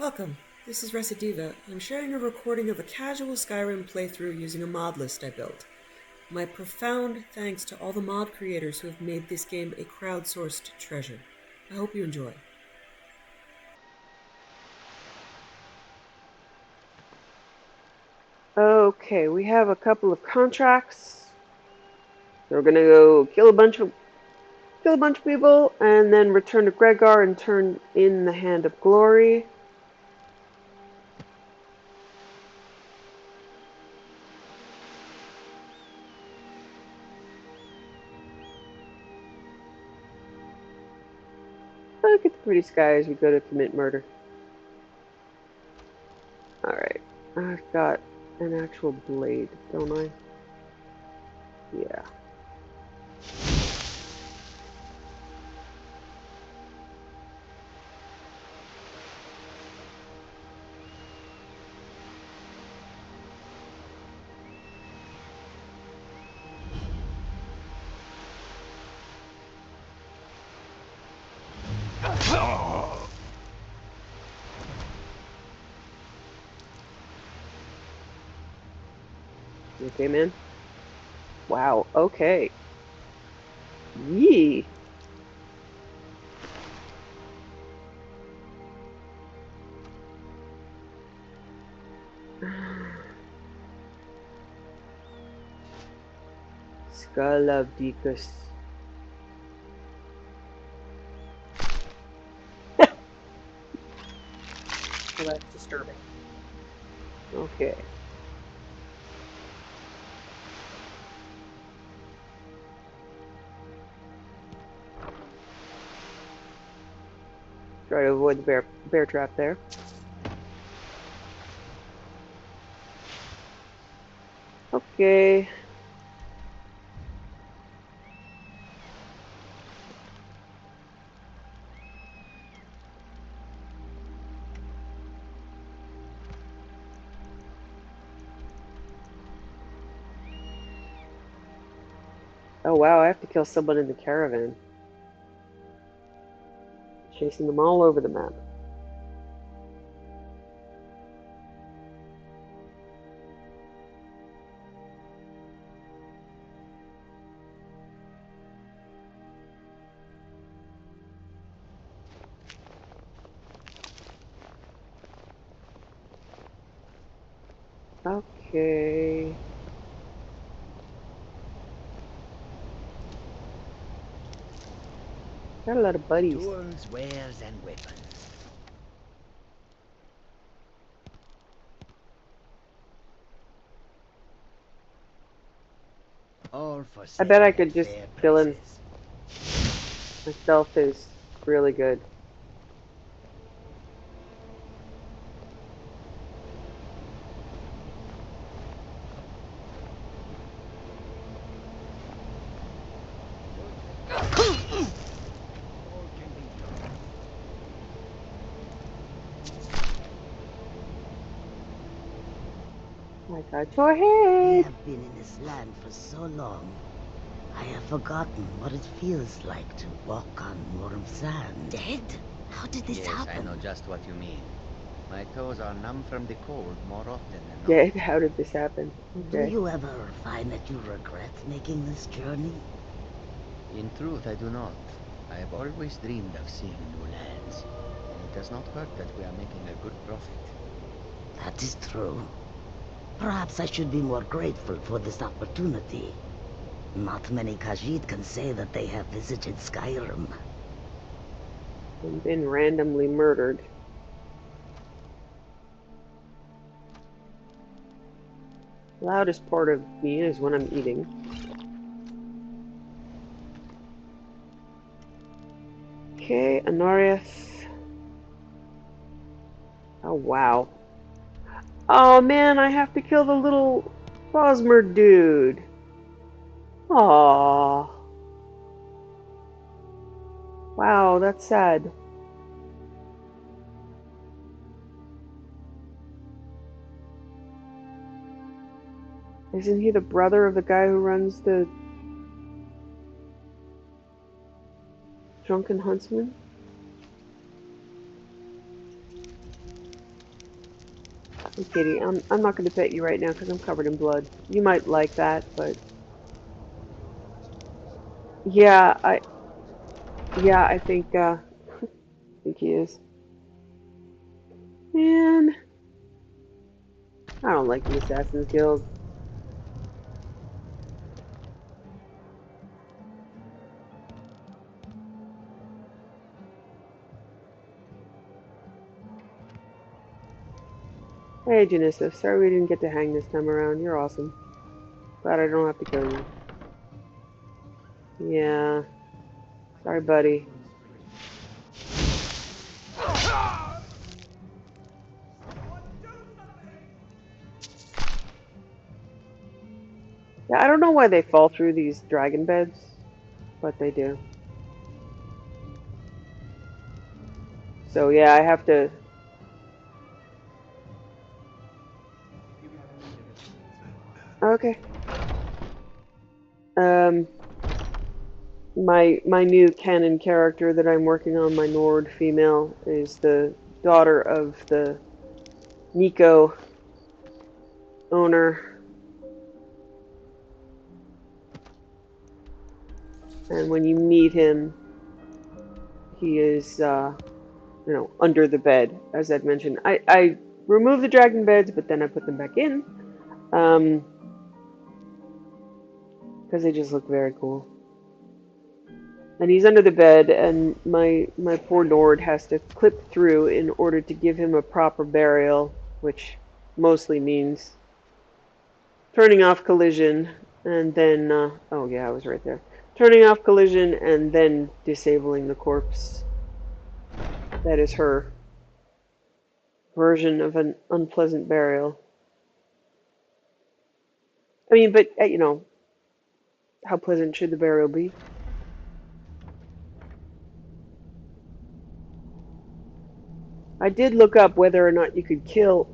Welcome. This is Recidiva. I'm sharing a recording of a casual Skyrim playthrough using a mod list I built. My profound thanks to all the mod creators who have made this game a crowdsourced treasure. I hope you enjoy. Okay, we have a couple of contracts. So we're gonna go kill a bunch of people, and then return to Gregar and turn in the Hand of Glory. Look at the pretty sky as we go to commit murder. Alright, I've got an actual blade, don't I? Yeah. You okay, man? Wow, okay. Yee! Skull of Deacus. Well, that's disturbing. Okay. Try to avoid the bear trap there. Okay. Oh wow, I have to kill someone in the caravan. Chasing them all over the map. Okay. Got a lot of buddies. Tools, wares, and weapons. All for I bet I selling could at just fair kill him. prices. My stealth is really good. All can be done. I got your We head. have been in this land for so long. I have forgotten what it feels like to walk on warm sand. Dead? How did this Yes, I happen? know just what you mean. My toes are numb from the cold more often than not. Dead? How did this happen? Do Okay. you ever find that you regret making this journey? In truth, I do not. I have always dreamed of seeing new lands. And it does not hurt that we are making a good profit. That is true. Perhaps I should be more grateful for this opportunity. Not many Khajiit can say that they have visited Skyrim. And been randomly murdered. Loudest part of me is when I'm eating. Okay, Honorius. Oh wow. Oh man, I have to kill the little Bosmer dude. Aww. Wow, that's sad. Isn't he the brother of the guy who runs the Drunken Huntsman? Hey, Kitty, I'm not going to pet you right now because I'm covered in blood. You might like that, but yeah, I think he is. Man, I don't like the Assassin's Guild. Hey, Janissa, sorry we didn't get to hang this time around. You're awesome. Glad I don't have to kill you. Yeah. Sorry, buddy. Yeah, I don't know why they fall through these dragon beds, but they do. So yeah, I have to. Okay. Um, my new canon character that I'm working on, my Nord female, is the daughter of the Nico owner. And when you meet him, he is, under the bed, as I'd mentioned. I removed the dragon beds, but then I put them back in, because they just look very cool. And he's under the bed, and my poor Nord has to clip through in order to give him a proper burial, which mostly means turning off collision, and then, oh yeah, I was right there. Turning off collision and then disabling the corpse. That is her version of an unpleasant burial. I mean, but, how pleasant should the burial be? I did look up whether or not you could kill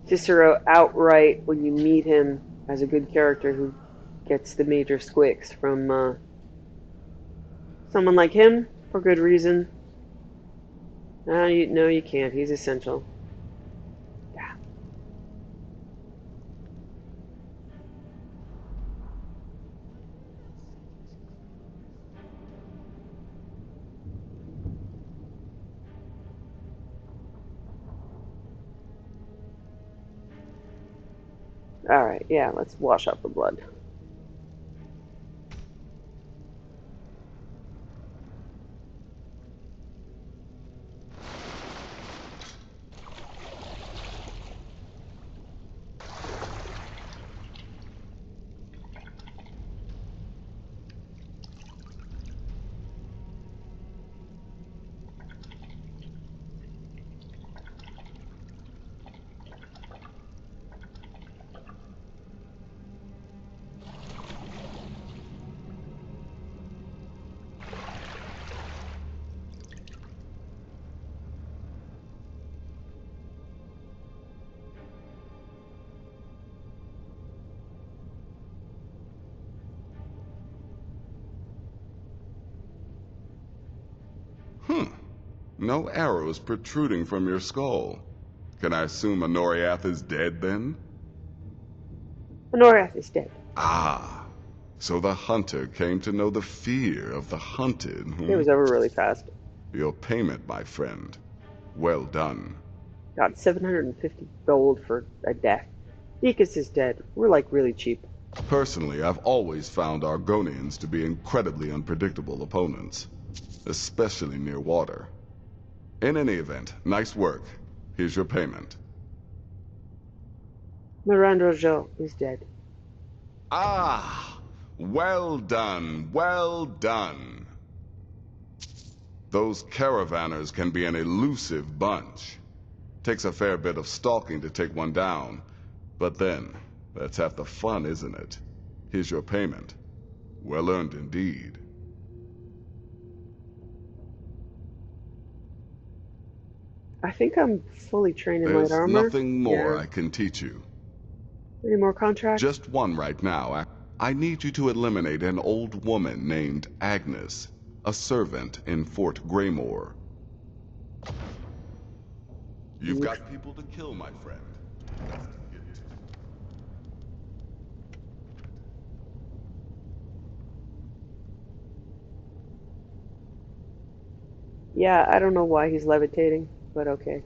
Cicero outright when you meet him as a good character who gets the major squicks from someone like him for good reason. No, you can't. He's essential. Yeah. All right. Yeah. Let's wash off the blood. No arrows protruding from your skull. Can I assume Honoriath is dead then? Honorath is dead. Ah, so the hunter came to know the fear of the hunted. It was over really fast. Your payment, my friend. Well done. Got 750 gold for a death. Deacus is dead. We're like really cheap. Personally, I've always found Argonians to be incredibly unpredictable opponents, especially near water. In any event, nice work. Here's your payment. Mirandrojo is dead. Ah, well done, well done. Those caravanners can be an elusive bunch. Takes a fair bit of stalking to take one down. But then, that's half the fun, isn't it? Here's your payment. Well earned indeed. I think I'm fully trained in light There's armor. nothing more Yeah. I can teach you. Any more contracts? Just one right now. I need you to eliminate an old woman named Agnes, a servant in Fort Greymore. You've got people to kill, my friend. Yeah, I don't know why he's levitating, but okay.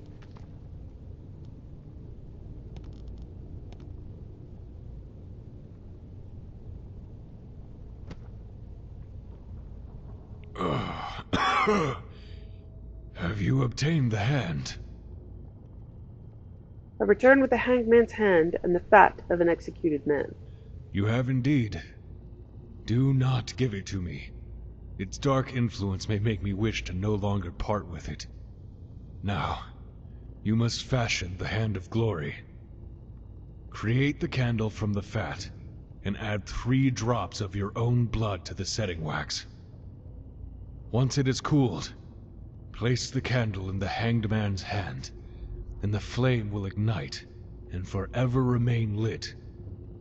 Have you obtained the hand? I return with the hanged man's hand and the fat of an executed man. You have indeed. Do not give it to me. Its dark influence may make me wish to no longer part with it. Now, you must fashion the Hand of Glory. Create the candle from the fat, and add 3 drops of your own blood to the setting wax. Once it is cooled, place the candle in the hanged man's hand, and the flame will ignite and forever remain lit,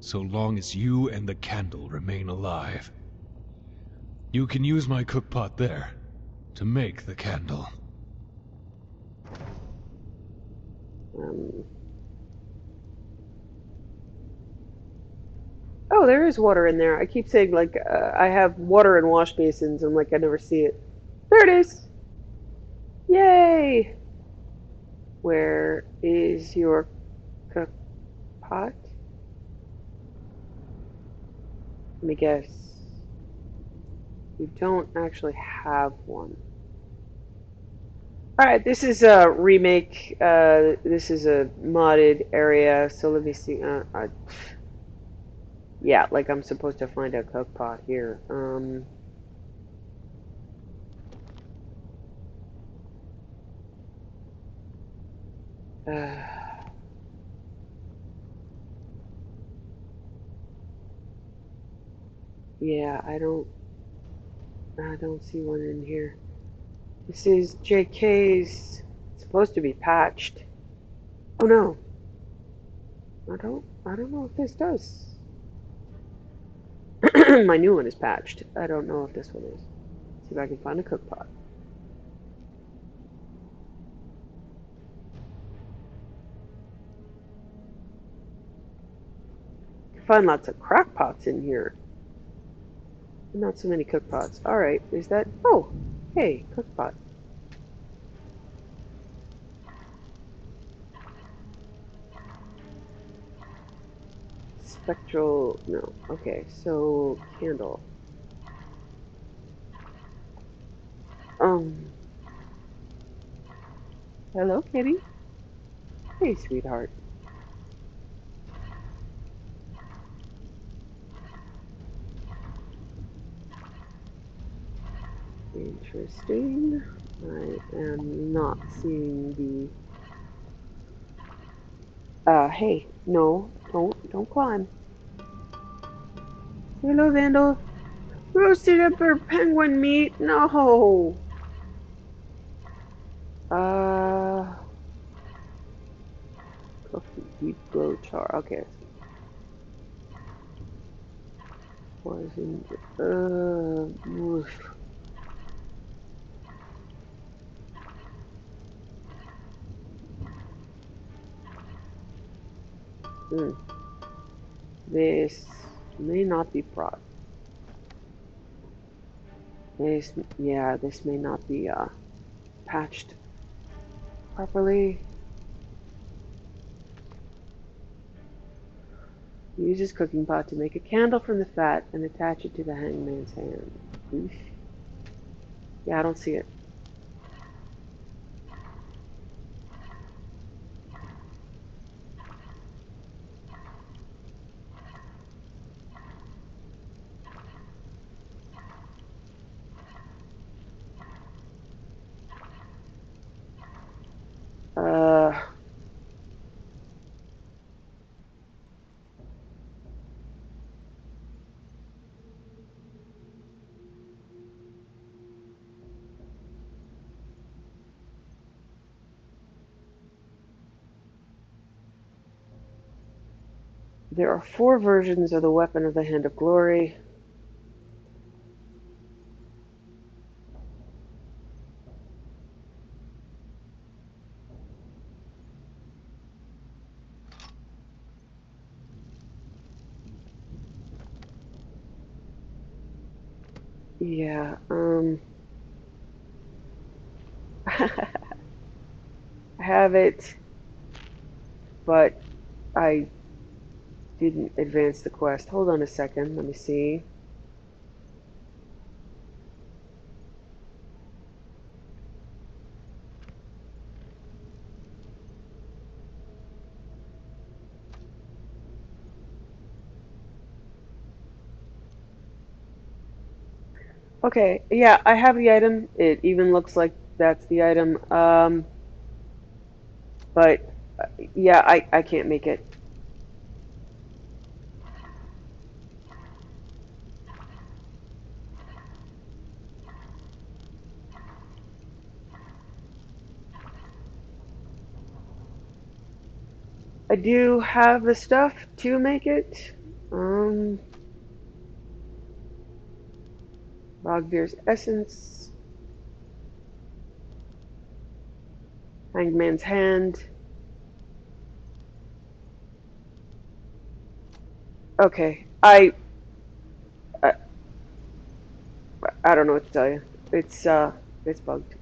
so long as you and the candle remain alive. You can use my cookpot there to make the candle. Oh, there is water in there. I keep saying, like, I have water in wash basins, and, like, I never see it. There it is! Yay! Where is your cook pot? Let me guess. You don't actually have one. Alright, this is a remake. This is a modded area, so let me see. Yeah, like I'm supposed to find a cook pot here. Yeah, I don't see one in here. This is JK's. It's supposed to be patched. Oh no. I don't know if this does. My new one is patched. I don't know if this one is. See if I can find a cook pot. I can find lots of crock pots in here. Not so many cook pots. Alright, is that... Oh! Hey, cook pot. Spectral... No. Okay, so... Candle. Hello, kitty. Hey, sweetheart. Interesting. I am not seeing the... hey, no, don't climb. Hello, Vandal. Roasted upper penguin meat? No! Coffee, deep glow char. Okay. Poison. Oof. This may not be brought. This may not be, patched properly. Use his cooking pot to make a candle from the fat and attach it to the hangman's hand. Oof. Yeah, I don't see it. There are 4 versions of the weapon of the Hand of Glory. Yeah, I have it, but I didn't advance the quest. Hold on a second, let me see. Okay, yeah, I have the item. It even looks like that's the item. But yeah, I can't make it. I do have the stuff to make it. Um, Bogbeer's essence, Hangman's hand. Okay, I I don't know what to tell you. It's bugged.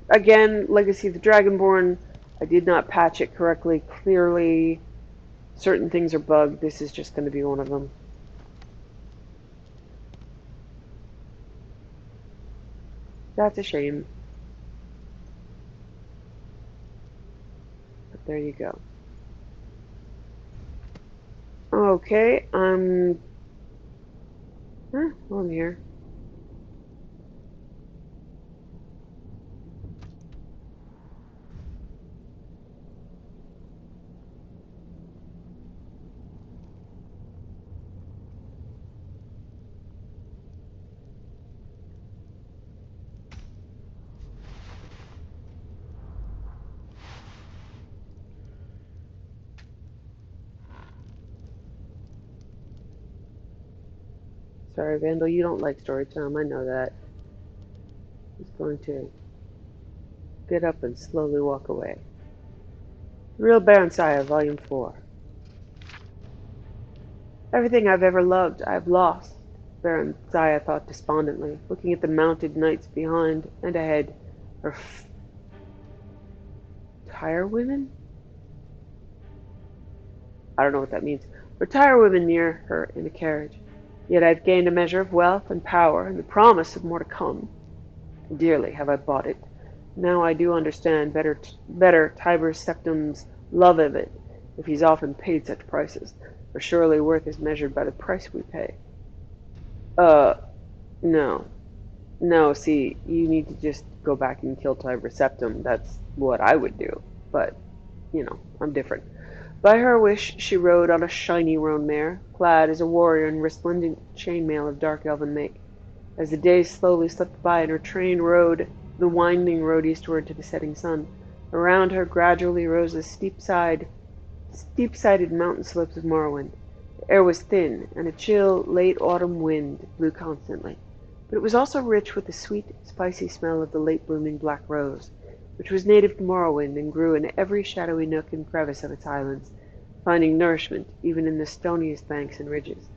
Again, Legacy of the Dragonborn. I did not patch it correctly. Clearly, certain things are bugged. This is just going to be one of them. That's a shame. But there you go. Okay, I'm here. Sorry, Vandal, you don't like story time. I know that. He's going to get up and slowly walk away. Real Baron Saya, Volume 4. Everything I've ever loved, I've lost, Baron Saya thought despondently, looking at the mounted knights behind and ahead. Her tire women? I don't know what that means. Her tire women near her in a carriage. Yet I've gained a measure of wealth and power and the promise of more to come. Dearly have I bought it. Now I do understand better Tiber Septim's love of it, if he's often paid such prices, for surely worth is measured by the price we pay. Uh, no. No, see, you need to just go back and kill Tiber Septim. That's what I would do. But, I'm different. By her wish, she rode on a shiny roan mare, clad as a warrior in resplendent chainmail of dark elven make. As the days slowly slipped by and her train rode the winding road eastward to the setting sun, around her gradually rose the steep-sided mountain slopes of Morrowind. The air was thin, and a chill, late autumn wind blew constantly, but it was also rich with the sweet, spicy smell of the late-blooming black rose, which was native to Morrowind and grew in every shadowy nook and crevice of its highlands, finding nourishment even in the stoniest banks and ridges.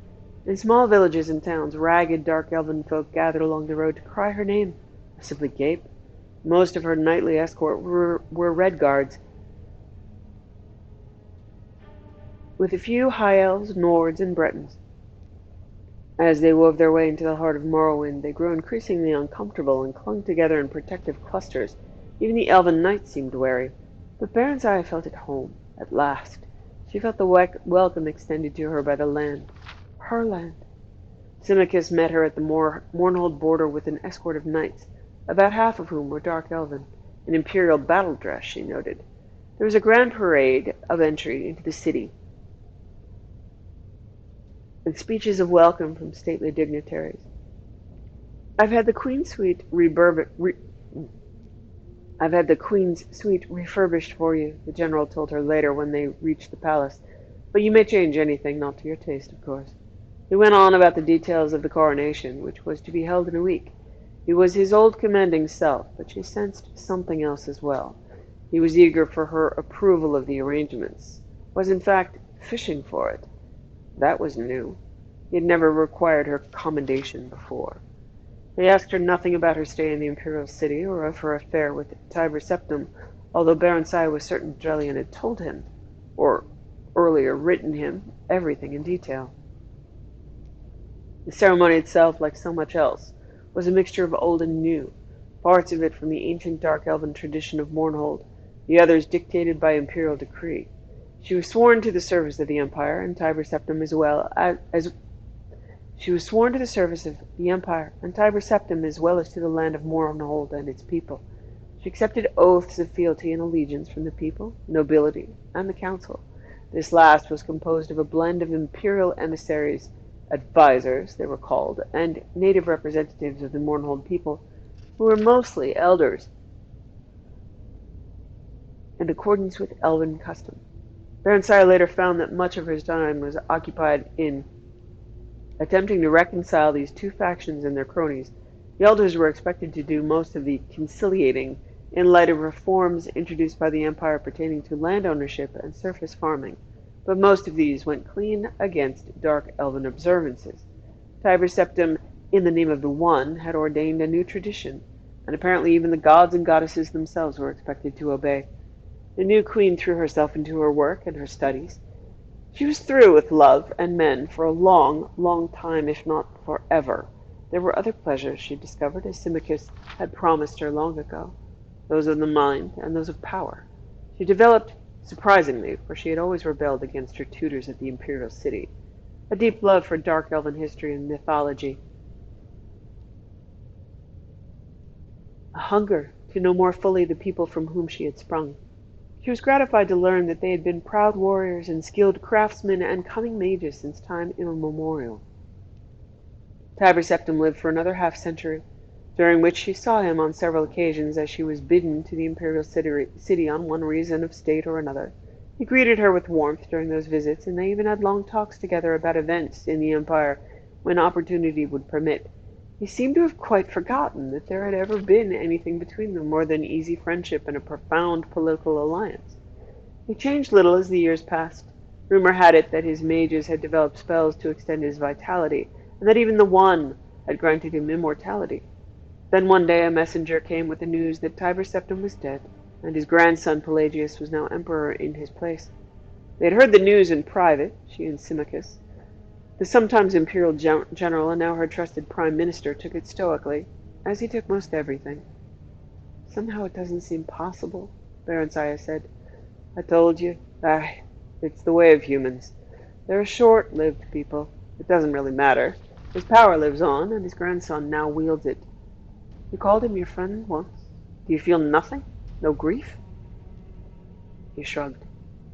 In small villages and towns, ragged, dark elven folk gathered along the road to cry her name, or simply gape. Most of her knightly escort were red guards, with a few high elves, Nords, and Bretons. As they wove their way into the heart of Morrowind, they grew increasingly uncomfortable and clung together in protective clusters. Even the elven knights seemed wary. But Baron's Eye felt at home, at last. She felt the welcome extended to her by the land. Her land. Symmachus met her at the Mournhold border with an escort of knights, about half of whom were dark elven, in imperial battle dress, she noted. There was a grand parade of entry into the city, and speeches of welcome from stately dignitaries. I've had the Queen's suite I've had the Queen's suite refurbished for you, the general told her later when they reached the palace. But you may change anything, not to your taste, of course. He went on about the details of the coronation, which was to be held in a week. He was his old commanding self, but she sensed something else as well. He was eager for her approval of the arrangements, was in fact fishing for it. That was new. He had never required her commendation before. He asked her nothing about her stay in the Imperial City or of her affair with Tiber Septim, although Baron Saya was certain Drelian had told him, or earlier written him, everything in detail. The ceremony itself, like so much else, was a mixture of old and new, parts of it from the ancient dark elven tradition of Mournhold, the others dictated by imperial decree. She was sworn to the service of the Empire, and Tiber Septim she was sworn to the service of the Empire, and Tiber Septim as well as to the land of Mournhold and its people. She accepted oaths of fealty and allegiance from the people, nobility, and the council. This last was composed of a blend of imperial emissaries, advisors, they were called, and native representatives of the Mournhold people, who were mostly elders, in accordance with elven custom. Baron Sire later found that much of his time was occupied in attempting to reconcile these two factions and their cronies. The elders were expected to do most of the conciliating in light of reforms introduced by the Empire pertaining to land ownership and surface farming, but most of these went clean against dark elven observances. Tiber Septim, in the name of the One, had ordained a new tradition, and apparently even the gods and goddesses themselves were expected to obey. The new queen threw herself into her work and her studies. She was through with love and men for a long, long time, if not forever. There were other pleasures, she discovered, as Symmachus had promised her long ago, those of the mind and those of power. She developed, surprisingly, for she had always rebelled against her tutors at the Imperial City, a deep love for dark elven history and mythology, a hunger to know more fully the people from whom she had sprung. She was gratified to learn that they had been proud warriors and skilled craftsmen and cunning mages since time immemorial. Tiber Septim lived for another half-century, during which she saw him on several occasions as she was bidden to the Imperial City on one reason of state or another. He greeted her with warmth during those visits, and they even had long talks together about events in the Empire when opportunity would permit. He seemed to have quite forgotten that there had ever been anything between them more than easy friendship and a profound political alliance. He changed little as the years passed. Rumor had it that his mages had developed spells to extend his vitality, and that even the One had granted him immortality. Then one day a messenger came with the news that Tiber Septim was dead, and his grandson Pelagius was now emperor in his place. They had heard the news in private, she and Symmachus. The sometimes imperial general and now her trusted prime minister took it stoically, as he took most everything. Somehow it doesn't seem possible, Baron Saya said. I told you. It's the way of humans. They're a short-lived people. It doesn't really matter. His power lives on, and his grandson now wields it. You called him your friend once. Do you feel nothing? No grief? He shrugged.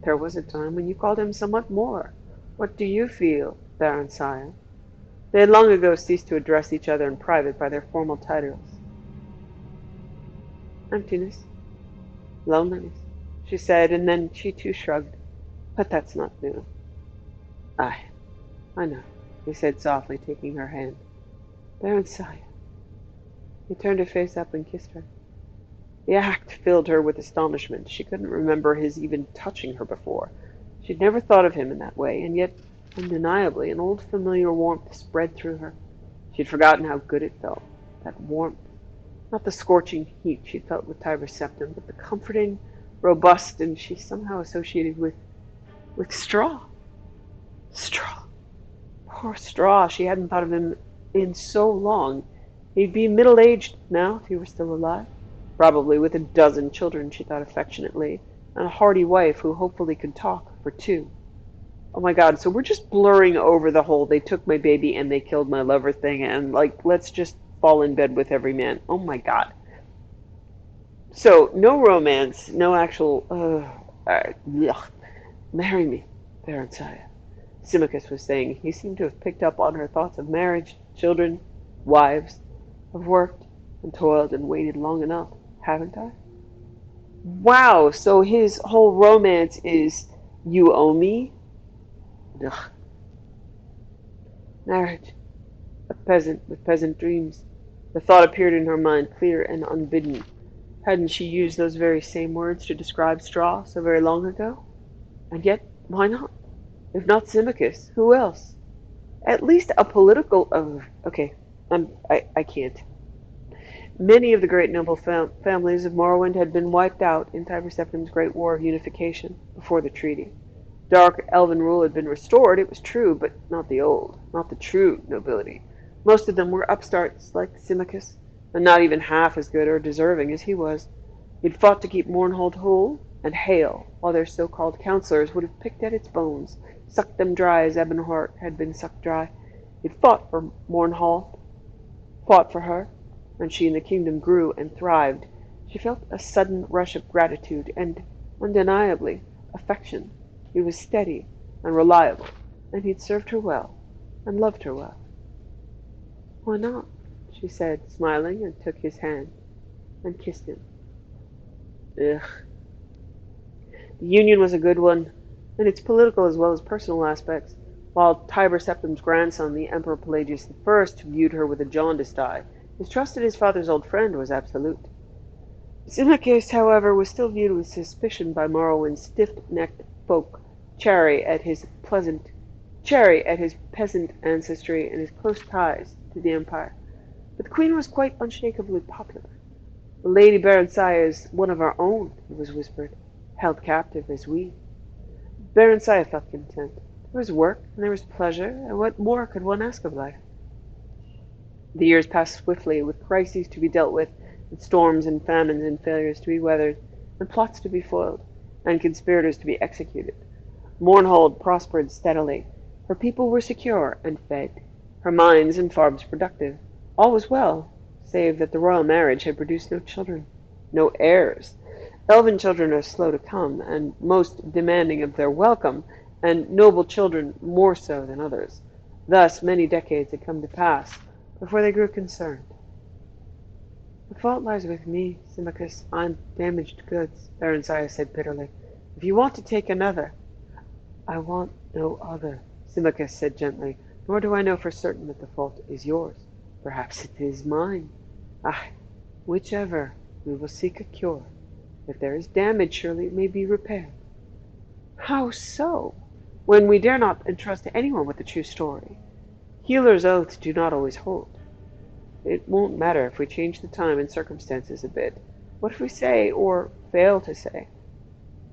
There was a time when you called him somewhat more. What do you feel, Baron Saya? They had long ago ceased to address each other in private by their formal titles. Emptiness. Loneliness, she said, and then she too shrugged. But that's not new. I know, he said softly, taking her hand. Baron Saya. He turned her face up and kissed her. The act filled her with astonishment. She couldn't remember his even touching her before. She'd never thought of him in that way, and yet, undeniably, an old familiar warmth spread through her. She'd forgotten how good it felt, that warmth. Not the scorching heat she'd felt with Tiber Septim, but the comforting, robust, and she somehow associated with Straw. Straw. Poor Straw. She hadn't thought of him in so long. He'd be middle-aged now, if he were still alive. Probably with a dozen children, she thought affectionately, and a hearty wife who hopefully could talk for two. Oh my god, so we're just blurring over the whole they took my baby and they killed my lover thing, and let's just fall in bed with every man. Oh my god. So, no romance, no actual, marry me, Baron Saya. Symmachus was saying. He seemed to have picked up on her thoughts of marriage, children, wives. I've worked and toiled and waited long enough, haven't I? Wow, so his whole romance is, you owe me? Ugh. Marriage. A peasant with peasant dreams. The thought appeared in her mind, clear and unbidden. Hadn't she used those very same words to describe Straw so very long ago? And yet, why not? If not Symmachus, who else? At least a political... okay, I can't. Many of the great noble families of Morrowind had been wiped out in Tiber Septim's Great War of Unification before the treaty. Dark elven rule had been restored, it was true, but not the old, not the true nobility. Most of them were upstarts like Symmachus, and not even half as good or deserving as he was. He'd fought to keep Mournhold whole and hale, while their so-called counselors would have picked at its bones, sucked them dry as Ebonheart had been sucked dry. He'd fought for Mournhold, fought for her, and she and the kingdom grew and thrived. She felt a sudden rush of gratitude and, undeniably, affection. He was steady and reliable, and he'd served her well and loved her well. "Why not?" she said, smiling, and took his hand and kissed him. Ugh. The union was a good one, in its political as well as personal aspects. While Tiber Septim's grandson, the Emperor Pelagius I, viewed her with a jaundiced eye, his trust in his father's old friend was absolute. Symmachus, however, was still viewed with suspicion by Morrowind's stiff-necked folk, chary at his peasant ancestry and his close ties to the Empire. But the Queen was quite unshakably popular. "The Lady Berencier is one of our own," it was whispered, "held captive as we." Berencier felt content. There was work, and there was pleasure, and what more could one ask of life? The years passed swiftly, with crises to be dealt with, and storms and famines and failures to be weathered, and plots to be foiled, and conspirators to be executed. Mournhold prospered steadily. Her people were secure and fed, her mines and farms productive. All was well, save that the royal marriage had produced no children, no heirs. Elven children are slow to come, and most demanding of their welcome, and noble children more so than others. Thus many decades had come to pass before they grew concerned. "The fault lies with me, Symmachus. I'm damaged goods," Berencier said bitterly. "If you want to take another—" "I want no other," Symmachus said gently, "nor do I know for certain that the fault is yours. Perhaps it is mine. Ah, whichever, we will seek a cure. If there is damage, surely it may be repaired." "How so, when we dare not entrust to anyone with the true story? Healers' oaths do not always hold. It won't matter if we change the time and circumstances a bit. What if we say, or fail to say,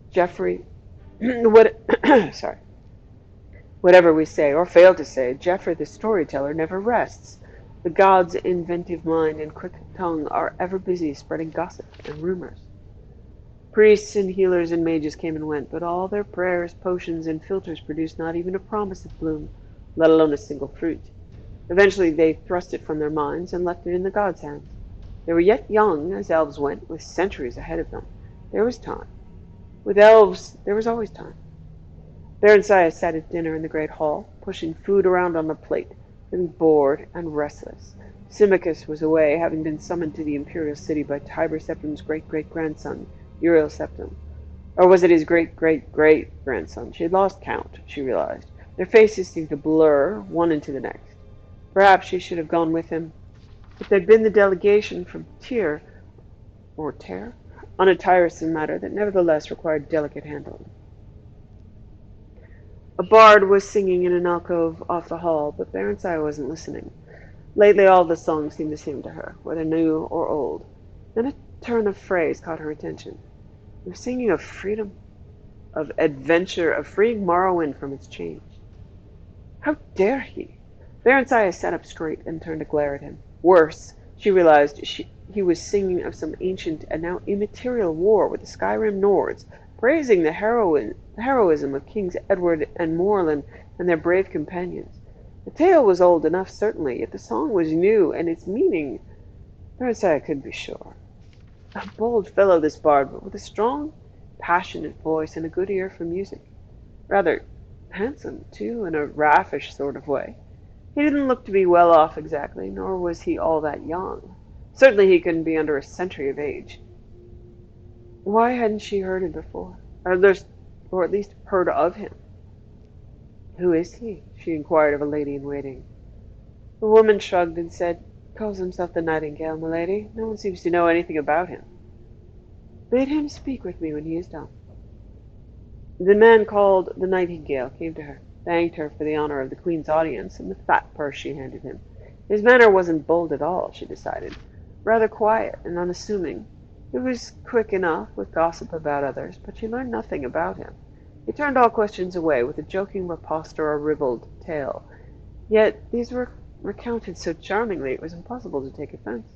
Geoffrey, sorry. Whatever we say, or fail to say, Geoffrey the storyteller never rests. The god's inventive mind and quick tongue are ever busy spreading gossip and rumors. Priests and healers and mages came and went, but all their prayers, potions, and philters produced not even a promise of bloom, let alone a single fruit. Eventually they thrust it from their minds and left it in the gods' hands. They were yet young, as elves went, with centuries ahead of them. There was time. With elves, there was always time. Berencier sat at dinner in the great hall, pushing food around on the plate, feeling bored and restless. Symmachus was away, having been summoned to the imperial city by Tiber Septim's great-great-grandson, Uriel Septim. Or was it his great-great-great-grandson? She had lost count, she realized. Their faces seemed to blur, one into the next. Perhaps she should have gone with him. If they'd been the delegation from Tyr, or Ter, on a tiresome matter that nevertheless required delicate handling. A bard was singing in an alcove off the hall, but Berencier wasn't listening. Lately all the songs seemed the same to her, whether new or old. Then a turn of phrase caught her attention. He was singing of freedom, of adventure, of freeing Morrowind from its chains. How dare he? Berencier sat up straight and turned to glare at him. Worse, she realized he was singing of some ancient and now immaterial war with the Skyrim Nords, praising the heroism of Kings Edward and Morlin and their brave companions. The tale was old enough, certainly, yet the song was new, and its meaning, Berencier could be sure. A bold fellow, this bard, but with a strong, passionate voice and a good ear for music. Rather handsome, too, in a raffish sort of way. He didn't look to be well off exactly, nor was he all that young. Certainly he couldn't be under a century of age. Why hadn't she heard him before? Or at least heard of him? "Who is he?" she inquired of a lady-in-waiting. The woman shrugged and said, "Calls himself the Nightingale, milady. No one seems to know anything about him." "Bid him speak with me when he is done." The man called the Nightingale came to her, thanked her for the honor of the Queen's audience and the fat purse she handed him. His manner wasn't bold at all, she decided. rather quiet and unassuming. He was quick enough with gossip about others, but she learned nothing about him. He turned all questions away with a joking riposte or a ribald tale. Yet these were recounted so charmingly it was impossible to take offense.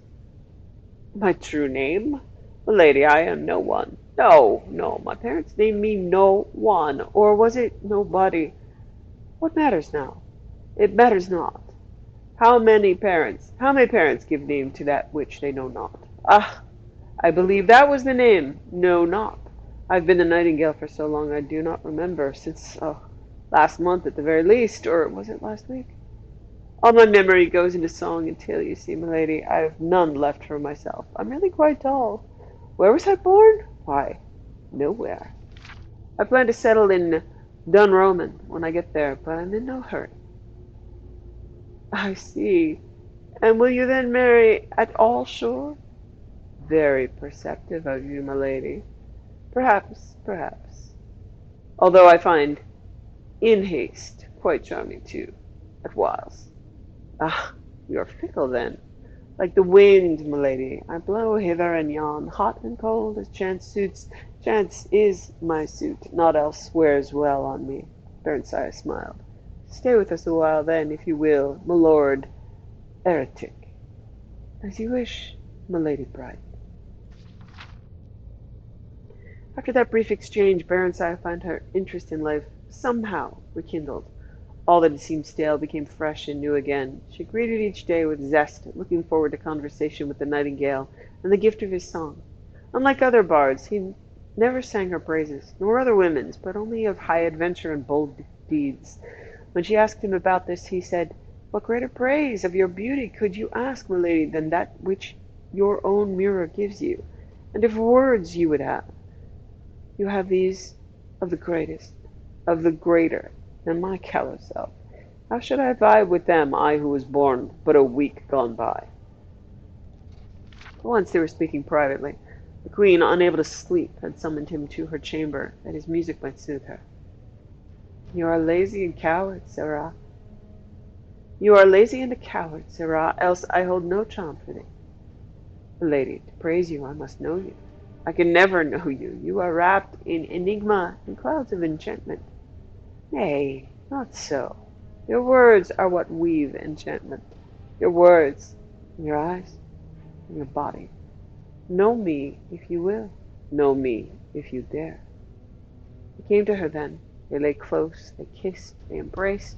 My true name? Milady, I am no one. No, no, my parents named me no one, or was it nobody? What matters now? It matters not. How many parents give name to that which they know not? Ah, I believe that was the name, know not. I've been a nightingale for so long I do not remember, since, last month at the very least, or was it last week? All my memory goes into song and tale, you see, milady. I have none left for myself. I'm really quite dull. Where was I born? Why, nowhere. I plan to settle in Dunroman when I get there, but I'm in no hurry. I see. And will you then marry at all sure? Very perceptive of you, milady. Perhaps, perhaps. Although I find in haste quite charming too, at whiles. Ah, you are fickle then. Like the wind, milady, I blow hither and yon, hot and cold, as chance suits. Chance is my suit, naught else wears well on me. Burnside smiled. Stay with us a while then, if you will, my lord heretic. As you wish, milady bright. After that brief exchange, Barenshire found her interest in life somehow rekindled. All that had seemed stale became fresh and new again. She greeted each day with zest, looking forward to conversation with the nightingale and the gift of his song. Unlike other bards, he never sang her praises, nor other women's, but only of high adventure and bold deeds. When she asked him about this, he said, "What greater praise of your beauty could you ask, milady, than that which your own mirror gives you? And if words you would have, you have these of the greatest, of the greater, than my callow self. How should I vie with them, I who was born but a week gone by?" Once they were speaking privately. The queen, unable to sleep, had summoned him to her chamber, that his music might soothe her. "You are lazy and coward, sirrah. You are lazy and a coward, sirrah, else I hold no charm for thee. Lady, to praise you, I must know you. I can never know you. You are wrapped in enigma and clouds of enchantment. Nay, not so. Your words are what weave enchantment. Your words, and your eyes, and your body. Know me if you will. Know me if you dare." He came to her then. They lay close, they kissed, they embraced.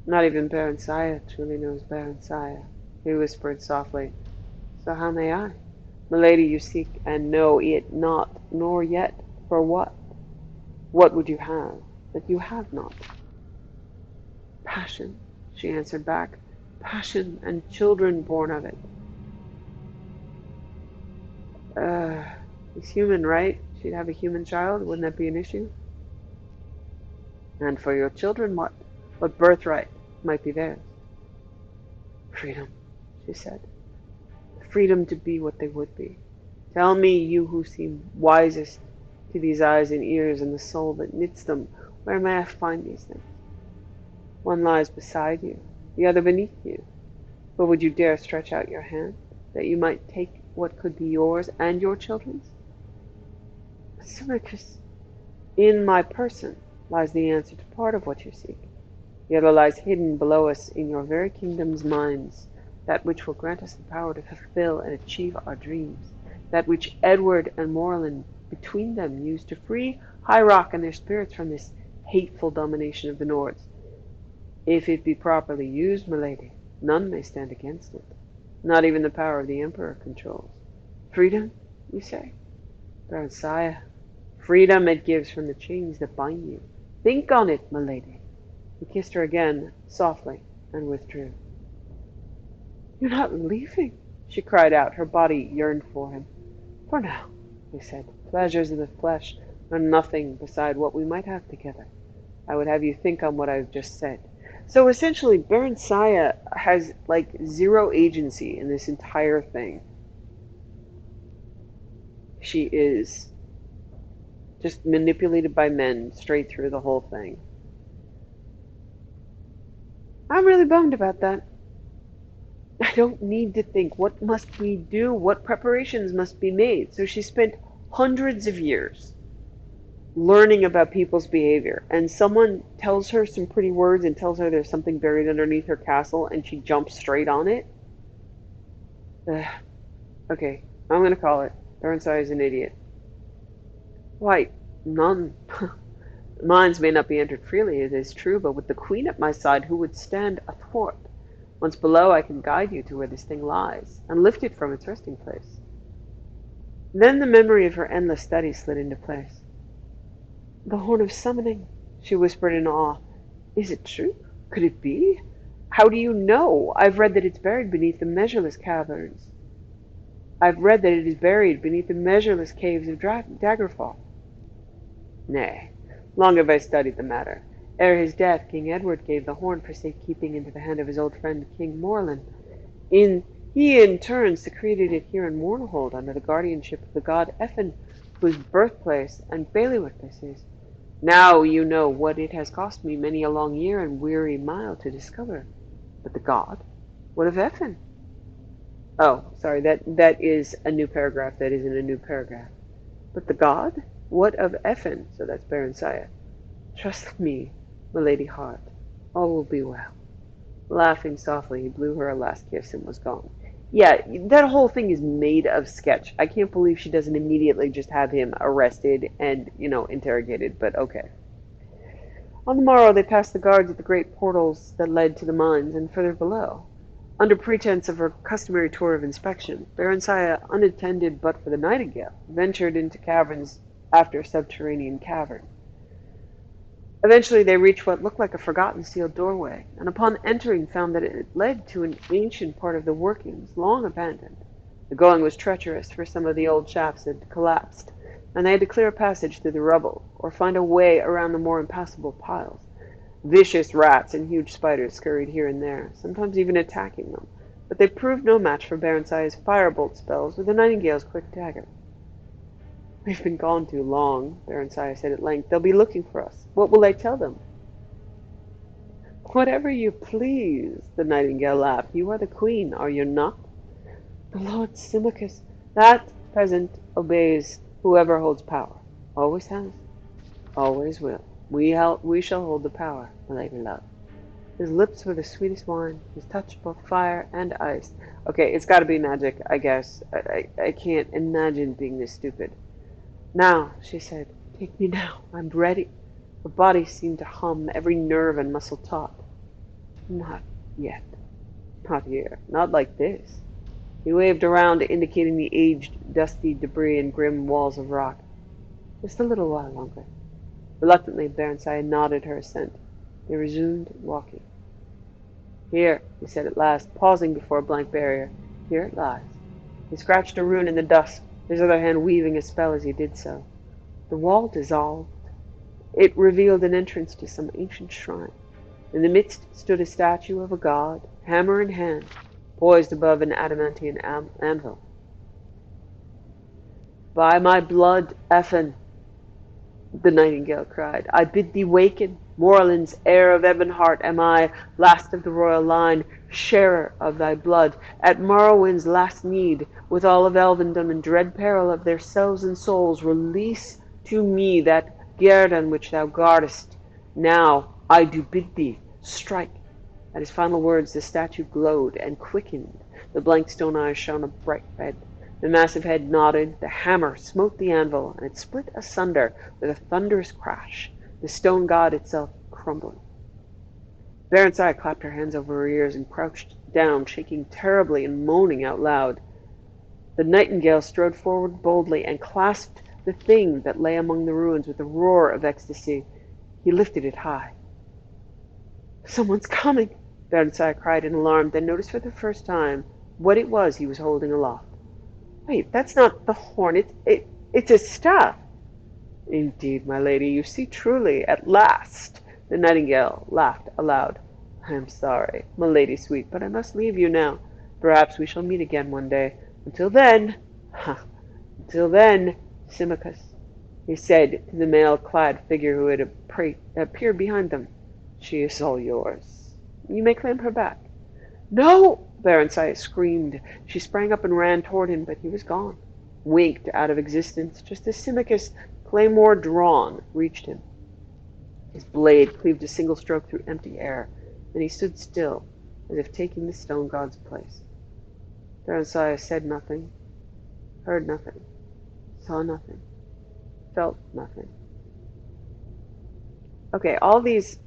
Not even Barenshire truly knows Barenshire. He whispered softly, "So how may I? Milady, you seek and know it not, nor yet for what? What would you have that you have not?" "Passion," she answered back. "Passion and children born of it." He's human, right? She'd have a human child. Wouldn't that be an issue? And for your children, what? What birthright might be theirs? "Freedom," she said. "Freedom to be what they would be. Tell me, you who seem wisest to these eyes and ears and the soul that knits them, where may I find these things? One lies beside you, the other beneath you. But would you dare stretch out your hand, that you might take what could be yours and your children's?" "Sumachus, in my person lies the answer to part of what you seek. The other lies hidden below us in your very kingdom's mines, that which will grant us the power to fulfill and achieve our dreams, that which Edward and Morland between them used to free High Rock and their spirits from this hateful domination of the Nords. If it be properly used, milady, none may stand against it. Not even the power of the Emperor controls. Freedom, you say? Barenshire, freedom it gives from the chains that bind you. Think on it, milady." He kissed her again, softly, and withdrew. "You're not leaving?" she cried out. Her body yearned for him. "For now," he said. "Pleasures of the flesh are nothing beside what we might have together. I would have you think on what I've just said." So essentially, Barenshire has, like, zero agency in this entire thing. She is just manipulated by men straight through the whole thing. I'm really bummed about that. I don't need to think. What must we do? What preparations must be made? So she spent hundreds of years learning about people's behavior, and someone tells her some pretty words and tells her there's something buried underneath her castle, and she jumps straight on it. Ugh. Okay, I'm gonna call it. Barentsai is an idiot. Why, none. Mines may not be entered freely, it is true, but with the queen at my side, who would stand athwart? Once below, I can guide you to where this thing lies, and lift it from its resting place. Then the memory of her endless study slid into place. The Horn of Summoning, she whispered in awe. Is it true? Could it be? How do you know? I've read that it's buried beneath the measureless caverns. I've read that it is buried beneath the measureless caves of Daggerfall. Nay, long have I studied the matter. Ere his death, King Edward gave the horn for safekeeping into the hand of his old friend King Morlin. He in turn secreted it here in Mournhold under the guardianship of the god Effin, whose birthplace and bailiwick this is. Now you know what it has cost me many a long year and weary mile to discover. But the god? What of Effin? Oh, sorry, that is a new paragraph. That isn't a new paragraph. But the god? What of Effin? So that's Barentsaya. Trust me, milady heart, all will be well. Laughing softly, he blew her a last kiss and was gone. Yeah, that whole thing is made of sketch. I can't believe she doesn't immediately just have him arrested and, interrogated, but okay. On the morrow they passed the guards at the great portals that led to the mines and further below. Under pretense of her customary tour of inspection, Barentsaya, unattended but for the nightingale, ventured into caverns after a subterranean cavern. Eventually they reached what looked like a forgotten sealed doorway, and upon entering found that it led to an ancient part of the workings, long abandoned. The going was treacherous, for some of the old shafts had collapsed, and they had to clear a passage through the rubble, or find a way around the more impassable piles. Vicious rats and huge spiders scurried here and there, sometimes even attacking them, but they proved no match for Barentsaya's firebolt spells or the nightingale's quick dagger. We've been gone too long, Barentsaya said at length. They'll be looking for us. What will I tell them? Whatever you please, the nightingale laughed. You are the queen, are you not? The Lord Symmachus, that peasant obeys whoever holds power. Always has, always will. We shall hold the power, my lady love. His lips were the sweetest wine, his touch both fire and ice. Okay, it's got to be magic, I guess. I can't imagine being this stupid. Now, she said, take me now. I'm ready. Her body seemed to hum, every nerve and muscle taut. Not yet. Not here. Not like this. He waved around, indicating the aged, dusty debris and grim walls of rock. Just a little while longer. Reluctantly, Barentsaya nodded her assent. They resumed walking. Here, he said at last, pausing before a blank barrier. Here it lies. He scratched a rune in the dust, his other hand weaving a spell as he did so. The wall dissolved. It revealed an entrance to some ancient shrine. In the midst stood a statue of a god, hammer in hand, poised above an adamantine anvil. By my blood, Effin, the nightingale cried, I bid thee waken. Morland's heir of ebon heart am I, last of the royal line, sharer of thy blood. At Morrowind's last need, with all of elvendom in dread peril of their selves and souls, release to me that guerdon which thou guardest. Now I do bid thee, strike. At his final words the statue glowed and quickened. The blank stone eyes shone a bright red. The massive head nodded, the hammer smote the anvil, and it split asunder with a thunderous crash, the stone god itself crumbling. Barentsaya clapped her hands over her ears and crouched down, shaking terribly and moaning out loud. The nightingale strode forward boldly and clasped the thing that lay among the ruins with a roar of ecstasy. He lifted it high. Someone's coming, Barentsaya cried in alarm, then noticed for the first time what it was he was holding aloft. Wait, that's not the horn. It's a staff. Indeed, my lady, you see truly, at last. The nightingale laughed aloud. I am sorry, my lady sweet, but I must leave you now. Perhaps we shall meet again one day. Until then, Symmachus, he said to the mail-clad figure who had appeared behind them, she is all yours. You may claim her back. No, Barensiah screamed. She sprang up and ran toward him, but he was gone, winked out of existence, just as Symmachus, claymore drawn, reached him. His blade cleaved a single stroke through empty air, then he stood still, as if taking the stone god's place. Barensiah said nothing, heard nothing, saw nothing, felt nothing. Okay, all these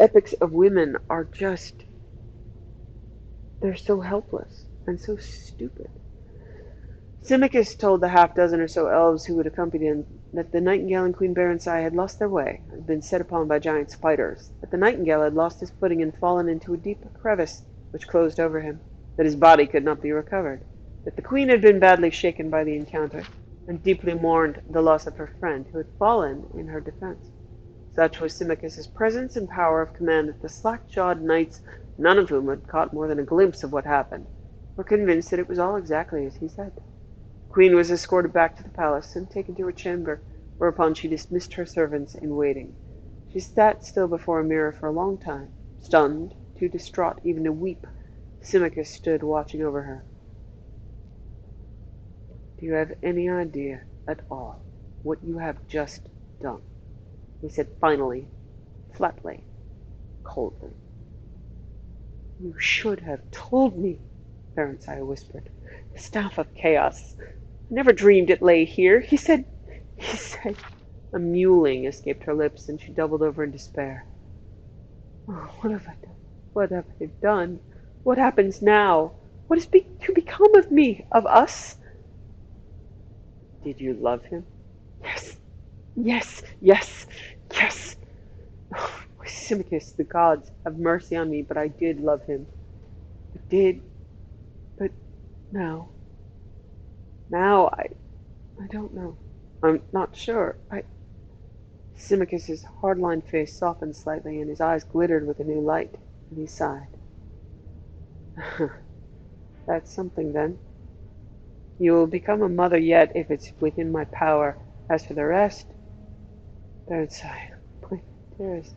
epics of women are just, they're so helpless and so stupid. Symmachus told the half-dozen or so elves who would accompany him that the Nightingale and Queen Barensiah had lost their way and had been set upon by giant spiders, that the Nightingale had lost his footing and fallen into a deep crevice which closed over him, that his body could not be recovered, that the Queen had been badly shaken by the encounter, and deeply mourned the loss of her friend who had fallen in her defense. Such was Symmachus's presence and power of command that the slack-jawed knights, none of whom had caught more than a glimpse of what happened, were convinced that it was all exactly as he said. The Queen was escorted back to the palace and taken to her chamber, whereupon she dismissed her servants in waiting. She sat still before a mirror for a long time, stunned, too distraught even to weep. Symmachus stood watching over her. "Do you have any idea at all what you have just done?" he said finally, flatly, coldly. "You should have told me," Barensiah whispered. "The staff of chaos. I never dreamed it lay here. He said... A mewling escaped her lips, and she doubled over in despair. "Oh, what have I done? What have I done? What happens now? What is to become of me, of us?" "Did you love him?" "Yes, yes, yes, yes. Oh, Symmachus, the gods have mercy on me, but I did love him. But now I don't know. I'm not sure. Symmachus's hard-lined face softened slightly, and his eyes glittered with a new light, and he sighed. "That's something, then. You will become a mother yet, if it's within my power. As for the rest... Barensiah, my dearest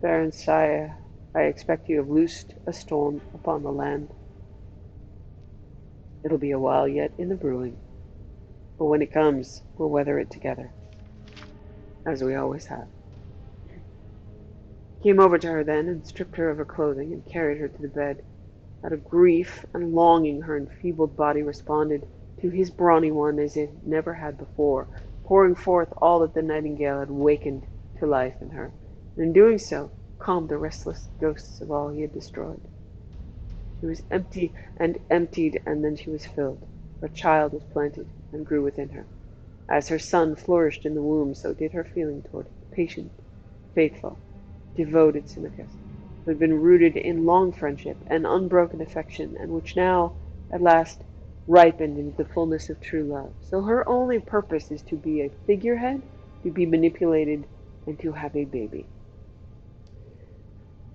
Barensiah, I expect you have loosed a storm upon the land. It'll be a while yet in the brewing, but when it comes, we'll weather it together, as we always have." He came over to her then, and stripped her of her clothing, and carried her to the bed. Out of grief and longing, her enfeebled body responded to his brawny one as it never had before, pouring forth all that the nightingale had wakened to life in her, and in doing so, calmed the restless ghosts of all he had destroyed. She was empty and emptied, and then she was filled. Her child was planted and grew within her. As her son flourished in the womb, so did her feeling toward patient, faithful, devoted Symmachus, who had been rooted in long friendship and unbroken affection, and which now, at last, ripened into the fullness of true love. So her only purpose is to be a figurehead, to be manipulated, and to have a baby.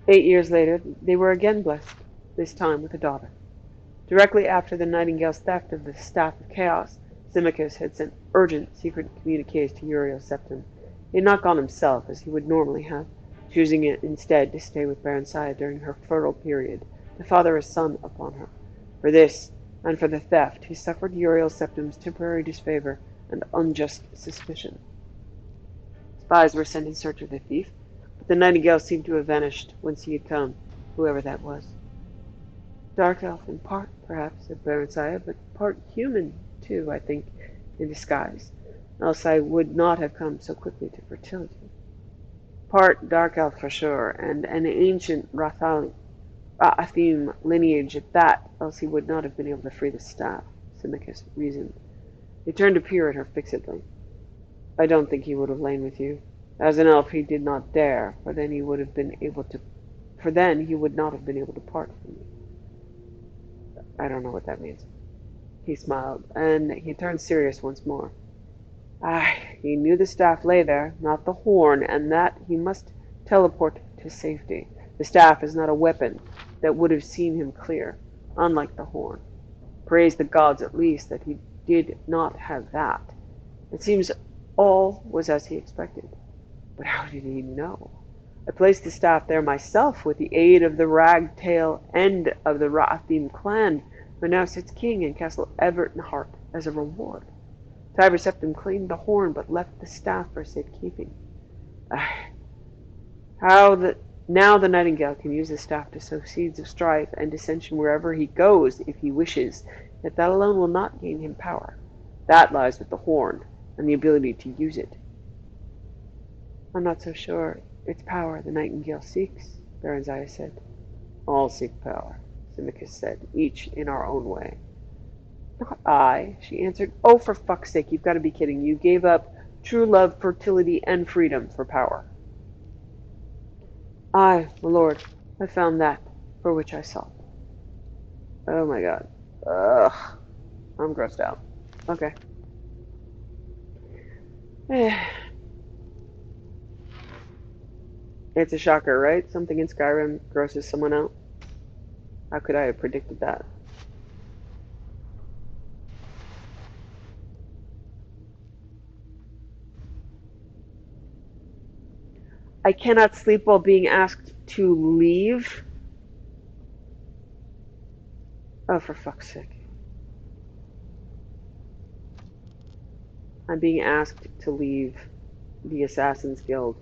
8 years later, they were again blessed, this time with a daughter. Directly after the Nightingale's theft of the Staff of Chaos, Symmachus had sent urgent secret communiques to Uriel Septim. He had not gone himself, as he would normally have, choosing instead to stay with Barensiah during her fertile period, to father a son upon her. For this, and for the theft, he suffered Uriel Septim's temporary disfavor and unjust suspicion. Spies were sent in search of the thief, but the Nightingale seemed to have vanished whence he had come, whoever that was. Dark elf in part, perhaps, said Barensiah, but part human, too, I think, in disguise, else I would not have come so quickly to fertility. Part dark elf for sure, and an ancient Ra'athim lineage at that, else he would not have been able to free the staff, Symmachus reasoned. He turned to peer at her fixedly. "I don't think he would have lain with you. As an elf he did not dare, for then he would not have been able to part from you." "I don't know what that means." He smiled, and he turned serious once more. He knew the staff lay there, not the horn, and that he must teleport to safety. The staff is not a weapon that would have seen him clear, unlike the horn. Praise the gods, at least, that he did not have that. It seems all was as he expected. But how did he know? I placed the staff there myself with the aid of the ragtail end of the Ra'athim clan, who now sits king in Castle Evertonheart as a reward. Tiber Septim claimed the horn, but left the staff for safekeeping. Now the Nightingale can use the staff to sow seeds of strife and dissension wherever he goes, if he wishes, yet that alone will not gain him power. That lies with the horn, and the ability to use it. I'm not so sure it's power the Nightingale seeks, Baranziah said. All seek power, Simicus said, each in our own way. Not I, she answered. Oh, for fuck's sake, you've got to be kidding. You gave up true love, fertility, and freedom for power. I, my lord, have found that for which I sought. Oh my god. Ugh. I'm grossed out. Okay. It's a shocker, right? Something in Skyrim grosses someone out. How could I have predicted that? I cannot sleep while being asked to leave. Oh, for fuck's sake. I'm being asked to leave the Assassin's Guild,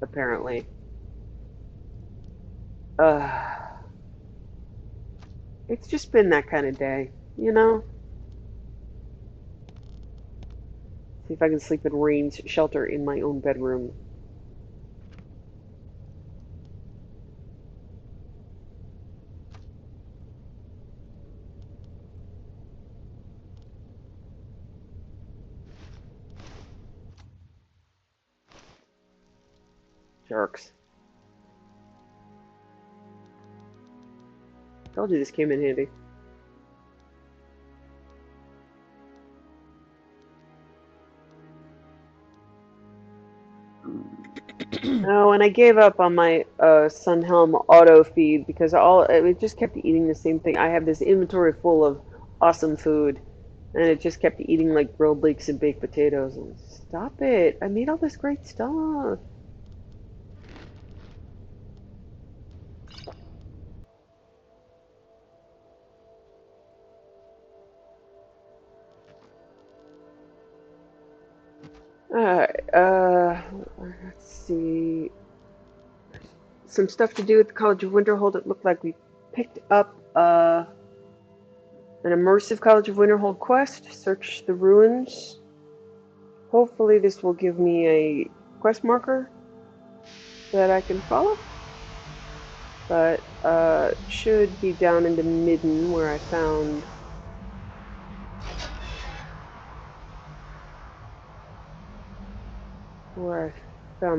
apparently. It's just been that kind of day, you know? See if I can sleep in Rain's shelter in my own bedroom. Jerks. Told you this came in handy. Oh, and I gave up on my Sunhelm auto feed because it just kept eating the same thing. I have this inventory full of awesome food, and it just kept eating like grilled leeks and baked potatoes. And stop it! I made all this great stuff. Alright, let's see. Some stuff to do at the College of Winterhold. It looked like we picked up an immersive College of Winterhold quest. Search the ruins. Hopefully this will give me a quest marker that I can follow. But should be down into Midden where I found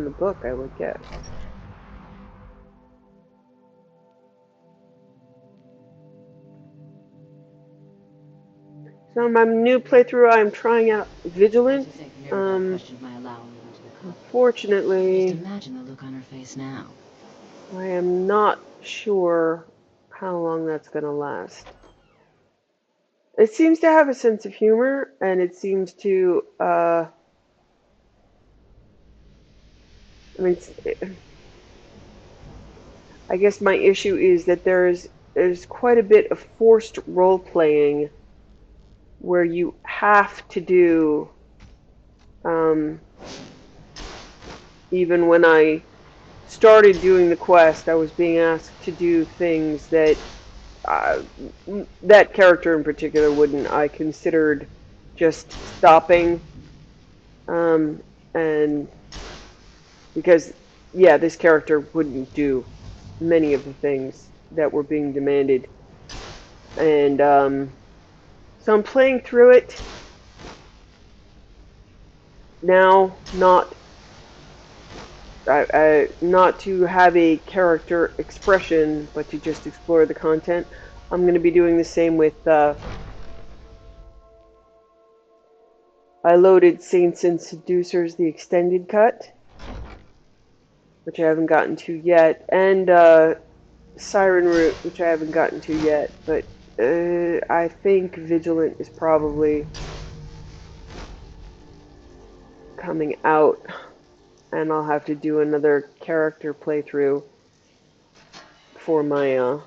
the book, I would guess. So my new playthrough, I'm trying out Vigilant. Unfortunately, Just imagine the look on her face now. I am not sure how long that's going to last. It seems to have a sense of humor, and it seems to, I guess my issue is that there's quite a bit of forced role-playing where you have to do, even when I started doing the quest, I was being asked to do things that that character in particular wouldn't. I considered just stopping, and because, yeah, this character wouldn't do many of the things that were being demanded. And so I'm playing through it now, not to have a character expression, but to just explore the content. I'm going to be doing the same with I loaded Saints and Seducers, the extended cut, which I haven't gotten to yet, and Siren Root, which I haven't gotten to yet, but I think Vigilant is probably coming out and I'll have to do another character playthrough for my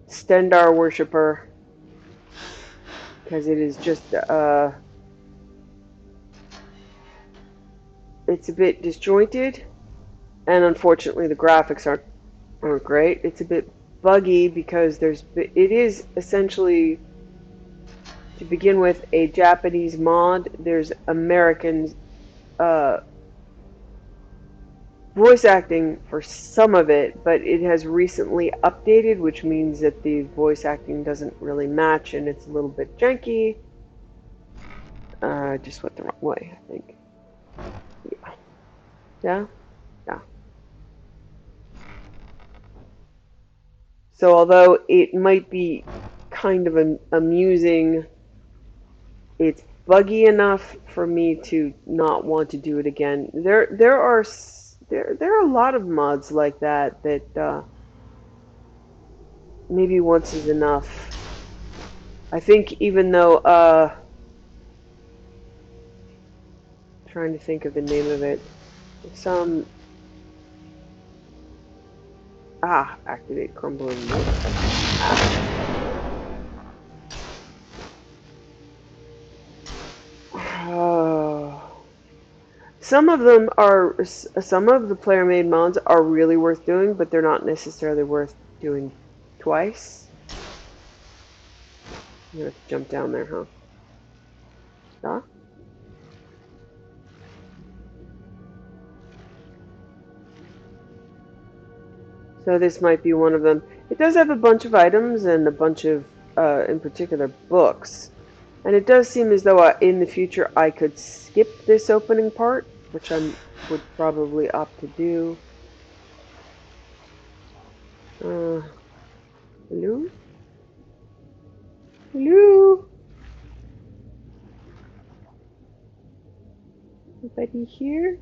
Stendar worshipper, because it is just it's a bit disjointed, and unfortunately the graphics aren't great. It's a bit buggy because it is essentially, to begin with, a Japanese mod. There's American voice acting for some of it, but it has recently updated, which means that the voice acting doesn't really match and it's a little bit janky. Just went the wrong way, I think. Yeah. Yeah? Yeah. So although it might be kind of amusing, it's buggy enough for me to not want to do it again. There are a lot of mods like that maybe once is enough. I think even though trying to think of the name of it. Some activate crumbling. Some of the player-made mods are really worth doing, but they're not necessarily worth doing twice. I'm gonna have to jump down there, huh? Yeah? So this might be one of them. It does have a bunch of items and a bunch of, in particular, books. And it does seem as though in the future I could skip this opening part, which I would probably opt to do. Hello? Hello? Anybody here?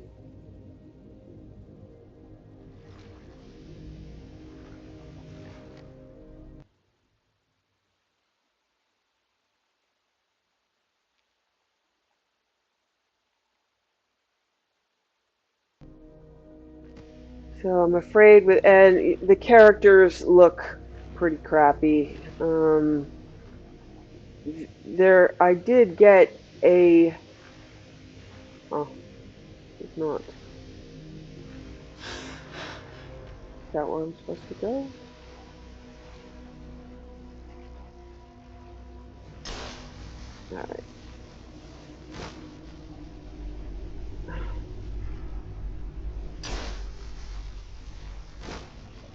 So I'm afraid and the characters look pretty crappy. I did get a, it's not. Is that where I'm supposed to go? Alright.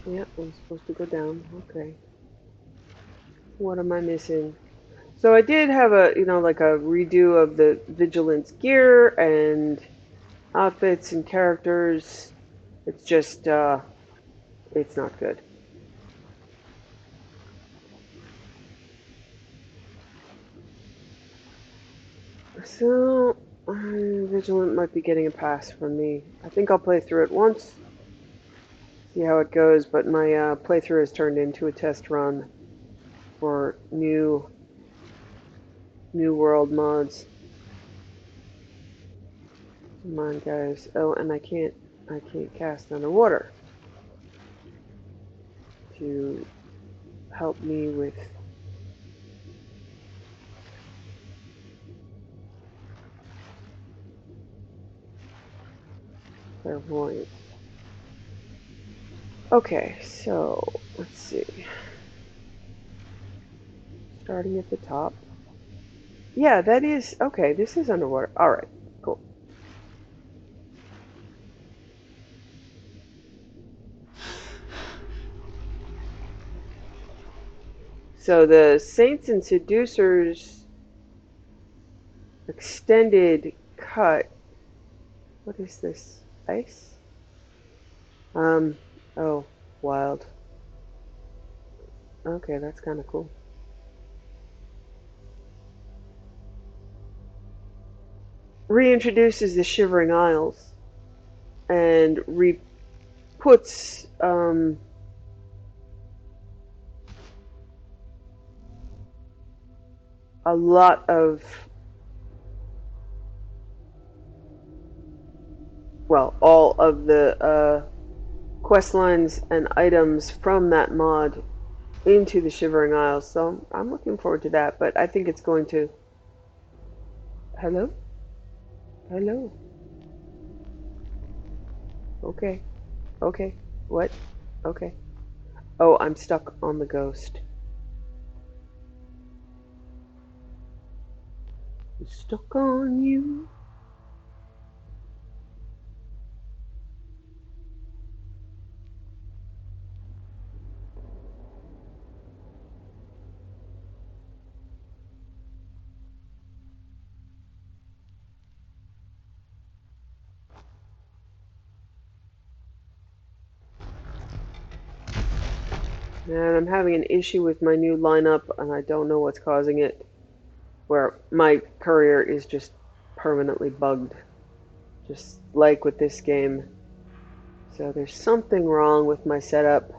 Yep, I'm supposed to go down. Okay. What am I missing? So I did have like a redo of the vigilance gear and outfits and characters. It's just, it's not good. So, Vigilant might be getting a pass from me. I think I'll play through it once, see how it goes, but my playthrough has turned into a test run for new world mods. Come on, guys. Oh, and I can't cast underwater to help me with clairvoyance. Okay, so let's see. Starting at the top. Yeah, that is okay. This is underwater. All right, cool. So the Saints and Seducers extended cut. What is this? Ice? Oh, wild. Okay, that's kind of cool. Reintroduces the Shivering Isles and puts a lot of well, all of the quest lines and items from that mod into the Shivering Isles. So I'm looking forward to that, but I think it's going to... Hello? Hello? Okay. Okay. What? Okay. Oh, I'm stuck on the ghost. I'm stuck on you. And I'm having an issue with my new lineup, and I don't know what's causing it, where my courier is just permanently bugged, just like with this game. So there's something wrong with my setup.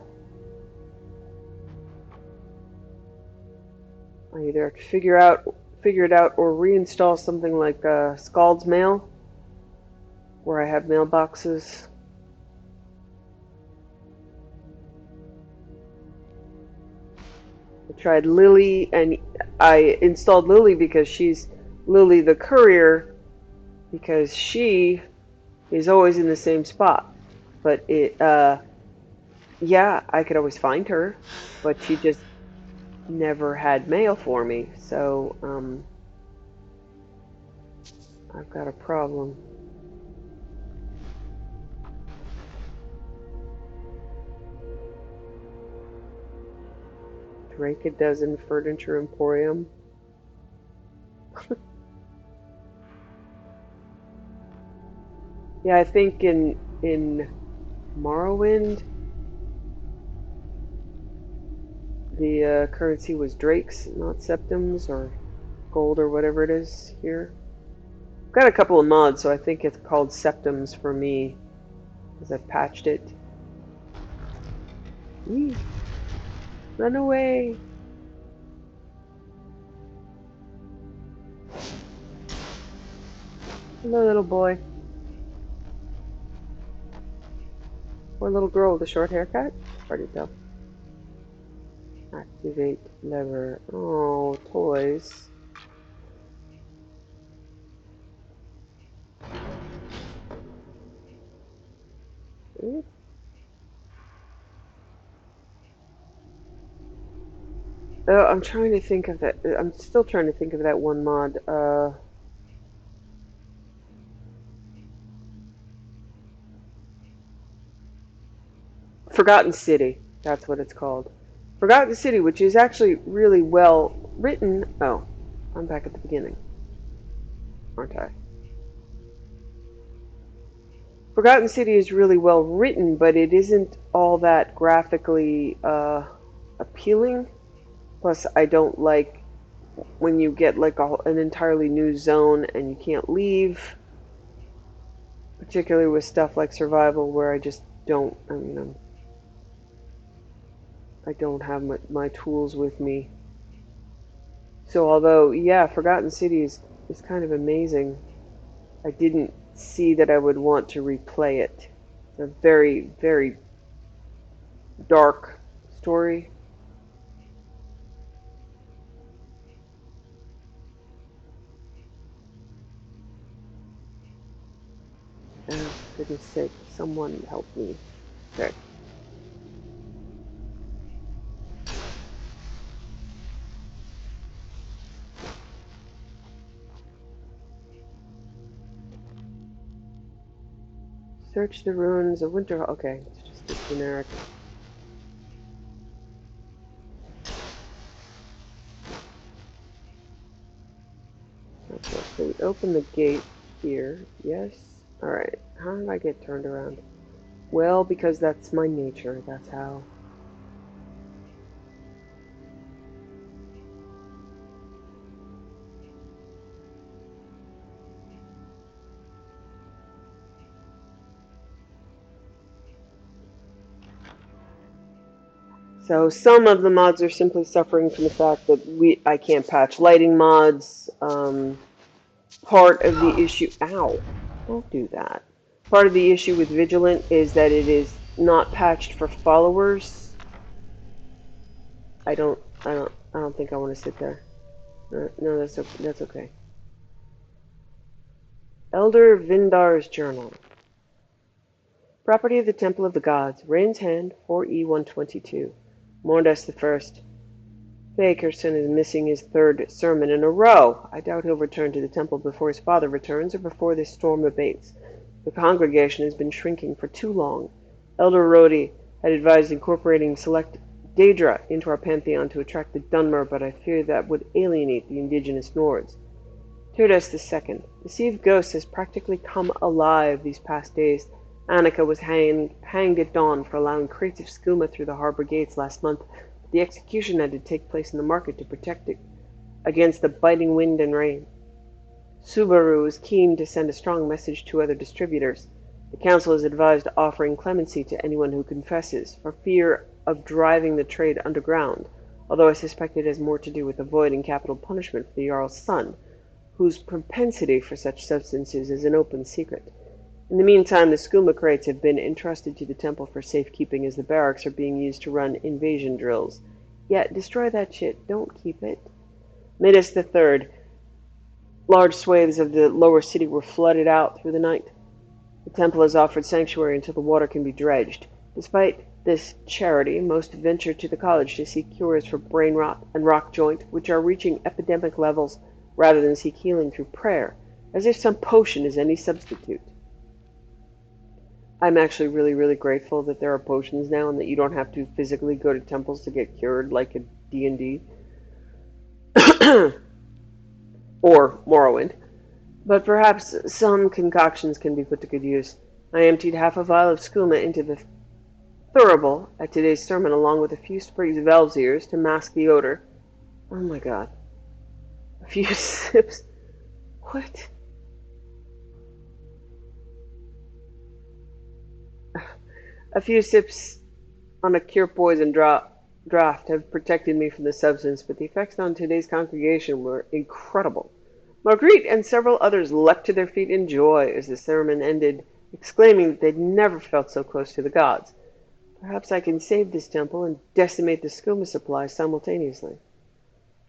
I either have to figure it out or reinstall something like Scald's Mail, where I have mailboxes. I tried Lily, and I installed Lily because she's Lily the courier, because she is always in the same spot. But yeah, I could always find her, but she just never had mail for me. So, I've got a problem. Drake a dozen furniture emporium. Yeah, I think in Morrowind, the currency was Drake's, not Septums or gold or whatever it is here. I've got a couple of mods, so I think it's called Septums for me, because I've patched it. Eee. Run away! Hello, little boy. Or little girl with a short haircut? Hard to tell. Activate lever. Oh, toys. Ooh. Oh, I'm trying to think of that. I'm still trying to think of that one mod. Forgotten City. That's what it's called. Forgotten City, which is actually really well written. Oh, I'm back at the beginning, aren't I? Forgotten City is really well written, but it isn't all that graphically appealing. Plus, I don't like when you get like an entirely new zone and you can't leave, particularly with stuff like survival, where I just don't. I mean, I don't have my tools with me. So although, yeah, Forgotten City is kind of amazing, I didn't see that I would want to replay it. It's a very, very dark story. Oh, goodness sake, someone help me. Okay. Search the ruins of Winter. Okay, it's just a generic. Okay, so we open the gate here. Yes. Alright, how did I get turned around? Well, because that's my nature. That's how. So some of the mods are simply suffering from the fact that I can't patch lighting mods. Part of the issue. Ow! Don't do that. Part of the issue with Vigilant is that it is not patched for followers. I don't think I want to sit there. No, that's okay. Elder Vindar's Journal. Property of the Temple of the Gods. Rain's Hand, 4E122. Mordas the First. Fakerson is missing his third sermon in a row. I doubt he'll return to the temple before his father returns or before this storm abates. The congregation has been shrinking for too long. Elder Rhodey had advised incorporating select Daedra into our pantheon to attract the Dunmer, but I fear that would alienate the indigenous Nords. Tirdas II. The Sea of Ghosts has practically come alive these past days. Annika was hanged at dawn for allowing crates of skooma through the harbor gates last month. The execution had to take place in the market to protect it against the biting wind and rain. Subaru is keen to send a strong message to other distributors. The council has advised offering clemency to anyone who confesses, for fear of driving the trade underground, although I suspect it has more to do with avoiding capital punishment for the Jarl's son, whose propensity for such substances is an open secret. In the meantime, the skooma crates have been entrusted to the temple for safekeeping as the barracks are being used to run invasion drills. Yeah, destroy that shit. Don't keep it. Midas III. Large swathes of the lower city were flooded out through the night. The temple has offered sanctuary until the water can be dredged. Despite this charity, most venture to the college to seek cures for brain rot and rock joint, which are reaching epidemic levels, rather than seek healing through prayer, as if some potion is any substitute. I'm actually really, really grateful that there are potions now and that you don't have to physically go to temples to get cured like a D&D. Or Morrowind. But perhaps some concoctions can be put to good use. I emptied half a vial of skooma into the thurible at today's sermon along with a few sprigs of elves' ears to mask the odor. Oh my god. A few sips. What? A few sips on a cure poison draft have protected me from the substance, but the effects on today's congregation were incredible. Marguerite and several others leapt to their feet in joy as the sermon ended, exclaiming that they'd never felt so close to the gods. Perhaps I can save this temple and decimate the skooma supply simultaneously.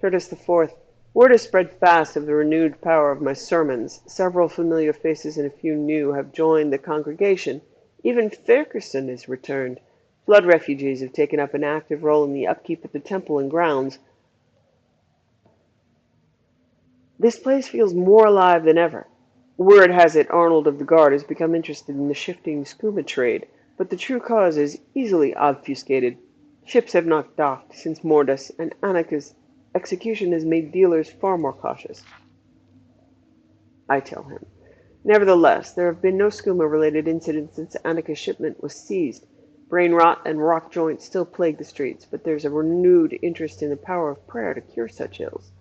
Tirdas IV. Word has spread fast of the renewed power of my sermons. Several familiar faces and a few new have joined the congregation. Even Fakerson has returned. Flood refugees have taken up an active role in the upkeep of the temple and grounds. This place feels more alive than ever. Word has it Arnold of the Guard has become interested in the shifting skooma trade, but the true cause is easily obfuscated. Ships have not docked since Mordas, and Annika's execution has made dealers far more cautious. I tell him. Nevertheless, there have been no skooma-related incidents since Annika's shipment was seized. Brain rot and rock joints still plague the streets, but there's a renewed interest in the power of prayer to cure such ills.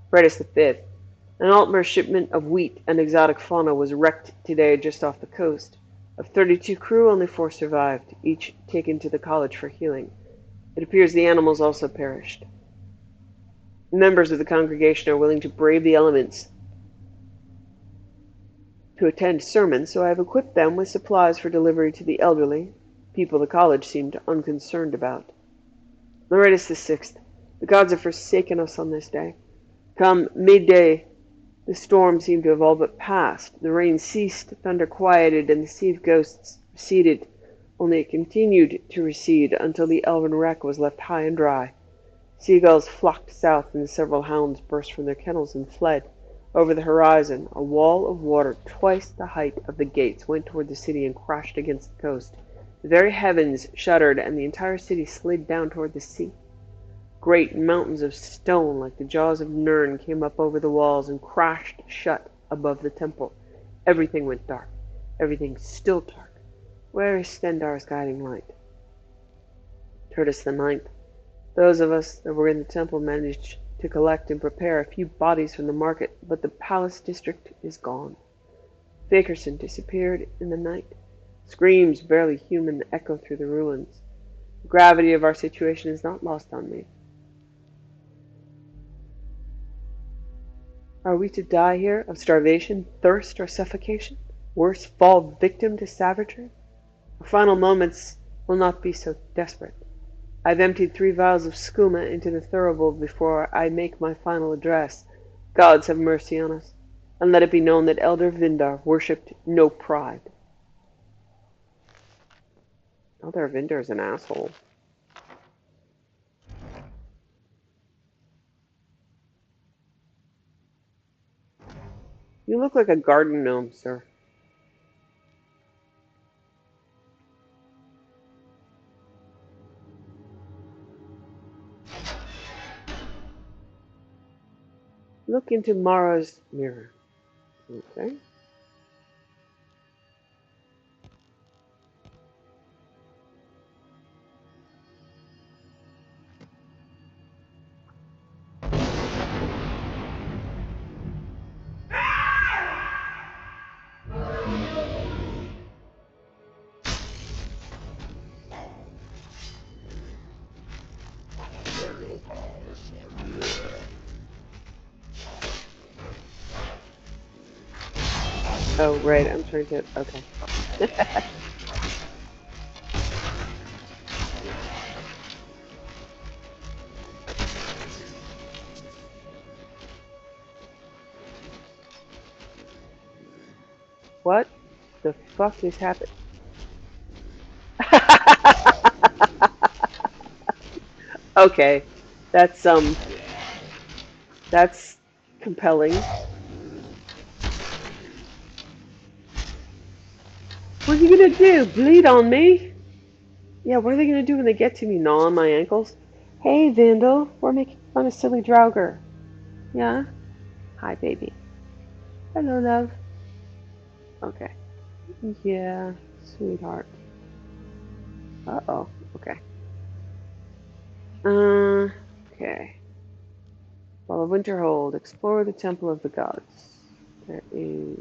Fredis V. An Altmer shipment of wheat and exotic fauna was wrecked today just off the coast. Of 32 crew, only 4 survived, each taken to the college for healing. It appears the animals also perished. Members of the congregation are willing to brave the elements to attend sermons, so I have equipped them with supplies for delivery to the elderly, people the college seemed unconcerned about. Loretus VI. The gods have forsaken us on this day. Come midday, the storm seemed to have all but passed. The rain ceased, thunder quieted, and the sea of ghosts receded, only it continued to recede until the elven wreck was left high and dry. Seagulls flocked south, and several hounds burst from their kennels and fled. Over the horizon, a wall of water twice the height of the gates went toward the city and crashed against the coast. The very heavens shuddered, and the entire city slid down toward the sea. Great mountains of stone, like the jaws of Nirn, came up over the walls and crashed shut above the temple. Everything went dark. Everything still dark. Where is Stendar's guiding light? Tirdas IX. Those of us that were in the temple managed to collect and prepare a few bodies from the market, but the palace district is gone. Fakerson disappeared in the night. Screams, barely human, echo through the ruins. The gravity of our situation is not lost on me. Are we to die here of starvation, thirst, or suffocation? worse fall victim to savagery? Our final moments will not be so desperate. I've emptied 3 vials of skooma into the thurible before I make my final address. Gods have mercy on us, and let it be known that Elder Vindar worshipped no pride. Elder Vindar's an asshole. You look like a garden gnome, sir. Look into Mara's mirror. Okay. Oh, right, I'm trying to... Okay. What the fuck is happening? Okay, that's compelling. What's he gonna do? Bleed on me? Yeah, what are they gonna do when they get to me? Gnaw on my ankles? Hey, Vandal, we're making fun of silly Draugr. Yeah? Hi, baby. Hello, love. Okay. Yeah, sweetheart. Uh-oh. Okay. Okay. While of Winterhold, explore the Temple of the Gods. There is...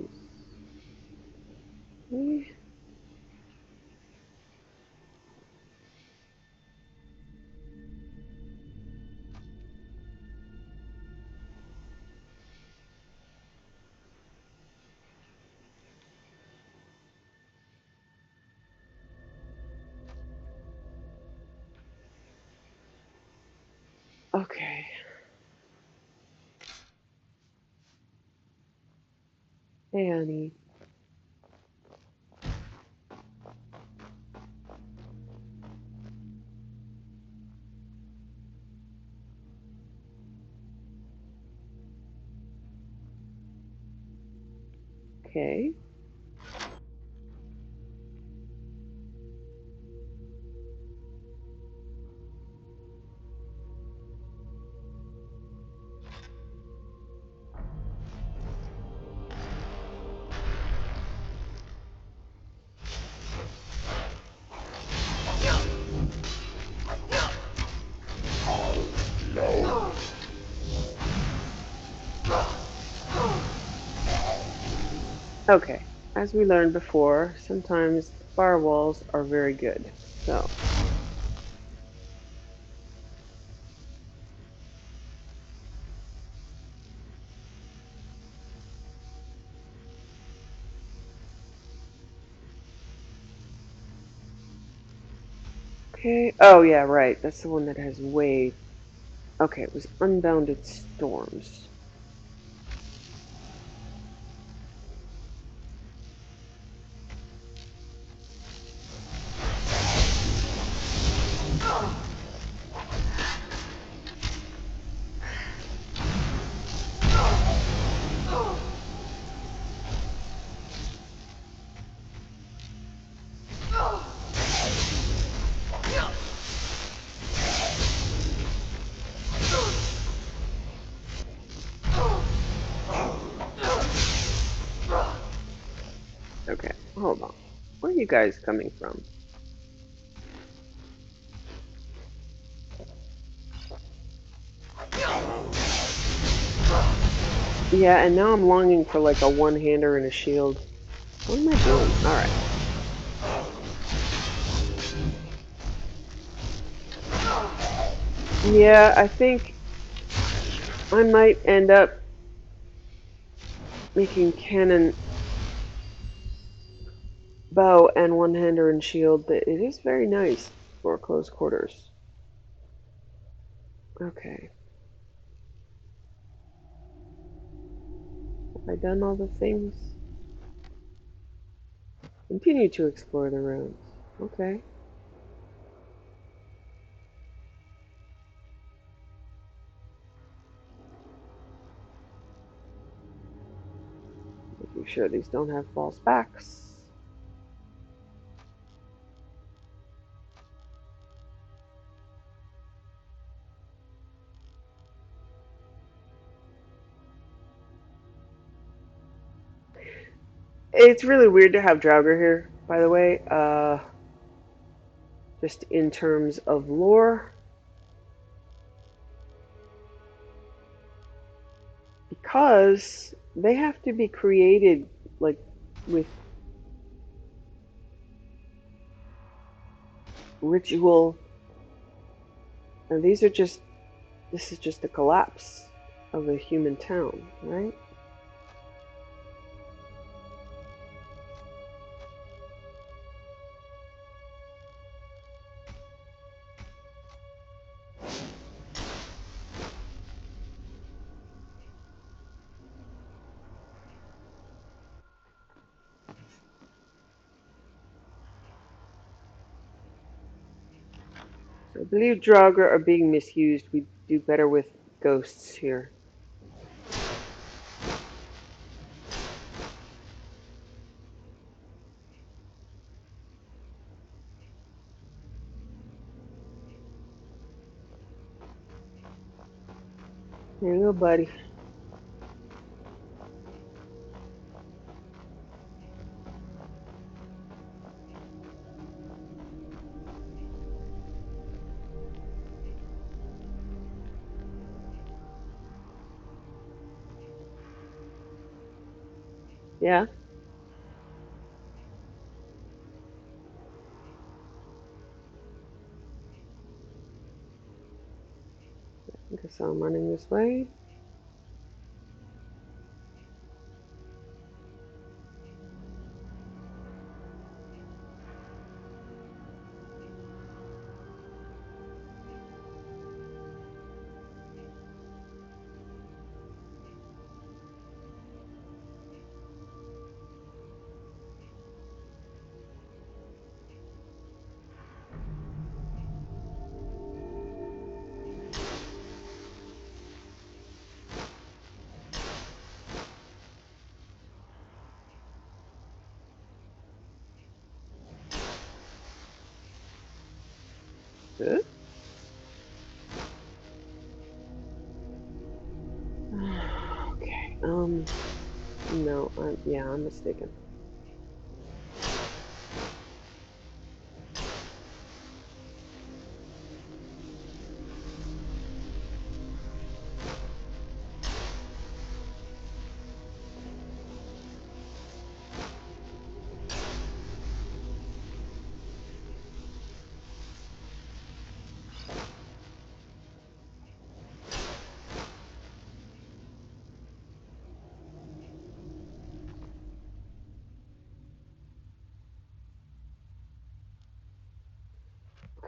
Okay. Hey, honey. Okay. Okay. As we learned before, sometimes firewalls are very good. So... Okay. Oh, yeah, right. That's the one that has way... Okay, it was Unbounded Storms. Okay, hold on. Where are you guys coming from? Yeah, and now I'm longing for like a one-hander and a shield. What am I doing? Alright. Yeah, I think I might end up making cannon bow and one-hander and shield. It is very nice for close quarters. Okay. Have I done all the things? Continue to explore the ruins. Okay. Making sure these don't have false backs. It's really weird to have Draugr here, by the way. Just in terms of lore. Because they have to be created like with ritual, and this is just the collapse of a human town, right? So I believe Draugr are being misused. We do better with ghosts here. Here you go, buddy. Yeah? I guess I'm running this way. Good. Okay. No, I'm mistaken.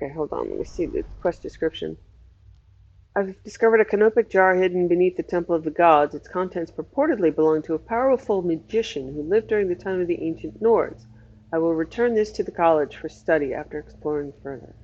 Okay, hold on. Let me see the quest description. I've discovered a canopic jar hidden beneath the Temple of the Gods. Its contents purportedly belong to a powerful magician who lived during the time of the ancient Nords. I will return this to the college for study after exploring further.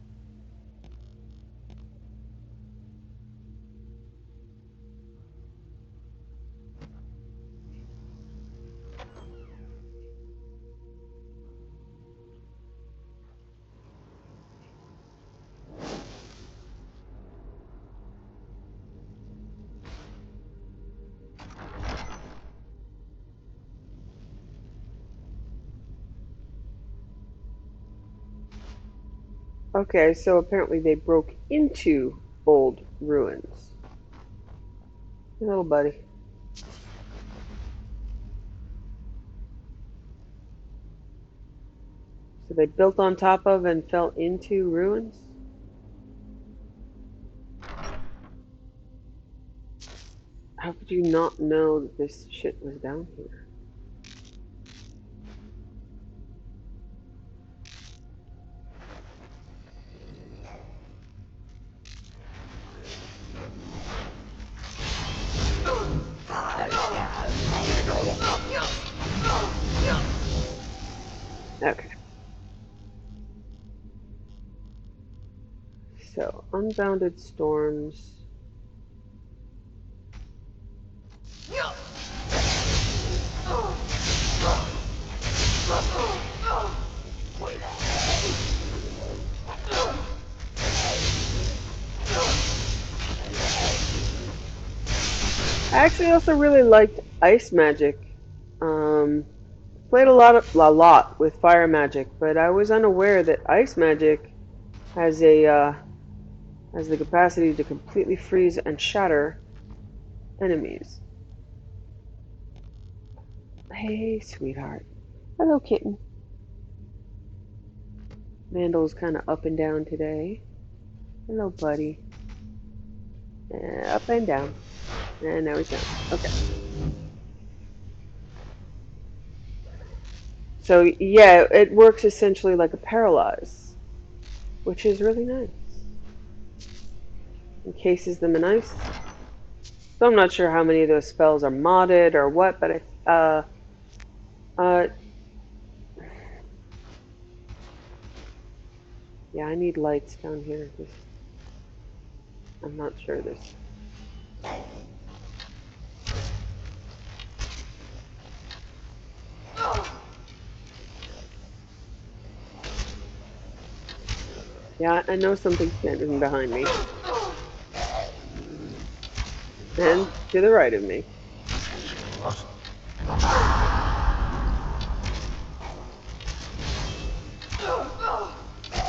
Okay, so apparently they broke into old ruins. Hey, little buddy. So they built on top of and fell into ruins? How could you not know that this shit was down here? So, unbounded storms. I actually also really liked ice magic. Played a lot with fire magic, but I was unaware that ice magic has has the capacity to completely freeze and shatter enemies. Hey, sweetheart. Hello, kitten. Vandal's kind of up and down today. Hello, buddy. Up and down. And now he's down. Okay. So, yeah, it works essentially like a paralyze, which is really nice. Encases them in ice. So I'm not sure how many of those spells are modded or what, but yeah, I need lights down here. I'm not sure this. Yeah, I know something's standing behind me. And to the right of me.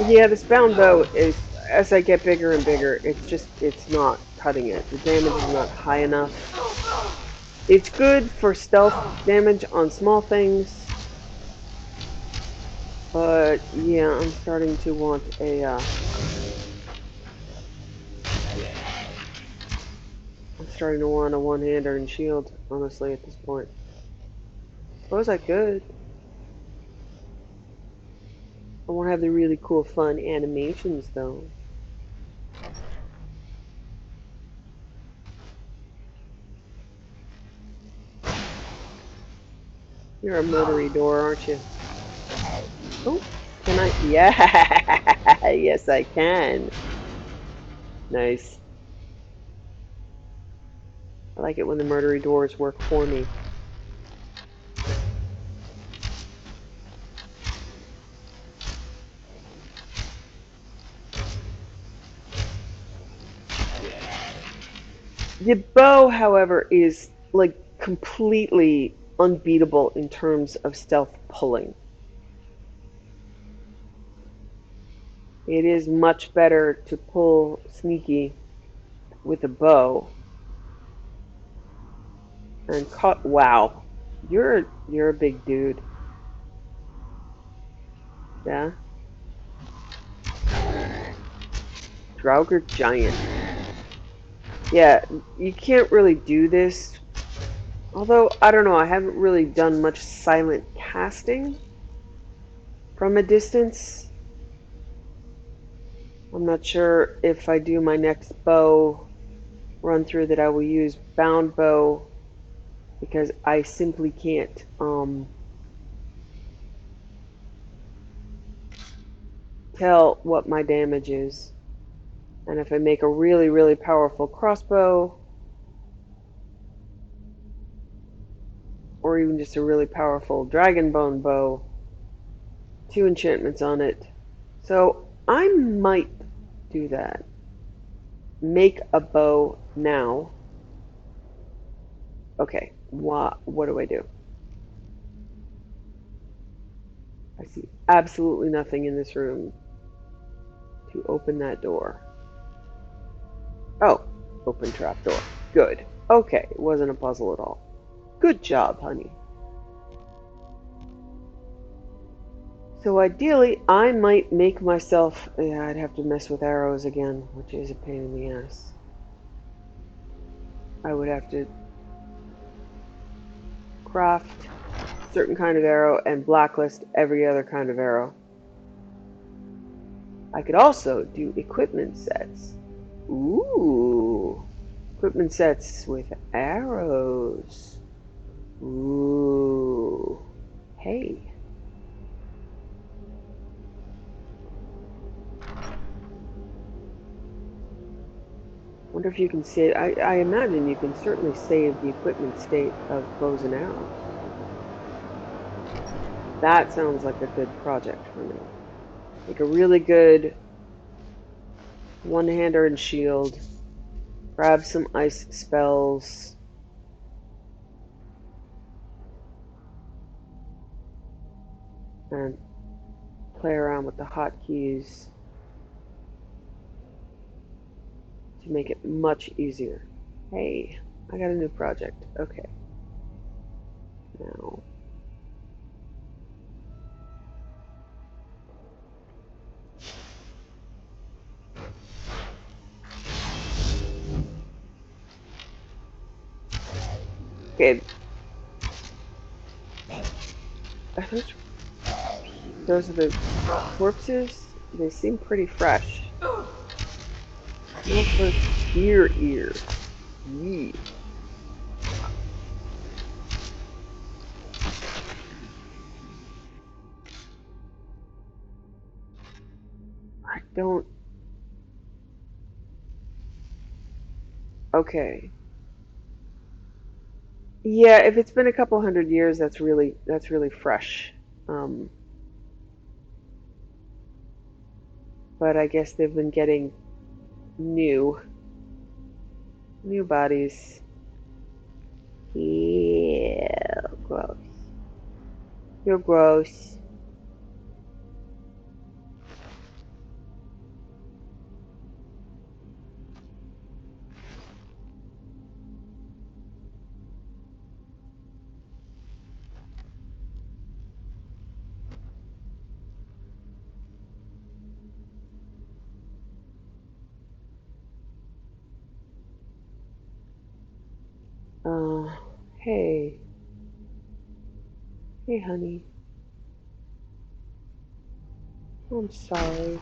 Yeah, this bound bow is, as I get bigger and bigger, it's not cutting it. The damage is not high enough. It's good for stealth damage on small things. But, yeah, I'm starting to want I'm starting to want a one-hander and shield, honestly, at this point. Suppose I could. I won't have the really cool, fun animations, though. You're a murdery door, aren't you? Oh, can I? Yeah, yes, I can. Nice. I like it when the murdery doors work for me. The bow, however, is like completely unbeatable in terms of stealth pulling. It is much better to pull sneaky with a bow and cut. Wow, you're a big dude. Yeah. Draugr Giant. Yeah, you can't really do this. Although, I don't know, I haven't really done much silent casting from a distance. I'm not sure if I do my next bow run through that I will use bound bow, because I simply can't tell what my damage is. And if I make a really, really powerful crossbow, or even just a really powerful dragonbone bow, 2 enchantments on it. So I might do that. Make a bow now. Okay, what do I do? I see absolutely nothing in this room to open that door. Oh, open trap door. Good. Okay, it wasn't a puzzle at all. Good job, honey. So ideally, I might make myself... Yeah, I'd have to mess with arrows again, which is a pain in the ass. I would have to craft a certain kind of arrow and blacklist every other kind of arrow. I could also do equipment sets. Ooh. Equipment sets with arrows. Ooh. Hey. Wonder if you can save. I imagine you can certainly save the equipment state of bows and arrows. That sounds like a good project for me. Like a really good one-hander and shield. Grab some ice spells. And play around with the hotkeys to make it much easier. Hey, I got a new project. Okay. Now. Okay. Those are the corpses. They seem pretty fresh. Look for deer ear. Yee. I don't. Okay. Yeah, if it's been a couple hundred years, that's really fresh. Um, but I guess they've been getting new bodies. Yeah, gross. You're gross. Uh, hey. Hey, honey. I'm sorry.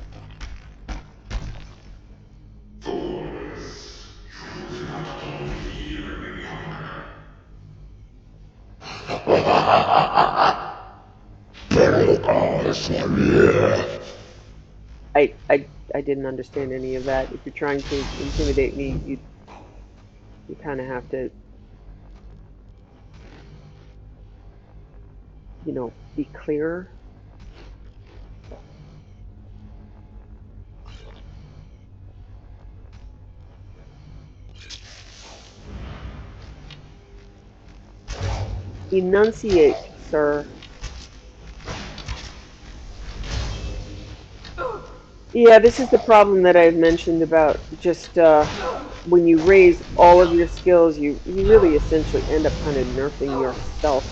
I didn't understand any of that. If you're trying to intimidate me, you kind of have to, be clearer. Enunciate, sir. Yeah, this is the problem that I've mentioned about just when you raise all of your skills, you really essentially end up kind of nerfing yourself.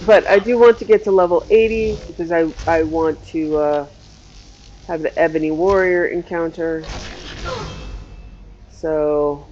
But I do want to get to level 80 because I want to have the Ebony Warrior encounter. So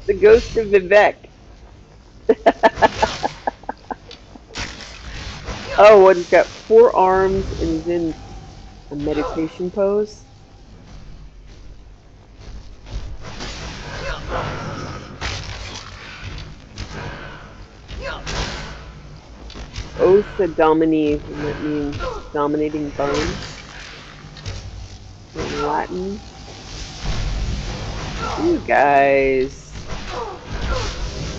the ghost of Vivek. Oh, what, he's got 4 arms and he's in a meditation pose. Osa Domini, and that means dominating bone in Latin. You guys.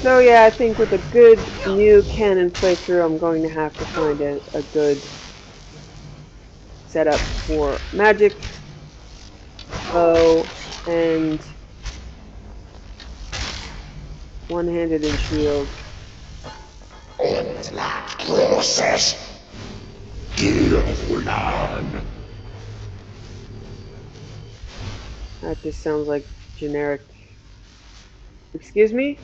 So yeah, I think with a good new canon playthrough, I'm going to have to find a good setup for magic, bow, and one-handed and shield. That just sounds like generic. Excuse me?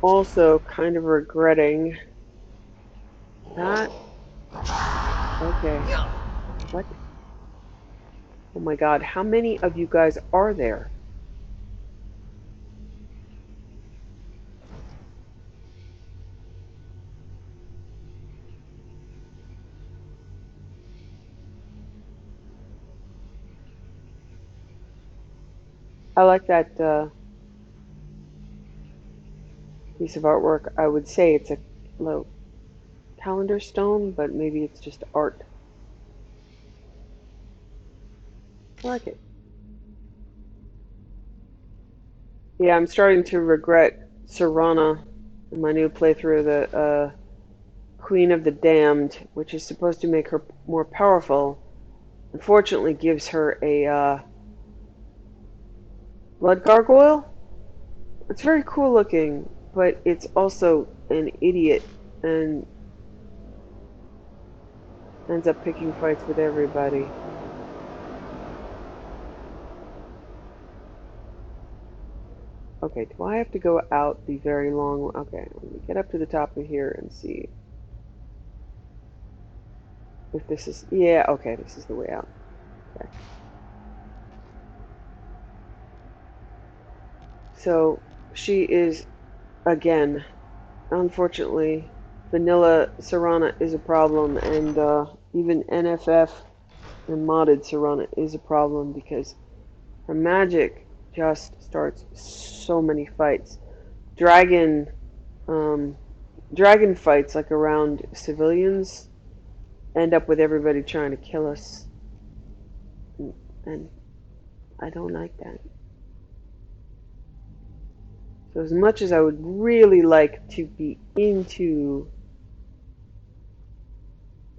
also kind of regretting that. Okay. What? Oh my god, how many of you guys are there? I like that piece of artwork. I would say it's a little calendar stone, but maybe it's just art. I like it. Yeah, I'm starting to regret Serana in my new playthrough, the Queen of the Damned, which is supposed to make her more powerful. Unfortunately, gives her a blood gargoyle. It's very cool looking, but it's also an idiot and ends up picking fights with everybody. Okay, do I have to go out the very long... Okay, let me get up to the top of here and see if this is... Yeah, okay, this is the way out. Okay. So, she is, again, unfortunately, vanilla Serana is a problem, and even NFF and modded Serana is a problem because her magic just starts so many fights. Dragon fights, like around civilians, end up with everybody trying to kill us, and I don't like that. So as much as I would really like to be into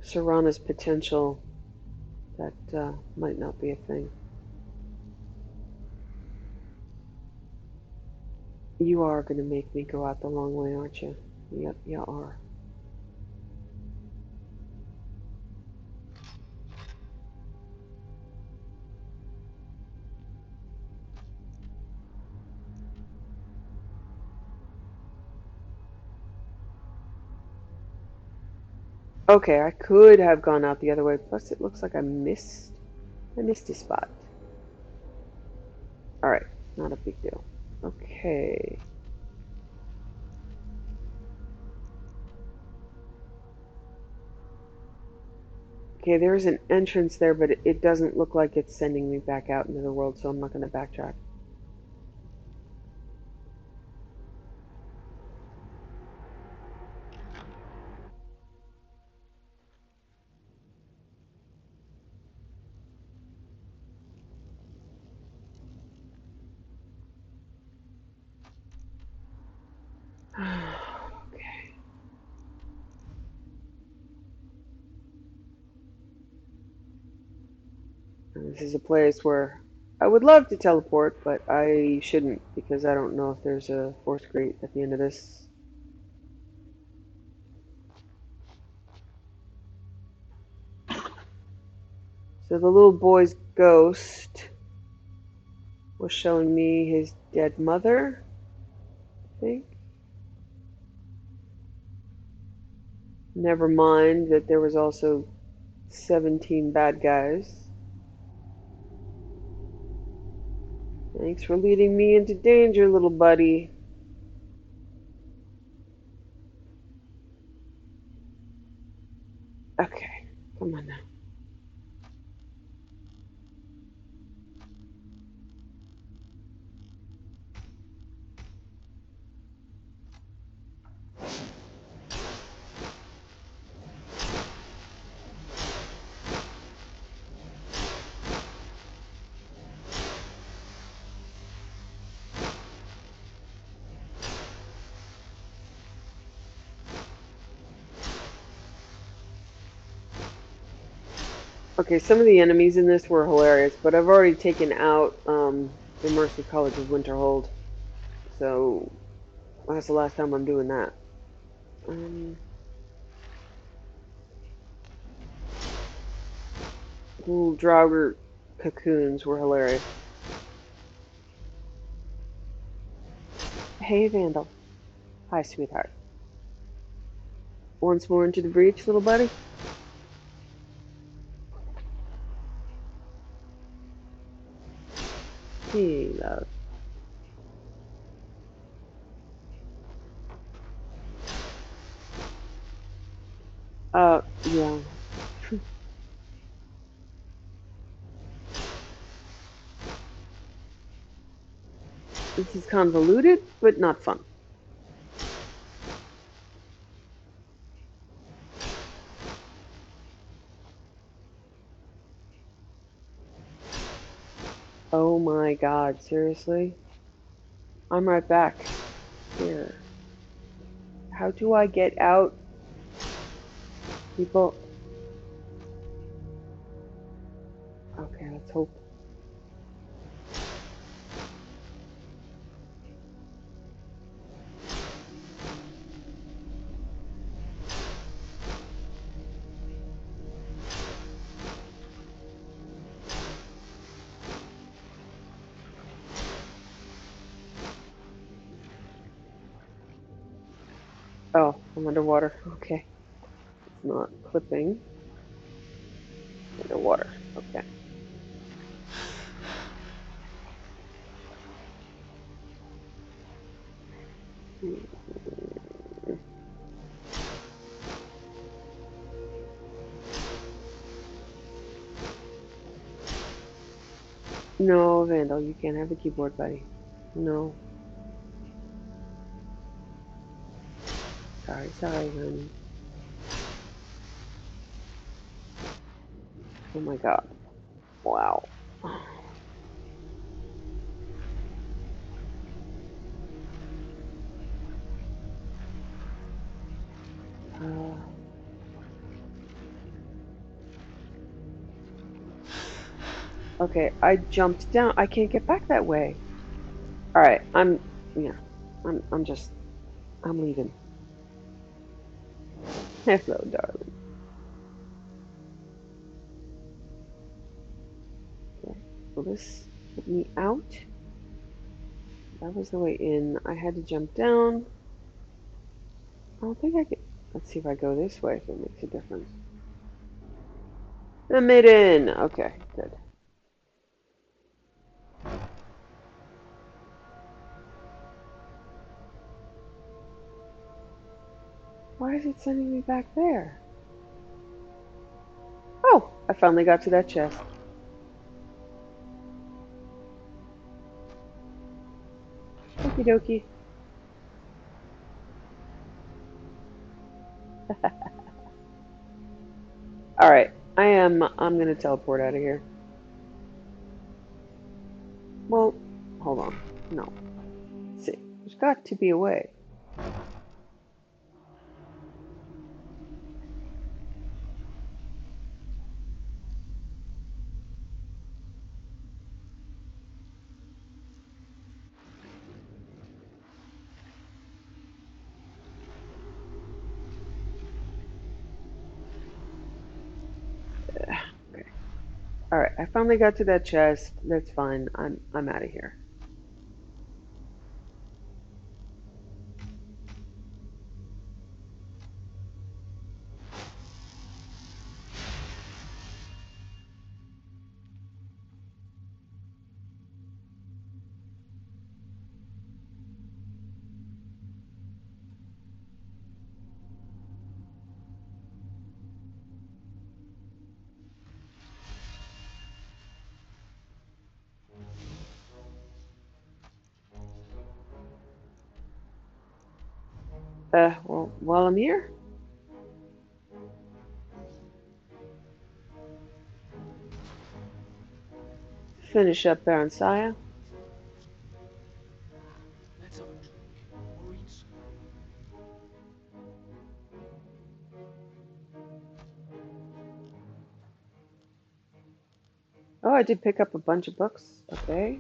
Serana's potential, that might not be a thing. You are going to make me go out the long way, aren't you? Yep, you are. Okay, I could have gone out the other way, plus it looks like I missed a spot. Alright, not a big deal. Okay. Okay, there's an entrance there, but it doesn't look like it's sending me back out into the world, so I'm not going to backtrack. Okay. And this is a place where I would love to teleport, but I shouldn't because I don't know if there's a force grate at the end of this. So the little boy's ghost was showing me his dead mother, I think. Never mind that there was also 17 bad guys. Thanks for leading me into danger, little buddy. Okay, come on now. Okay, some of the enemies in this were hilarious, but I've already taken out Immersive College of Winterhold, so that's the last time I'm doing that. Little Draugr cocoons were hilarious. Hey, Vandal. Hi, sweetheart. Once more into the breach, little buddy. Hey, love. Yeah. This is convoluted, but not fun. Oh my god, seriously? I'm right back. Here. How do I get out? People. Okay, let's hope. Oh, I'm underwater. Okay. It's not clipping. Underwater. Okay. No, Vandal, you can't have the keyboard, buddy. No. Sorry, honey. Oh my god. Wow. Uh, okay, I jumped down. I can't get back that way. Alright, yeah. I'm leaving. Hello, darling. Okay, will this put me out? That was the way in. I had to jump down. I don't think I could. Let's see if I go this way if it makes a difference. I made it in. Okay, good. Why is it sending me back there? Oh, I finally got to that chest. Okie dokie. Alright, I'm gonna teleport out of here. Well, hold on. No. Let's see. There's got to be a way. Okay. Alright, I finally got to that chest. That's fine. I'm out of here. Well, while I'm here, finish up Baron Saya. Let's have a drink or eat some. Oh, I did pick up a bunch of books. Okay.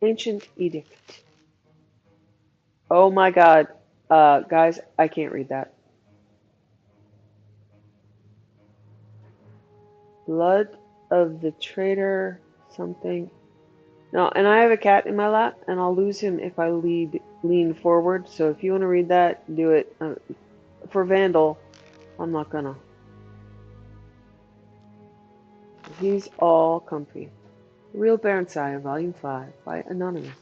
Ancient Edict. Oh my god. Guys, I can't read that. Blood of the traitor something. No, and I have a cat in my lap, and I'll lose him if I lean forward. So if you want to read that, do it. For Vandal, I'm not gonna. He's all comfy. Real Barenshire, Volume 5, by Anonymous.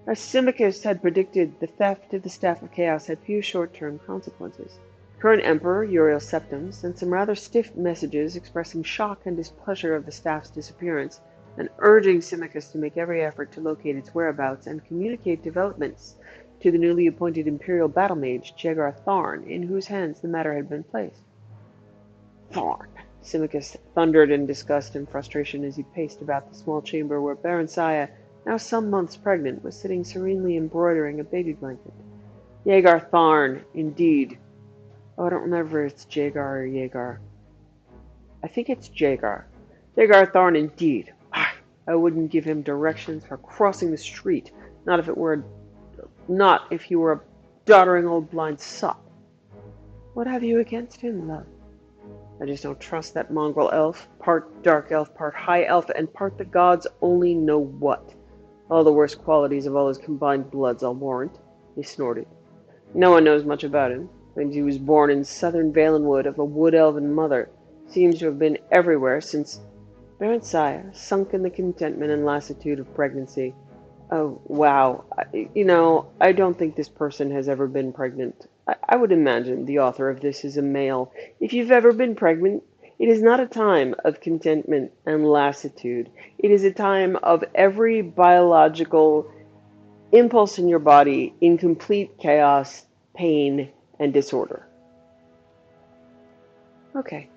As Symmachus had predicted, the theft of the Staff of Chaos had few short-term consequences. Current Emperor, Uriel Septim, sent some rather stiff messages expressing shock and displeasure of the staff's disappearance, and urging Symmachus to make every effort to locate its whereabouts and communicate developments to the newly appointed Imperial Battle Mage, Jagar Tharn, in whose hands the matter had been placed. Tharn! Symmachus thundered in disgust and frustration as he paced about the small chamber where Barenshire, now some months pregnant, was sitting serenely embroidering a baby blanket. Jagar Tharn, indeed. Oh, I don't remember if it's Jagar or Jagar. I think it's Jagar. Jagar Tharn, indeed. I wouldn't give him directions for crossing the street, not if he were a doddering old blind sot. What have you against him, love? I just don't trust that mongrel elf, part dark elf, part high elf, and part the gods only know what. All the worst qualities of all his combined bloods, I'll warrant. He snorted. No one knows much about him, and he was born in southern Valenwood of a wood-elven mother. Seems to have been everywhere since Barenshire sunk in the contentment and lassitude of pregnancy. Oh, wow. I don't think this person has ever been pregnant. I would imagine the author of this is a male. If you've ever been pregnant, it is not a time of contentment and lassitude. It is a time of every biological impulse in your body in complete chaos, pain, and disorder. Okay.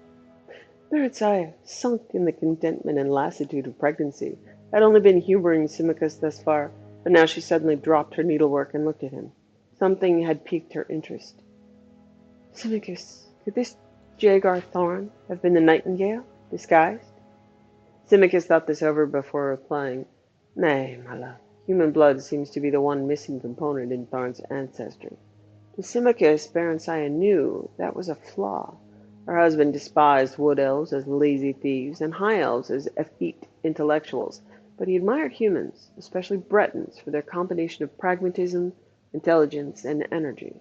Barenshire, sunk in the contentment and lassitude of pregnancy, had only been humoring Symmachus thus far, but now she suddenly dropped her needlework and looked at him. Something had piqued her interest. Symmachus, could this Jagar Tharn have been the nightingale, disguised? Symmachus thought this over before replying. Nay, my love, human blood seems to be the one missing component in Tharn's ancestry. To Symmachus, Barenshire knew that was a flaw. Her husband despised wood elves as lazy thieves and high elves as effete intellectuals, but he admired humans, especially Bretons, for their combination of pragmatism, intelligence, and energy.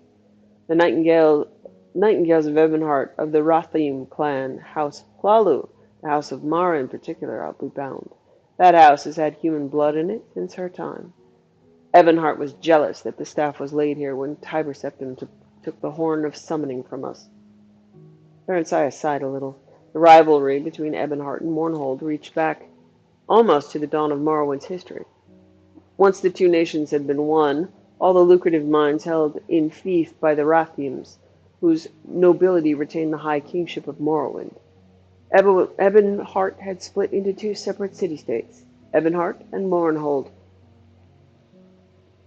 The Nightingales of Ebonheart of the Rathim clan, House Hlalu, the House of Mara in particular, I'll be bound. That house has had human blood in it since her time. Ebonheart was jealous that the staff was laid here when Tiber Septim took the horn of summoning from us. Barenshire sighed a little. The rivalry between Ebonheart and Mournhold reached back almost to the dawn of Morrowind's history. Once the two nations had been one, all the lucrative mines held in fief by the Rathims, whose nobility retained the high kingship of Morrowind. Ebonheart had split into two separate city-states, Ebonheart and Mournhold.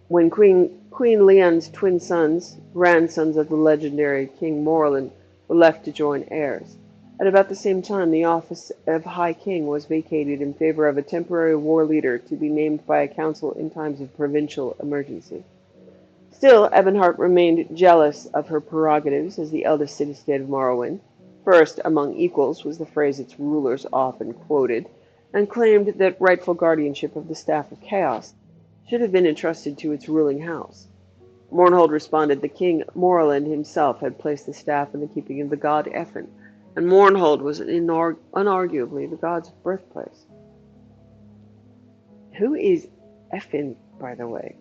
When Queen Leon's twin sons, grandsons of the legendary King Morlin, were left to join heirs. At about the same time, the office of High King was vacated in favor of a temporary war leader to be named by a council in times of provincial emergency. Still, Ebonheart remained jealous of her prerogatives as the eldest city-state of Morrowind. First among equals was the phrase its rulers often quoted, and claimed that rightful guardianship of the Staff of Chaos should have been entrusted to its ruling house. Mournhold responded that King Morlin himself had placed the staff in the keeping of the god Effin, and Mournhold was unarguably the god's birthplace. Who is Effin, by the way?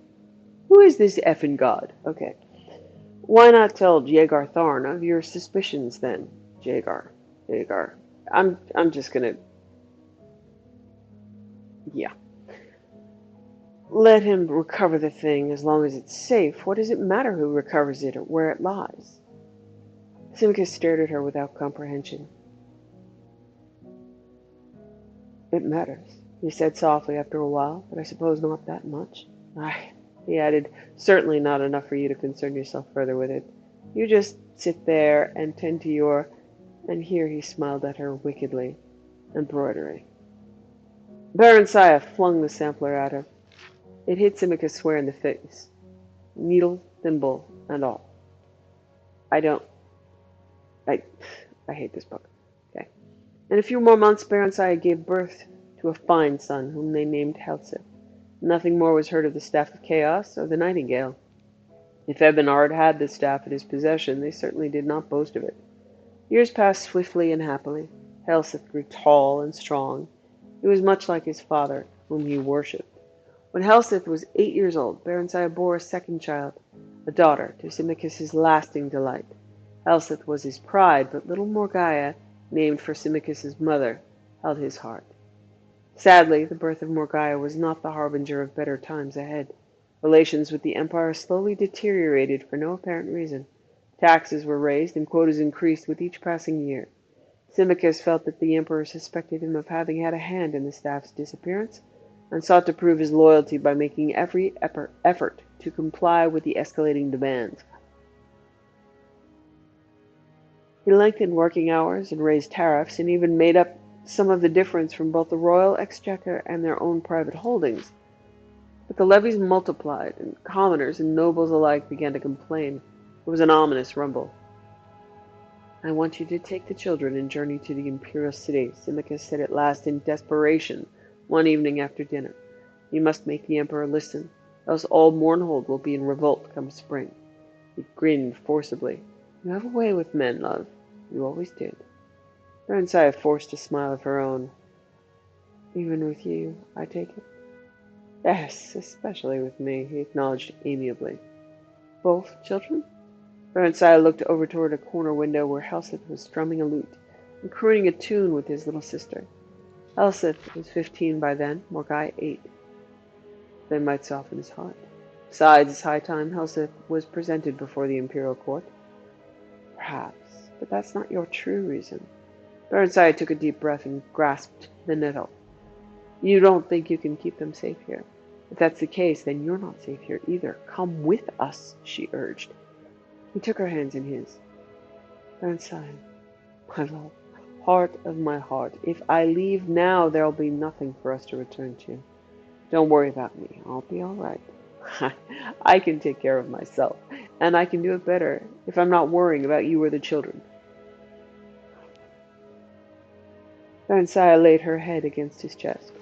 Who is this Effin god? Okay. Why not tell Jagar Tharn of your suspicions then? Jagar. I'm just gonna... Yeah. Let him recover the thing as long as it's safe. What does it matter who recovers it or where it lies? Symmachus stared at her without comprehension. It matters, he said softly after a while, but I suppose not that much. Aye, he added, certainly not enough for you to concern yourself further with it. You just sit there and tend to your... And here he smiled at her wickedly. Embroidery. Barenshire flung the sampler at her. It hit Symmachus square in the face. Needle, thimble, and all. I hate this book. Okay. In a few more months, Barenshire gave birth to a fine son whom they named Helseth. Nothing more was heard of the Staff of Chaos or the Nightingale. If Ebenard had the staff in his possession, they certainly did not boast of it. Years passed swiftly and happily. Helseth grew tall and strong. He was much like his father, whom he worshipped. When Helseth was 8 years old, Barensiah bore a second child, a daughter, to Symmachus's lasting delight. Helseth was his pride, but little Morgaya, named for Symmachus's mother, held his heart. Sadly, the birth of Morgaya was not the harbinger of better times ahead. Relations with the Empire slowly deteriorated for no apparent reason. Taxes were raised and quotas increased with each passing year. Symmachus felt that the Emperor suspected him of having had a hand in the staff's disappearance, and sought to prove his loyalty by making every effort to comply with the escalating demands. He lengthened working hours and raised tariffs, and even made up some of the difference from both the royal exchequer and their own private holdings. But the levies multiplied, and commoners and nobles alike began to complain. It was an ominous rumble. "I want you to take the children and journey to the imperial city," Symmachus said at last in desperation, one evening after dinner. "You must make the Emperor listen, else all Mournhold will be in revolt come spring." He grinned forcibly. "You have a way with men, love. You always did." Barensiah forced a smile of her own. "Even with you, I take it?" "Yes, especially with me," he acknowledged amiably. "Both children?" Barensiah looked over toward a corner window where Helseth was strumming a lute and crooning a tune with his little sister. Helseth was 15 by then, Morgaya 8. They might soften his heart. Besides, it's high time Helseth was presented before the imperial court. Perhaps, but that's not your true reason. Barensiah took a deep breath and grasped the nettle. "You don't think you can keep them safe here? If that's the case, then you're not safe here either. Come with us," she urged. He took her hands in his. "Barensiah, my love, heart of my heart, if I leave now, there'll be nothing for us to return to. Don't worry about me. I'll be all right. I can take care of myself, and I can do it better if I'm not worrying about you or the children." Barensiah laid her head against his chest.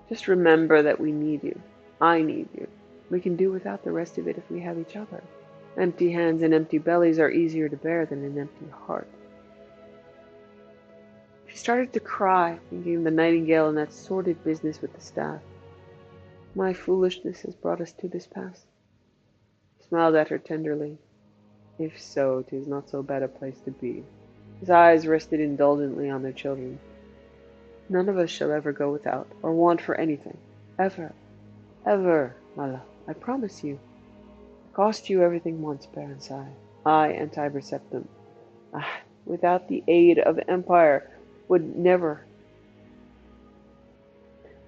"Just remember that we need you. I need you. We can do without the rest of it if we have each other. Empty hands and empty bellies are easier to bear than an empty heart." She started to cry, thinking of the Nightingale and that sordid business with the staff. "My foolishness has brought us to this pass." He smiled at her tenderly. "If so, 'tis not so bad a place to be." His eyes rested indulgently on their children. "None of us shall ever go without, or want for anything. Ever. Ever, my love. I promise you. It cost you everything once, Barensiah. I and Tiber Septim. Without the aid of Empire would never...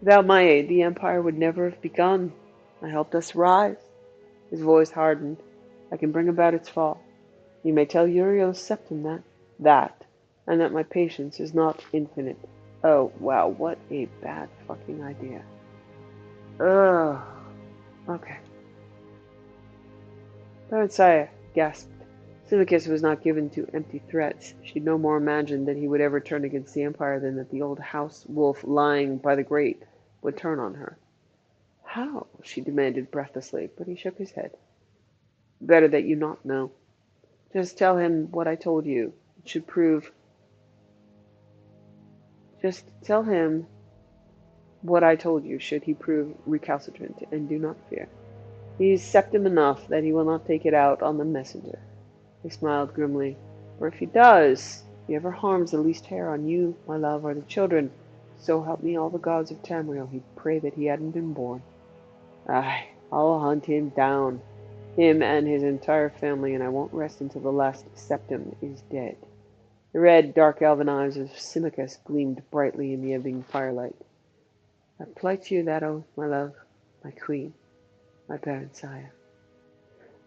Without my aid, the Empire would never have begun. I helped us rise." His voice hardened. "I can bring about its fall. You may tell Uriel Septim that, and that my patience is not infinite." Oh, wow, what a bad fucking idea. Ugh. Okay. Barensiah gasped. Symmachus was not given to empty threats. She'd no more imagined that he would ever turn against the Empire than that the old house wolf lying by the grate would turn on her. "How?" she demanded breathlessly, but he shook his head. "Better that you not know. Just tell him what I told you. It should prove... Just tell him what I told you should he prove recalcitrant, and do not fear. He's septim enough that he will not take it out on the messenger." He smiled grimly. "Or if he does, if he ever harms the least hair on you, my love, or the children, so help me all the gods of Tamriel, he'd pray that he hadn't been born. Aye, I'll hunt him down, him and his entire family, and I won't rest until the last septim is dead." The red, dark elven eyes of Symmachus gleamed brightly in the ebbing firelight. "I plight you that oath, my love, my queen, my Barensiah."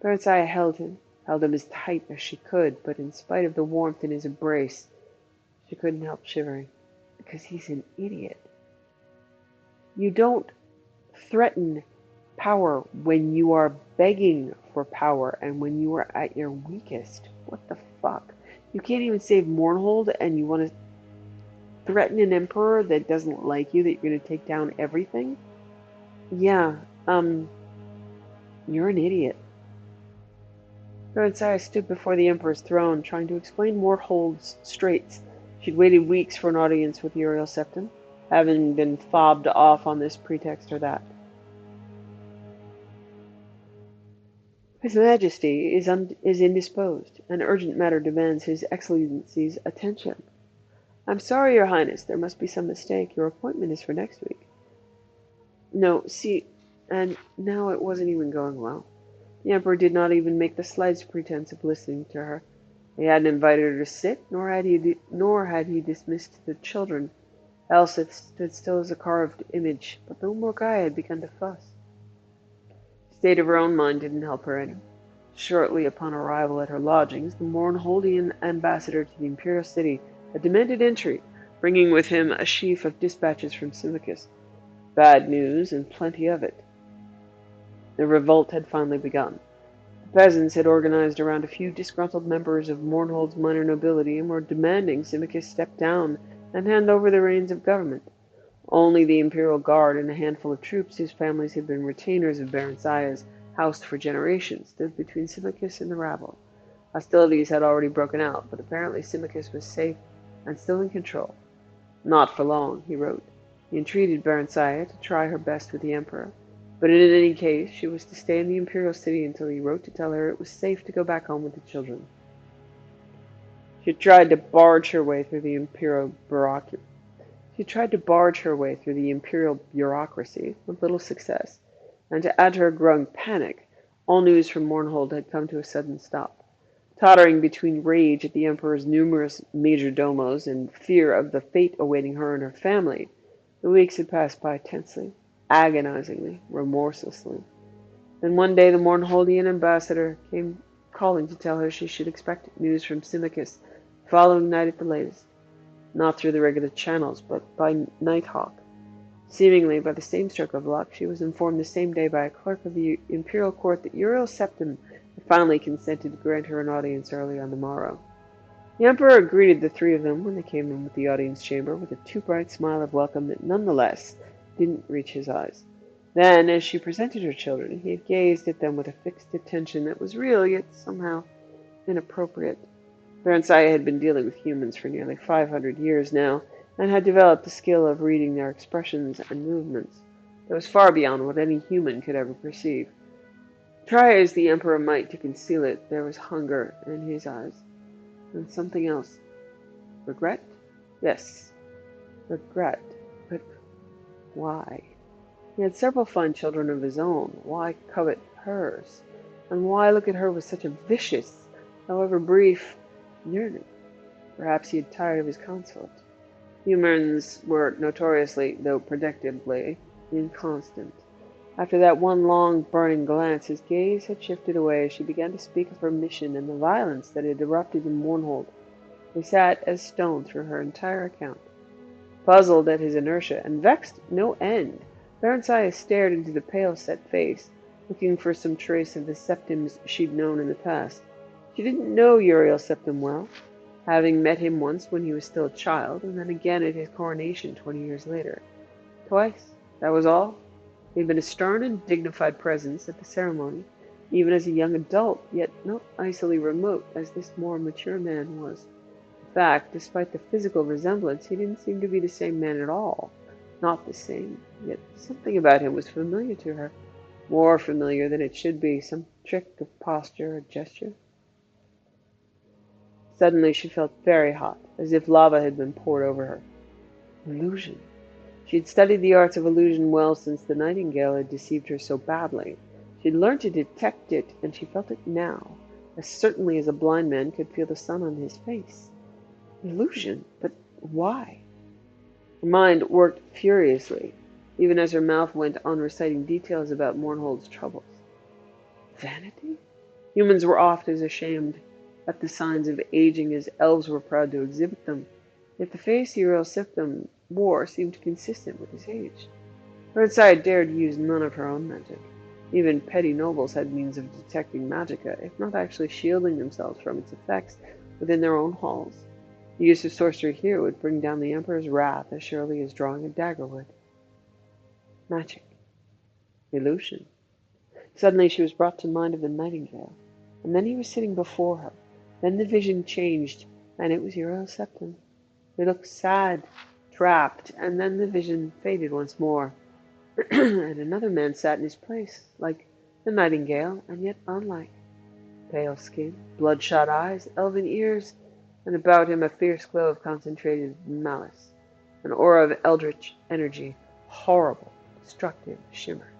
Barensiah held him as tight as she could, but in spite of the warmth in his embrace, she couldn't help shivering. Because he's an idiot. You don't threaten power when you are begging for power and when you are at your weakest. What the fuck? You can't even save Mournhold and you want to... threaten an emperor that doesn't like you, that you're going to take down everything? Yeah, you're an idiot. Baron stood before the emperor's throne, trying to explain Morthold's straits. She'd waited weeks for an audience with Uriel Septim, having been fobbed off on this pretext or that. His Majesty is indisposed. An urgent matter demands His Excellency's attention. I'm sorry, Your Highness. There must be some mistake. Your appointment is for next week. No, see, and now it wasn't even going well. The Emperor did not even make the slightest pretense of listening to her. He hadn't invited her to sit, nor had he dismissed the children. Elsith stood still as a carved image, but the Umorgai had begun to fuss. The state of her own mind didn't help her any. Shortly upon arrival at her lodgings, the Mournholdian ambassador to the imperial city had demanded entry, bringing with him a sheaf of dispatches from Symmachus. Bad news, and plenty of it. The revolt had finally begun. The peasants had organized around a few disgruntled members of Mournhold's minor nobility and were demanding Symmachus step down and hand over the reins of government. Only the imperial guard and a handful of troops whose families had been retainers of Baron Saya's house for generations stood between Symmachus and the rabble. Hostilities had already broken out, but apparently Symmachus was safe and still in control. Not for long, he wrote. He entreated Baron Saya to try her best with the emperor, but in any case she was to stay in the imperial city until he wrote to tell her it was safe to go back home with the children. She tried to barge her way through the imperial bureaucracy with little success, and to add to her growing panic, all news from Mournhold had come to a sudden stop. Tottering between rage at the emperor's numerous majordomos and fear of the fate awaiting her and her family, the weeks had passed by tensely, agonizingly, remorselessly. Then one day the Mournholdian ambassador came calling to tell her she should expect news from Symmachus the following night at the latest. Not through the regular channels, but by Nighthawk. Seemingly by the same stroke of luck, she was informed the same day by a clerk of the imperial court that Uriel Septim had finally consented to grant her an audience early on the morrow. The emperor greeted the three of them when they came in with the audience chamber with a too bright smile of welcome that nonetheless didn't reach his eyes. Then, as she presented her children, he had gazed at them with a fixed attention that was real, yet somehow inappropriate. Baron Saya had been dealing with humans for nearly 500 years now, and had developed the skill of reading their expressions and movements that was far beyond what any human could ever perceive. Try as the emperor might to conceal it, there was hunger in his eyes, and something else. Regret? Yes, regret. But why? He had several fine children of his own. Why covet hers? And why look at her with such a vicious, however brief, yearning? Perhaps he had tired of his consort. Humans were notoriously, though predictably, inconstant. After that one long, burning glance, his gaze had shifted away as she began to speak of her mission and the violence that had erupted in Mournhold. He sat as stone through her entire account. Puzzled at his inertia, and vexed no end, Baron Saya stared into the pale, set face, looking for some trace of the Septims she'd known in the past. She didn't know Uriel Septim well, having met him once when he was still a child, and then again at his coronation 20 years later. Twice, that was all. He'd been a stern and dignified presence at the ceremony, even as a young adult, yet not icily remote as this more mature man was. In fact, despite the physical resemblance, he didn't seem to be the same man at all. Not the same, yet something about him was familiar to her, more familiar than it should be, some trick of posture or gesture. Suddenly she felt very hot, as if lava had been poured over her. Illusion. She had studied the arts of illusion well since the nightingale had deceived her so badly. She had learned to detect it, and she felt it now, as certainly as a blind man could feel the sun on his face. Illusion? But why? Her mind worked furiously, even as her mouth went on reciting details about Mournhold's troubles. Vanity? Humans were oft as ashamed at the signs of aging as elves were proud to exhibit them, yet the face Uriel Septim wore seemed consistent with his age. Burnside dared use none of her own magic. Even petty nobles had means of detecting magicka, if not actually shielding themselves from its effects within their own halls. The use of sorcery here would bring down the Emperor's wrath as surely as drawing a dagger would. Magic. Illusion. Suddenly she was brought to mind of the nightingale, and then he was sitting before her. Then the vision changed, and it was Uriel Septim. He looked sad, trapped, and then the vision faded once more, and another man sat in his place, like the nightingale, and yet unlike. Pale skin, bloodshot eyes, elven ears, and about him a fierce glow of concentrated malice, an aura of eldritch energy, horrible, destructive shimmer.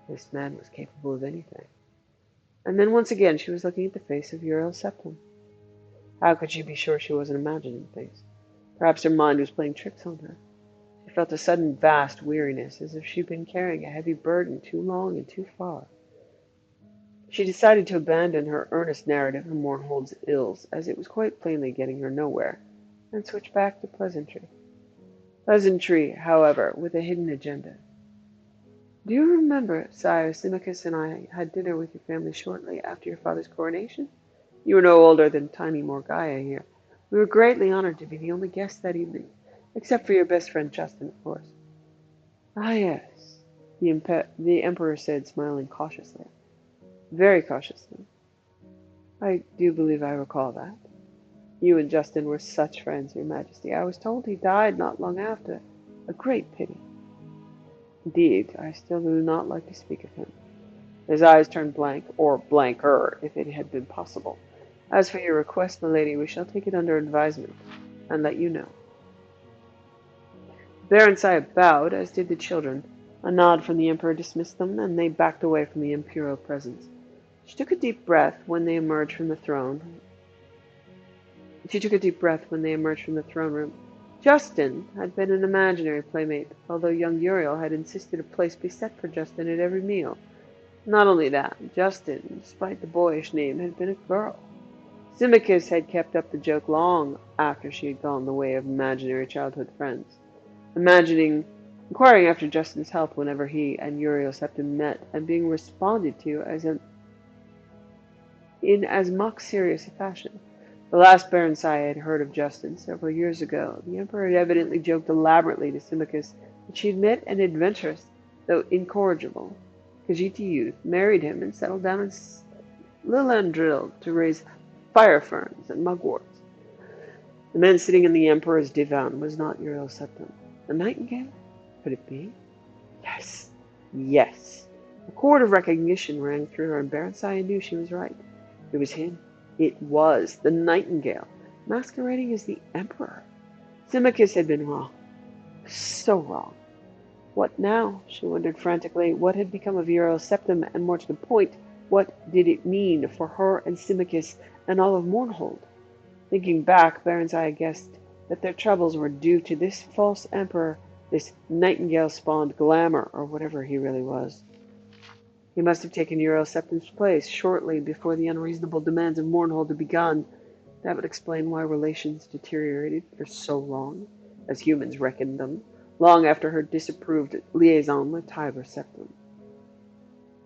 This man was capable of anything. And then once again she was looking at the face of Uriel Septim. How could she be sure she wasn't imagining things? Perhaps her mind was playing tricks on her. She felt a sudden vast weariness, as if she'd been carrying a heavy burden too long and too far. She decided to abandon her earnest narrative of Mournhold's ills, as it was quite plainly getting her nowhere, and switch back to pleasantry. Pleasantry, however, with a hidden agenda. Do you remember, Sire, Symmachus and I had dinner with your family shortly after your father's coronation? You were no older than tiny Morgaya here. We were greatly honored to be the only guests that evening, except for your best friend Justin, of course. Ah, yes, the Emperor said, smiling cautiously. Very cautiously. I do believe I recall that. You and Justin were such friends, Your Majesty. I was told he died not long after. A great pity. Indeed, I still do not like to speak of him. His eyes turned blank, or blanker, if it had been possible. As for your request, my lady, we shall take it under advisement, and let you know. Baron Saya bowed, as did the children. A nod from the Emperor dismissed them, and they backed away from the imperial presence. She took a deep breath when they emerged from the throne. Room. Justin had been an imaginary playmate, although young Uriel had insisted a place be set for Justin at every meal. Not only that, Justin, despite the boyish name, had been a girl. Symmachus had kept up the joke long after she had gone the way of imaginary childhood friends, inquiring after Justin's health whenever he and Uriel Septim met, and being responded to in as mock serious a fashion. The last Baron Saya had heard of Justin several years ago. The Emperor had evidently joked elaborately to Symmachus that she had met an adventurous, though incorrigible, Khajiit youth, married him, and settled down in Lilandril to raise fire ferns and mugworts. The man sitting in the Emperor's divan was not Uriel Septim. The nightingale? Could it be? Yes. Yes. A chord of recognition rang through her, and Baron Saya knew she was right. It was him. It was the nightingale, masquerading as the Emperor. Symmachus had been wrong. So wrong. What now? She wondered frantically. What had become of Uriel Septim, and more to the point, what did it mean for her and Symmachus and all of Mournhold? Thinking back, Baron Saya guessed that their troubles were due to this false emperor, this nightingale-spawned glamour, or whatever he really was. He must have taken Uriel Septim's place shortly before the unreasonable demands of Mournhold had begun. That would explain why relations deteriorated for so long, as humans reckoned them, long after her disapproved liaison with Tiber Septim.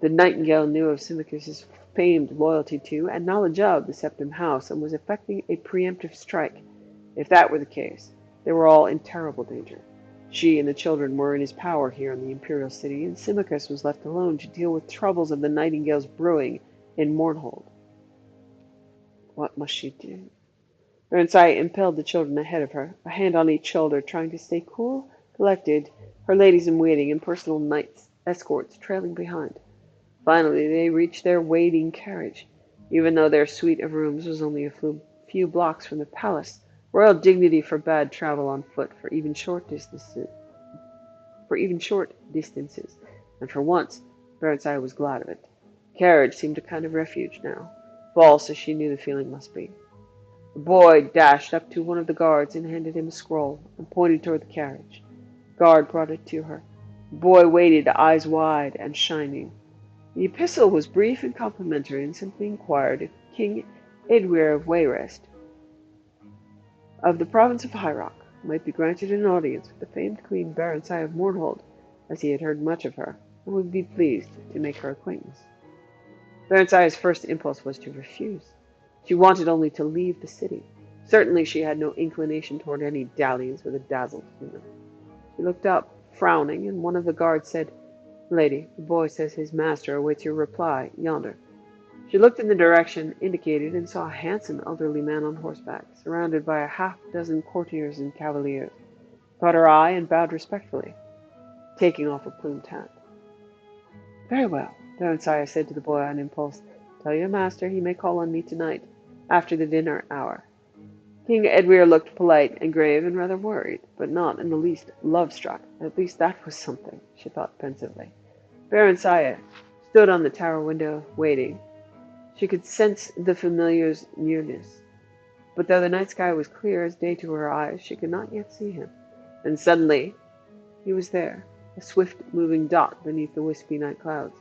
The nightingale knew of Symmachus's famed loyalty to and knowledge of the Septim house, and was effecting a preemptive strike. If that were the case, they were all in terrible danger. She and the children were in his power here in the imperial city, and Symmachus was left alone to deal with troubles of the nightingale's brewing in Mournhold. What must she do? Baron Saya impelled the children ahead of her, a hand on each shoulder, trying to stay cool, collected, her ladies-in-waiting and personal knights escorts trailing behind. Finally, they reached their waiting carriage. Even though their suite of rooms was only a few blocks from the palace, royal dignity forbade travel on foot for even short distances. And for once, Baron Saya was glad of it. The carriage seemed a kind of refuge now, false as she knew the feeling must be. The boy dashed up to one of the guards and handed him a scroll, and pointed toward the carriage. The guard brought it to her. The boy waited, eyes wide and shining. The epistle was brief and complimentary, and simply inquired if King Edwir of Wayrest, of the province of High Rock, might be granted an audience with the famed Queen Baron Saya of Mournhold, as he had heard much of her, and would be pleased to make her acquaintance. Baron Saya's first impulse was to refuse. She wanted only to leave the city. Certainly she had no inclination toward any dalliance with a dazzled human. She looked up, frowning, and one of the guards said, "Lady, the boy says his master awaits your reply, yonder." She looked in the direction indicated and saw a handsome elderly man on horseback, surrounded by a half-dozen courtiers and cavaliers. Caught her eye and bowed respectfully, taking off a plumed hat. "Very well," Baron said to the boy on impulse. "Tell your master he may call on me tonight, after the dinner hour." King Edwir looked polite and grave and rather worried, but not in the least love-struck. At least that was something, she thought pensively. Baron stood on the tower window, waiting. She could sense the familiar's nearness, but though the night sky was clear as day to her eyes, she could not yet see him. And suddenly, he was there, a swift-moving dot beneath the wispy night clouds.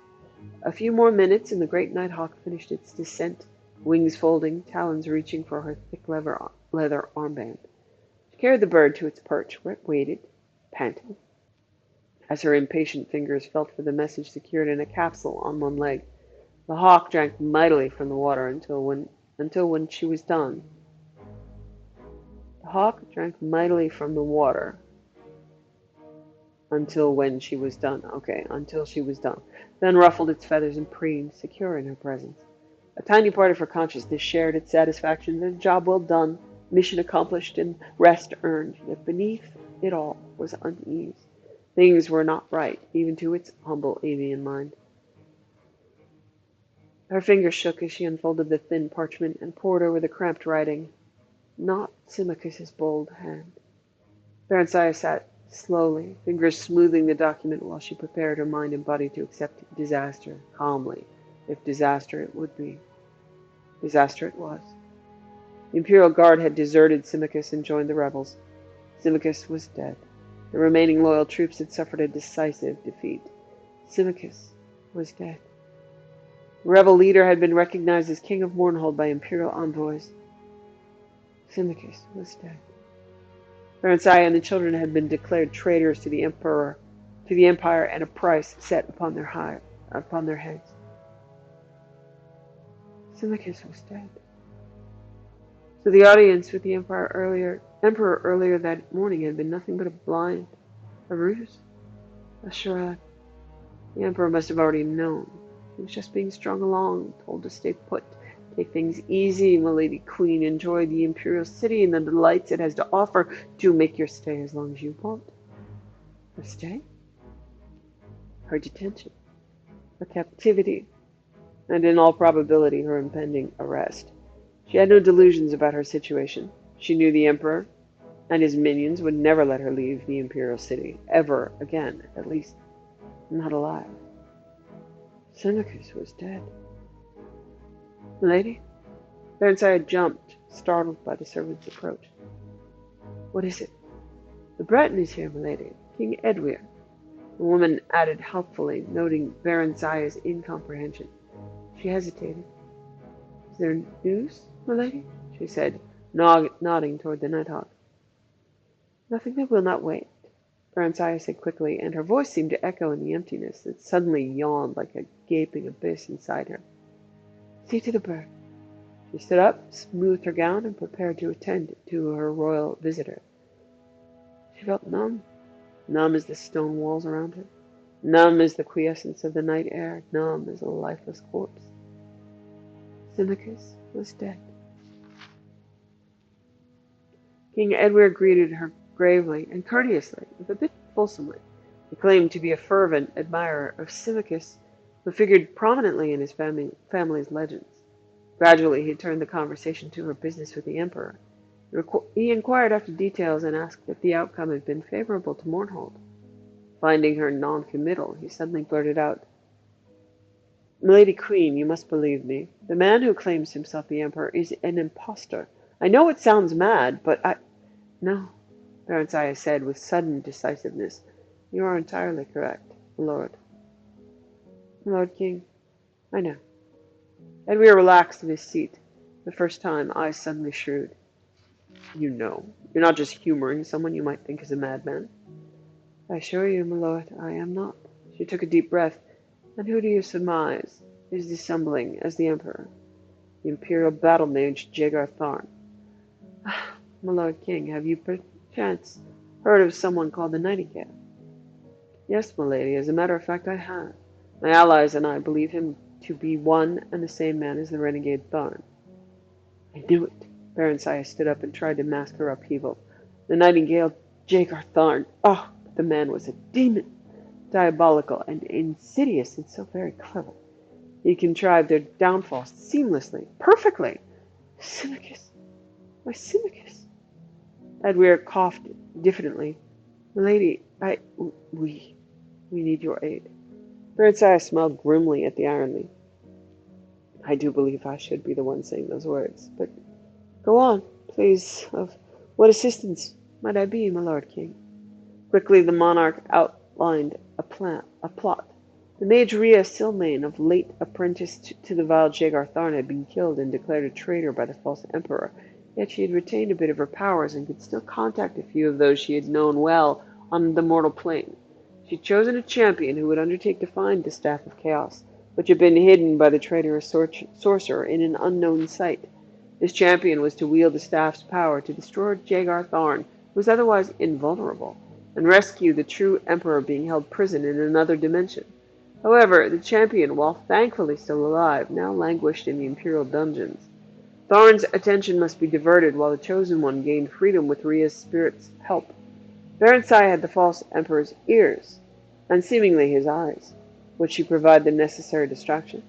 A few more minutes, and the great nighthawk finished its descent, wings folding, talons reaching for her thick leather armband. She carried the bird to its perch, where it waited, panting, as her impatient fingers felt for the message secured in a capsule on one leg. The hawk drank mightily from the water until when she was done. The hawk drank mightily from the water until she was done. Then ruffled its feathers and preened, secure in her presence. A tiny part of her consciousness shared its satisfaction that a job well done, mission accomplished, and rest earned. Yet beneath it all was unease. Things were not right, even to its humble avian mind. Her fingers shook as she unfolded the thin parchment and pored over the cramped writing. Not Symmachus's bold hand. Barenziah sat slowly, fingers smoothing the document while she prepared her mind and body to accept disaster calmly, if disaster it would be. Disaster it was. The Imperial Guard had deserted Symmachus and joined the rebels. Symmachus was dead. The remaining loyal troops had suffered a decisive defeat. Symmachus was dead. The rebel leader had been recognized as King of Mournhold by Imperial envoys. Symmachus was dead. Barenziah and the children had been declared traitors to the Empire, and a price set upon their heads. Symmachus was dead. So the audience with the Emperor earlier that morning had been nothing but a ruse, a charade. The Emperor must have already known. He was just being strung along, told to stay put, take things easy, my lady queen, enjoy the Imperial City and the delights it has to offer. Do make your stay as long as you want. Her stay? Her detention, her captivity, and in all probability her impending arrest. She had no delusions about her situation. She knew the Emperor and his minions would never let her leave the Imperial City, ever again, at least not alive. Symmachus was dead. Milady? Barenziah jumped, startled by the servant's approach. What is it? The Breton is here, milady. King Edwir. The woman added helpfully, noting Barenziah's incomprehension. She hesitated. Is there news, milady? She said, nodding toward the nighthawk. Nothing that will not wait, Barenziah said quickly, and her voice seemed to echo in the emptiness that suddenly yawned like a gaping abyss inside her. See to the bird. She stood up, smoothed her gown, and prepared to attend to her royal visitor. She felt numb as the stone walls around her, numb as the quiescence of the night air, numb as a lifeless corpse. Symmachus was dead. King Edward greeted her gravely and courteously, if a bit fulsomely. He claimed to be a fervent admirer of Symmachus, who figured prominently in his family's legends. Gradually, he turned the conversation to her business with the Emperor. He inquired after details and asked if the outcome had been favorable to Mournhold. Finding her non-committal, he suddenly blurted out, Milady Queen, you must believe me. The man who claims himself the Emperor is an impostor. I know it sounds mad, but No, Barenziah said with sudden decisiveness. You are entirely correct, Lord. Lord King, I know. Edwir relaxed in his seat, the first time, eyes suddenly shrewd. You know. You're not just humoring someone you might think is a madman. I assure you, my lord, I am not. She took a deep breath. And who do you surmise is dissembling as the Emperor? The Imperial battle mage Jagar Tharn. My Lord King, have you perchance heard of someone called the Nightingale? Yes, my lady, as a matter of fact, I have. My allies and I believe him to be one and the same man as the renegade Tharn. I knew it. Baron Saya stood up and tried to mask her upheaval. The Nightingale, Jagar Tharn. Oh, but the man was a demon, diabolical and insidious and so very clever. He contrived their downfall seamlessly, perfectly. Simicus, my Simicus. Edward coughed diffidently. Milady, we need your aid. Baron Saya smiled grimly at the irony. I do believe I should be the one saying those words, but go on, please. Of what assistance might I be, my Lord King? Quickly the monarch outlined a plot. The mage Rhea Silmane, of late apprenticed to the vile Jagar Tharn, had been killed and declared a traitor by the false emperor, yet she had retained a bit of her powers and could still contact a few of those she had known well on the mortal plane. She had chosen a champion who would undertake to find the Staff of Chaos, which had been hidden by the traitorous sorcerer in an unknown site. This champion was to wield the staff's power to destroy Jagar Tharn, who was otherwise invulnerable, and rescue the true emperor being held prisoner in another dimension. However, the champion, while thankfully still alive, now languished in the imperial dungeons. Tharn's attention must be diverted while the chosen one gained freedom with Rhea's spirit's help. Baron Sai had the false emperor's ears, and seemingly his eyes. Would she provide the necessary distraction?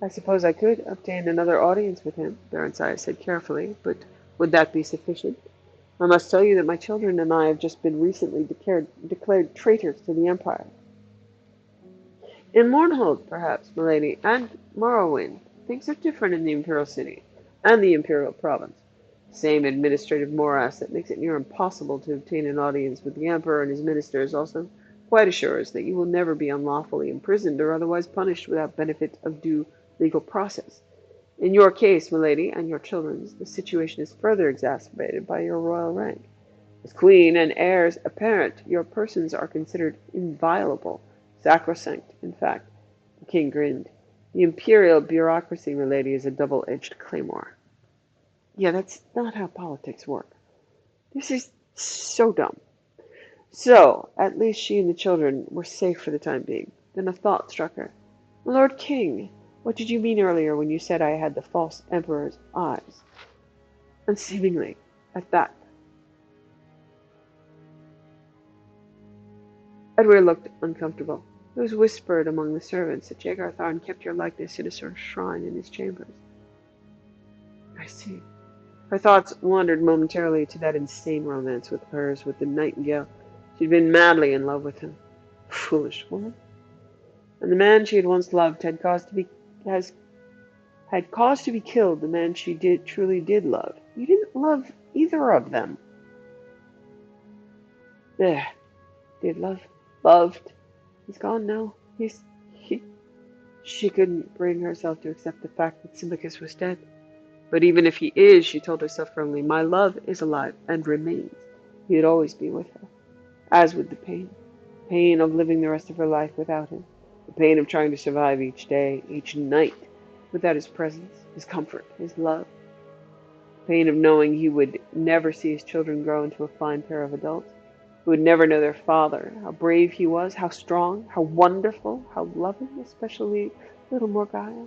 I suppose I could obtain another audience with him, Baron Sai said carefully, but would that be sufficient? I must tell you that my children and I have just been recently declared traitors to the Empire. In Mournhold, perhaps, milady, and Morrowind, things are different in the Imperial City and the Imperial Province. The same administrative morass that makes it near impossible to obtain an audience with the Emperor and his ministers also quite assures that you will never be unlawfully imprisoned or otherwise punished without benefit of due legal process. In your case, milady, and your children's, the situation is further exacerbated by your royal rank. As queen and heirs apparent, your persons are considered inviolable. Sacrosanct, in fact. The king grinned. The imperial bureaucracy, milady, is a double-edged claymore. Yeah, that's not how politics work. This is so dumb. So, at least she and the children were safe for the time being. Then a thought struck her. My Lord King, what did you mean earlier when you said I had the false emperor's eyes? And seemingly, at that. Edward looked uncomfortable. It was whispered among the servants that Jagar Tharn kept your likeness in a sort of shrine in his chambers. I see. Her thoughts wandered momentarily to that insane romance with hers with the Nightingale. She'd been madly in love with him. Foolish woman. And the man she had once loved had caused to be killed, the man she truly did love. You didn't love either of them. There. Did love. Loved. He's gone now. She couldn't bring herself to accept the fact that Simicus was dead. But even if he is, she told herself firmly, my love is alive and remains. He would always be with her. As would the pain. Pain of living the rest of her life without him. The pain of trying to survive each day, each night, without his presence, his comfort, his love. Pain of knowing he would never see his children grow into a fine pair of adults, who would never know their father, how brave he was, how strong, how wonderful, how loving, especially little Morgana.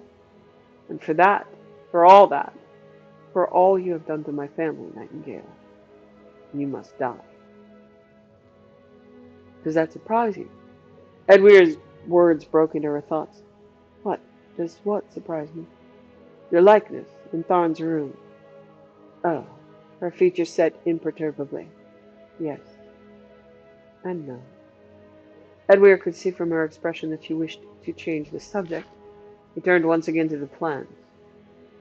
And for that, for all you have done to my family, Nightingale, you must die. Does that surprise you? Edward's words broke into her thoughts. What? Does what surprise me? Your likeness in Tharn's room. Oh, her features set imperturbably. Yes. And no. Edward could see from her expression that she wished to change the subject. He turned once again to the plans.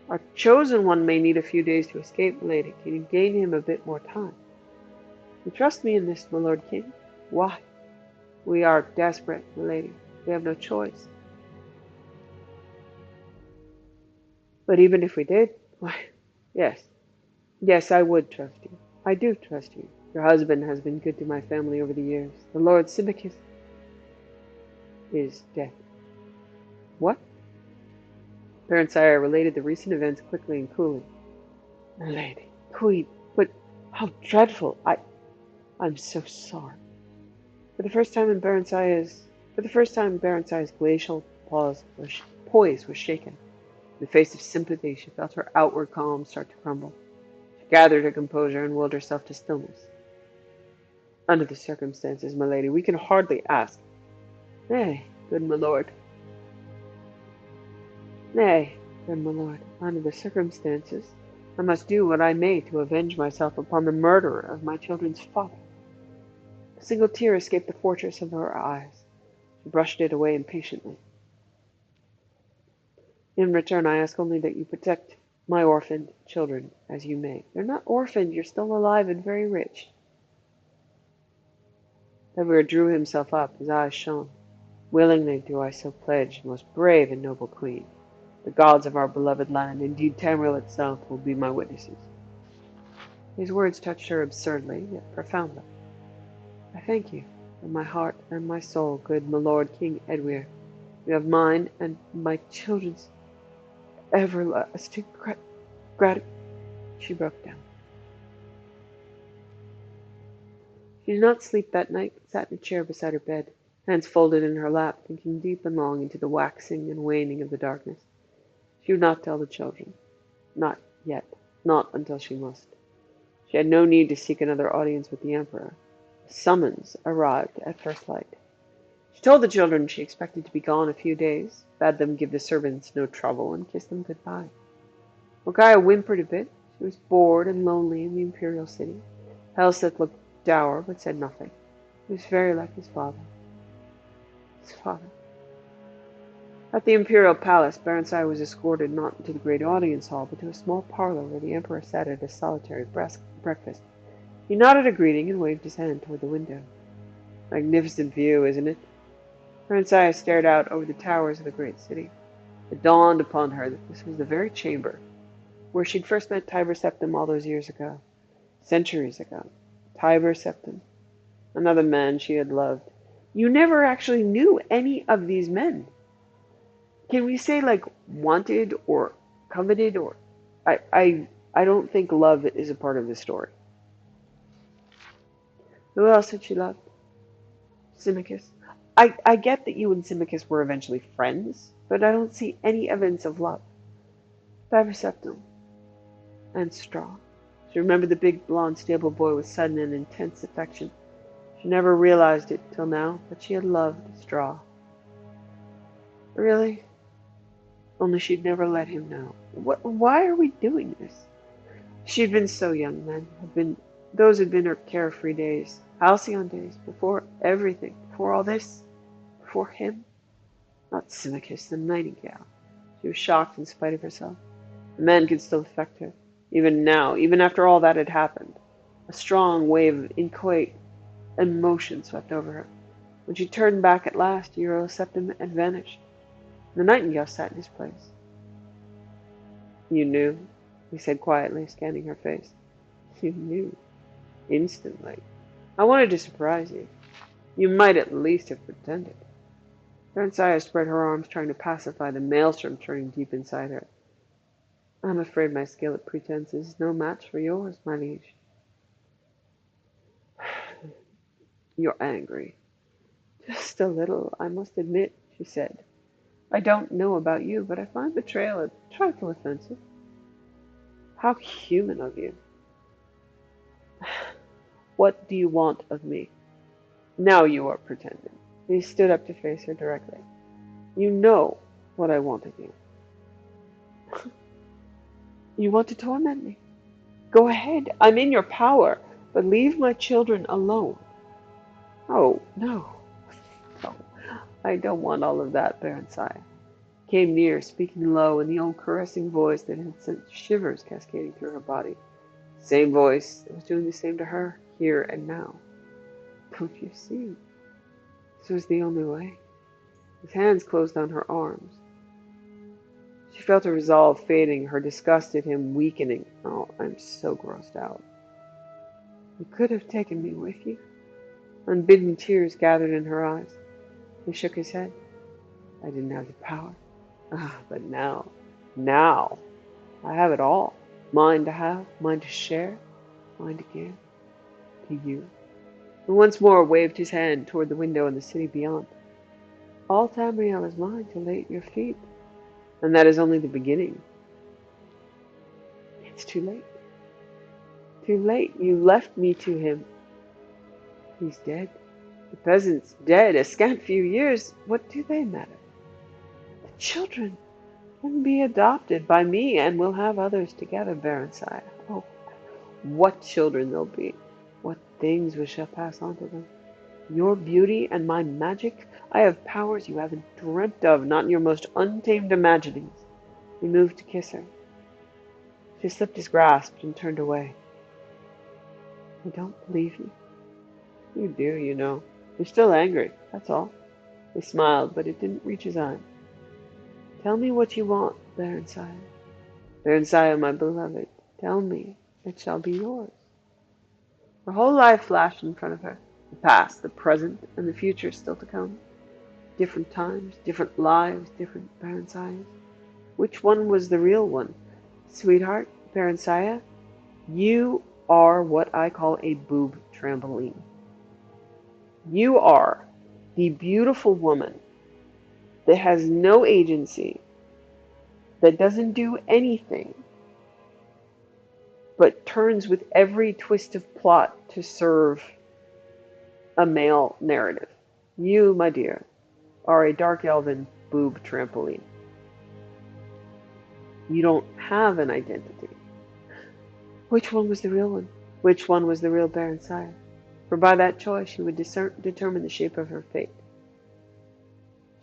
Our chosen one may need a few days to escape, lady. Can you gain him a bit more time? You trust me in this, my Lord King? Why? We are desperate, my lady. We have no choice. But even if we did, why, yes. Yes, I would trust you. I do trust you. Your husband has been good to my family over the years. The Lord Simicus is dead. What? Baron Sire related the recent events quickly and coolly. My lady, Queen, but how dreadful! I'm so sorry. For the first time, Baronsire's glacial poise was shaken. In the face of sympathy, she felt her outward calm start to crumble. She gathered her composure and willed herself to stillness. Under the circumstances, my lady, we can hardly ask. Nay, good my lord. Nay, good my lord, under the circumstances, I must do what I may to avenge myself upon the murderer of my children's father. A single tear escaped the fortress of her eyes. She brushed it away impatiently. In return, I ask only that you protect my orphaned children as you may. They're not orphaned, you're still alive and very rich. Edward drew himself up, his eyes shone. Willingly do I so pledge, most brave and noble queen. The gods of our beloved land, indeed Tamriel itself, will be my witnesses. His words touched her absurdly, yet profoundly. I thank you, from my heart and my soul, good my lord King Edward. You have mine and my children's everlasting gratitude. She broke down. She did not sleep that night, but sat in a chair beside her bed, hands folded in her lap, thinking deep and long into the waxing and waning of the darkness. She would not tell the children. Not yet. Not until she must. She had no need to seek another audience with the Emperor. The summons arrived at first light. She told the children she expected to be gone a few days, bade them give the servants no trouble, and kissed them good-bye. Morgana whimpered a bit. She was bored and lonely in the imperial city. Helseth looked dour, but said nothing. He was very like his father. His father. At the imperial palace, Barentsire was escorted not into the great audience hall, but to a small parlor where the emperor sat at a solitary breakfast. He nodded a greeting and waved his hand toward the window. Magnificent view, isn't it? Barentsire stared out over the towers of the great city. It dawned upon her that this was the very chamber where she'd first met Tiber Septim all those years ago. Centuries ago. Tiber Septim. Another man she had loved. You never actually knew any of these men. Can we say, like, wanted or coveted or... I don't think love is a part of the story. Who else had she loved? Symmachus. I get that you and Symmachus were eventually friends, but I don't see any evidence of love. Tiber Septim. And Straw. She remembered the big blonde stable boy with sudden and intense affection. She never realized it till now, but she had loved Straw. Really? Only she'd never let him know. Why are we doing this? She'd been so young then. Those had been her carefree days, halcyon days, before everything, before all this, before him. Not Symmachus, the nightingale. She was shocked in spite of herself. The man could still affect her, even now, even after all that had happened. A strong wave of inchoate emotion swept over her. When she turned back at last, Euro Septim had vanished. The nightingale sat in his place. You knew, he said quietly, scanning her face. You knew. Instantly. I wanted to surprise you. You might at least have pretended. Barentsire spread her arms, trying to pacify the maelstrom churning deep inside her. I'm afraid my skill at pretense is no match for yours, my liege. You're angry. Just a little, I must admit, she said. I don't know about you, but I find betrayal a trifle offensive. How human of you. What do you want of me? Now you are pretending. He stood up to face her directly. You know what I want of you. You want to torment me? Go ahead. I'm in your power, but leave my children alone. Oh, no. No. I don't want all of that, Barentsire. Came near, speaking low in the old caressing voice that had sent shivers cascading through her body. Same voice that was doing the same to her, here and now. Don't you see? This was the only way. His hands closed on her arms. She felt her resolve fading, her disgust at him weakening. Oh, I'm so grossed out. You could have taken me with you. Unbidden tears gathered in her eyes. He shook his head. I didn't have the power. But now, I have it all. Mine to have, mine to share, mine to give to you. And once more waved his hand toward the window in the city beyond. All Tamriel is mine to lay at your feet, and that is only the beginning. It's too late. Too late. You left me to him. He's dead. The peasant's dead. A scant few years. What do they matter? The children can be adopted by me, and we'll have others together, Baron Sire. Oh, what children they'll be. What things we shall pass on to them. Your beauty and my magic. I have powers you haven't dreamt of, not in your most untamed imaginings. He moved to kiss her. She slipped his grasp and turned away. You don't believe me? You do, you know. You're still angry, that's all. He smiled, but it didn't reach his eye. Tell me what you want, Baron Sire. Baron Sire, my beloved, tell me, it shall be yours. Her whole life flashed in front of her. The past, the present, and the future still to come. Different times, different lives, different Baron Sires. Which one was the real one? Sweetheart, Baron Sire, you are what I call a boob trampoline. You are the beautiful woman that has no agency, that doesn't do anything, but turns with every twist of plot to serve a male narrative. You, my dear, are a dark elven boob trampoline. You don't have an identity. Which one was the real one? Which one was the real Baron Sire? For by that choice she would determine the shape of her fate.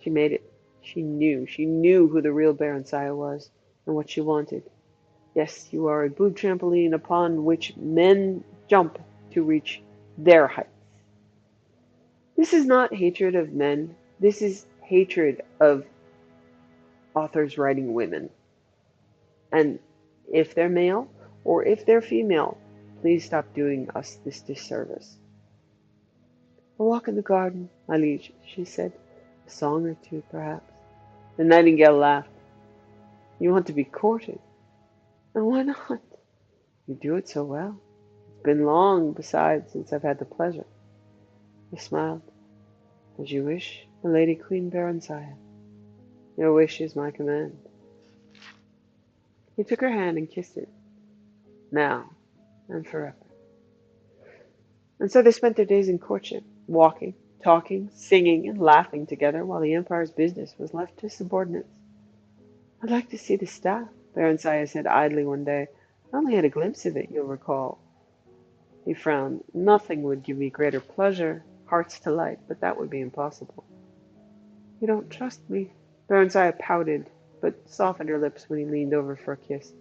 She made it. She knew who the real Baron Sire was, and what she wanted. Yes, you are a boob trampoline upon which men jump to reach their heights. This is not hatred of men. This is hatred of authors writing women. And if they're male, or if they're female, please stop doing us this disservice. A walk in the garden, my liege, she said. A song or two, perhaps. The nightingale laughed. You want to be courted? And why not? You do it so well. It's been long, besides, since I've had the pleasure. He smiled. As you wish, my lady Queen Baron Sire. Your wish is my command. He took her hand and kissed it. Now and forever. And so they spent their days in courtship, walking, talking, singing, and laughing together while the Empire's business was left to subordinates. I'd like to see the staff, Baron Sire said idly one day. I only had a glimpse of it, you'll recall. He frowned. Nothing would give me greater pleasure, hearts to light, but that would be impossible. You don't trust me? Baron Sire pouted, but softened her lips when he leaned over for a kiss.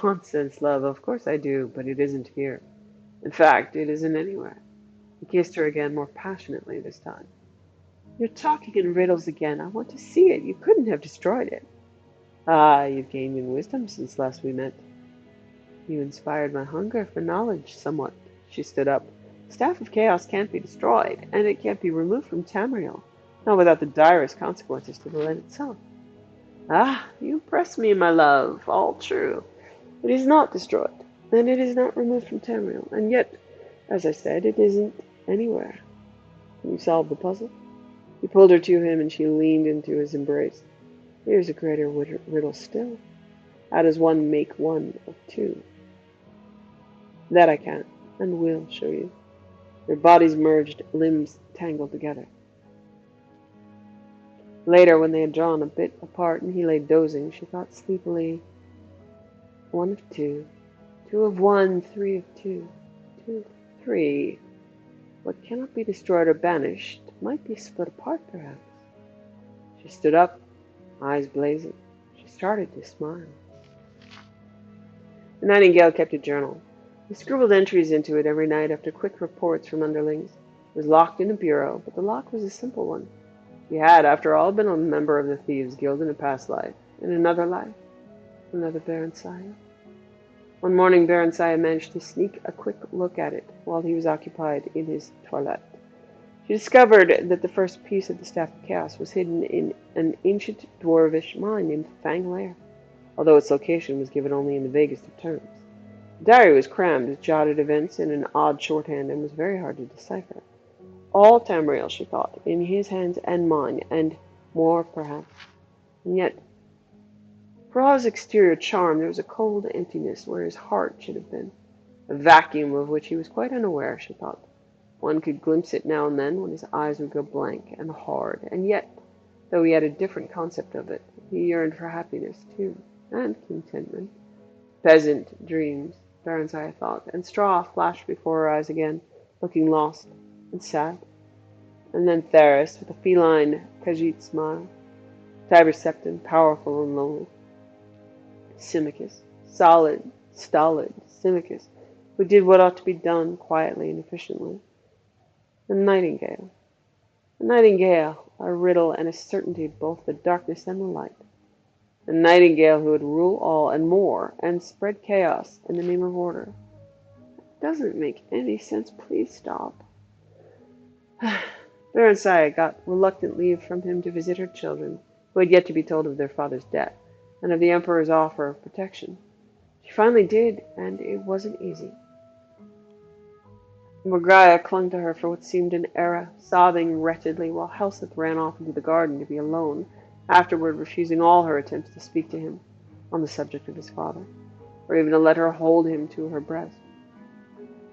Nonsense, love. Of course I do, but it isn't here. In fact, it isn't anywhere. He kissed her again, more passionately this time. You're talking in riddles again. I want to see it. You couldn't have destroyed it. Ah, you've gained in wisdom since last we met. You inspired my hunger for knowledge somewhat. She stood up. The Staff of Chaos can't be destroyed, and it can't be removed from Tamriel, not without the direst consequences to the land itself. Ah, you impress me, my love. All true. It is not destroyed, and it is not removed from Tamriel, and yet, as I said, it isn't anywhere. Can you solve the puzzle? He pulled her to him, and she leaned into his embrace. Here's a greater riddle still. How does one make one of two? That I can, and will show you. Their bodies merged, limbs tangled together. Later, when they had drawn a bit apart and he lay dozing, she thought sleepily, one of two, two of one, three of two, two of three. What cannot be destroyed or banished might be split apart, perhaps. She stood up, eyes blazing. She started to smile. The Nightingale kept a journal. He scribbled entries into it every night after quick reports from underlings. It was locked in a bureau, but the lock was a simple one. He had, after all, been a member of the Thieves' Guild in a past life. In another life, another Baron Sire. One morning, Baron Sire managed to sneak a quick look at it while he was occupied in his toilette. She discovered that the first piece of the Staff of Chaos was hidden in an ancient dwarvish mine named Fang Lair. although its location was given only in the vaguest of terms. The diary was crammed with jotted events in an odd shorthand and was very hard to decipher. All Tamriel, she thought, in his hands and mine, and more, perhaps. And yet, for all his exterior charm, there was a cold emptiness where his heart should have been. A vacuum of which he was quite unaware, she thought. One could glimpse it now and then when his eyes would go blank and hard, and yet, though he had a different concept of it, he yearned for happiness, too, and contentment. Peasant dreams, Barenziah thought, and Straw flashed before her eyes again, looking lost and sad. And then Theris, with a feline Khajiit smile. Tiber Septim, powerful and lonely. Symmachus, solid, stolid Symmachus, who did what ought to be done quietly and efficiently. The nightingale. The nightingale, a riddle and a certainty of both the darkness and the light. The nightingale who would rule all and more, and spread chaos in the name of order. It doesn't make any sense. Please stop. Barenziah got reluctant leave from him to visit her children, who had yet to be told of their father's death, and of the Emperor's offer of protection. She finally did, and it wasn't easy. Morgaya clung to her for what seemed an era, sobbing wretchedly while Helseth ran off into the garden to be alone, afterward refusing all her attempts to speak to him on the subject of his father, or even to let her hold him to her breast.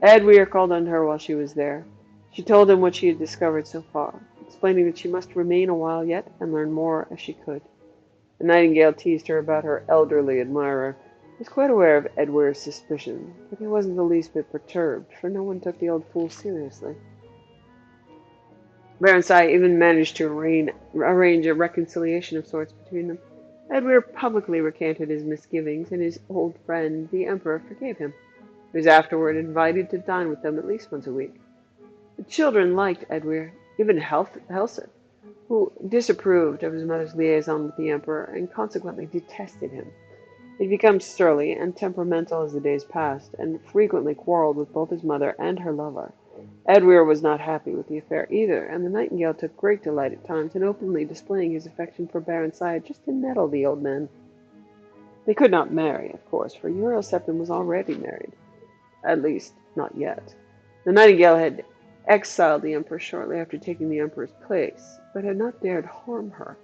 Edwyr called on her while she was there. She told him what she had discovered so far, explaining that she must remain a while yet and learn more as she could. The nightingale teased her about her elderly admirer. He was quite aware of Edwyr's suspicion, but he wasn't the least bit perturbed, for no one took the old fool seriously. Barenziah even managed to arrange a reconciliation of sorts between them. Edwyr publicly recanted his misgivings, and his old friend, the Emperor, forgave him. He was afterward invited to dine with them at least once a week. The children liked Edwyr, even Helseth, who disapproved of his mother's liaison with the Emperor and consequently detested him. He had become surly and temperamental as the days passed, and frequently quarreled with both his mother and her lover. Edwyr was not happy with the affair either, and the nightingale took great delight at times in openly displaying his affection for Barenziah just to nettle the old man. They could not marry, of course, for Uriel Septim was already married. At least, not yet. The nightingale had exiled the Empress shortly after taking the Emperor's place, but had not dared harm her.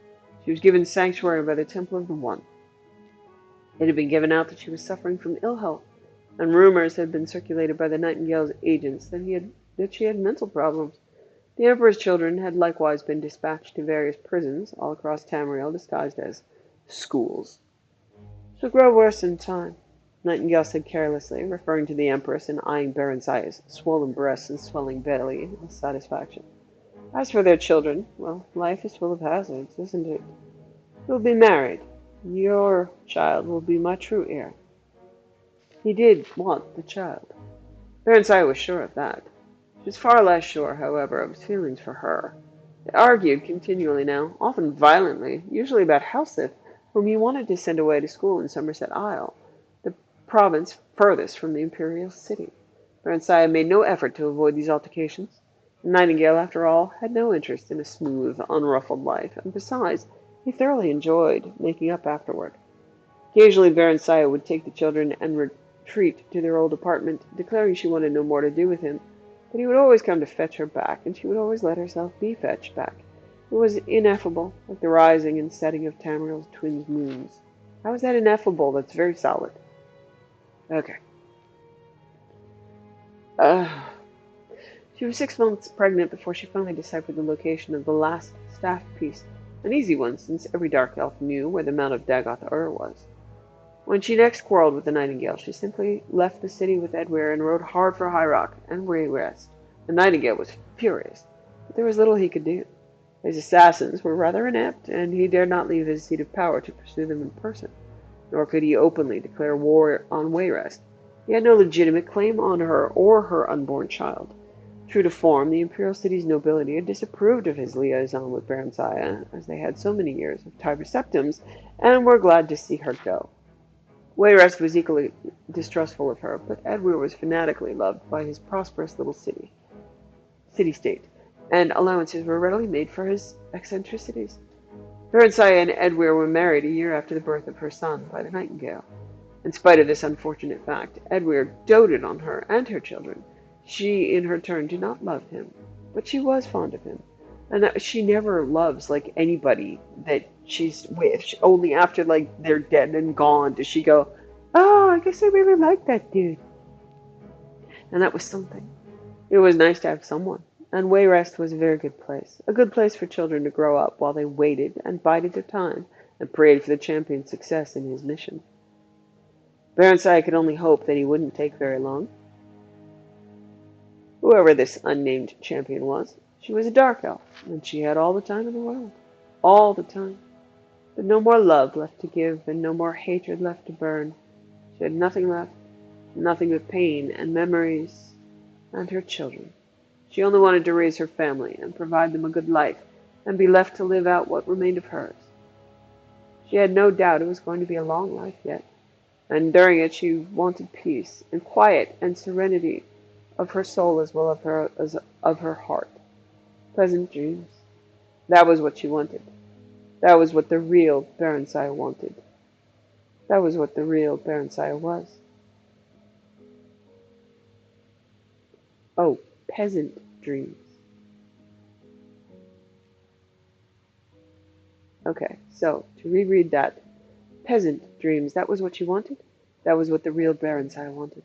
She was given sanctuary by the Temple of the One. It had been given out that she was suffering from ill health, and rumors had been circulated by the nightingale's agents that she had mental problems. The Emperor's children had likewise been dispatched to various prisons all across Tamriel, disguised as schools. "She'll grow worse in time," Nightingale said carelessly, referring to the Empress and eyeing Barenziah's swollen breasts and swelling belly with satisfaction. "As for their children, well, life is full of hazards, isn't it? You'll be married. Your child will be my true heir." He did want the child. Barenziah was sure of that. She was far less sure, however, of his feelings for her. They argued continually now, often violently, usually about Helseth, whom he wanted to send away to school in Somerset Isle, the province furthest from the imperial city. Barenziah made no effort to avoid these altercations. The nightingale, after all, had no interest in a smooth, unruffled life, and besides, he thoroughly enjoyed making up afterward. Occasionally Barenziah would take the children and retreat to their old apartment, declaring she wanted no more to do with him, but he would always come to fetch her back, and she would always let herself be fetched back. It was ineffable, like the rising and setting of Tamriel's twin moons. How is that ineffable? That's very solid. Okay. She was 6 months pregnant before she finally deciphered the location of the last staff piece, an easy one, since every dark elf knew where the Mount of Dagoth-Ur was. When she next quarreled with the nightingale, she simply left the city with Edwyr and rode hard for High Rock and Wayrest. The nightingale was furious, but there was little he could do. His assassins were rather inept, and he dared not leave his seat of power to pursue them in person, nor could he openly declare war on Wayrest. He had no legitimate claim on her or her unborn child. True to form, the imperial city's nobility had disapproved of his liaison with Barenziah, as they had so many years of Tiber Septims, and were glad to see her go. Wayrest was equally distrustful of her, but Edwyr was fanatically loved by his prosperous little city-state, and allowances were readily made for his eccentricities. Versailles and Edward were married a year after the birth of her son by the nightingale. In spite of this unfortunate fact, Edward doted on her and her children. She, in her turn, did not love him, but she was fond of him. And she never loves, like, anybody that she's with. Only after, like, they're dead and gone does she go, oh, I guess I really like that dude. And that was something. It was nice to have someone. And Wayrest was a very good place. A good place for children to grow up while they waited and bided their time and prayed for the champion's success in his mission. Versailles could only hope that he wouldn't take very long. Whoever this unnamed champion was, she was a dark elf, and she had all the time in the world. All the time. But no more love left to give, and no more hatred left to burn. She had nothing left, nothing but pain and memories, and her children. She only wanted to raise her family and provide them a good life, and be left to live out what remained of hers. She had no doubt it was going to be a long life yet, and during it she wanted peace and quiet and serenity of her soul as well as of her heart. Pleasant dreams. That was what she wanted. That was what the real Versailles wanted. That was what the real Versailles was. Oh, peasant dreams. Okay, so to reread that. Peasant dreams, that was what you wanted? That was what the real Versailles wanted.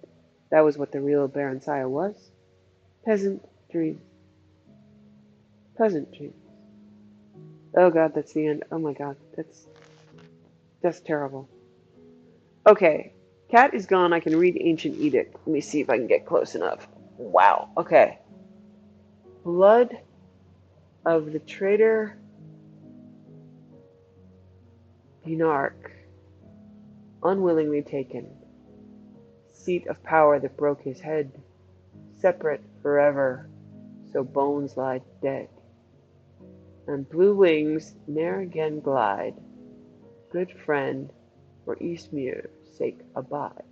That was what the real Versailles was. Peasant dreams. Pleasant dreams. Oh god, that's the end. Oh my god, that's terrible. Okay, cat is gone. I can read Ancient Edict. Let me see if I can get close enough. Wow, okay. Blood of the traitor Dinarch, unwillingly taken. Seat of power that broke his head, separate forever, so bones lie dead. And blue wings ne'er again glide, good friend, for Eastmuir's sake abide.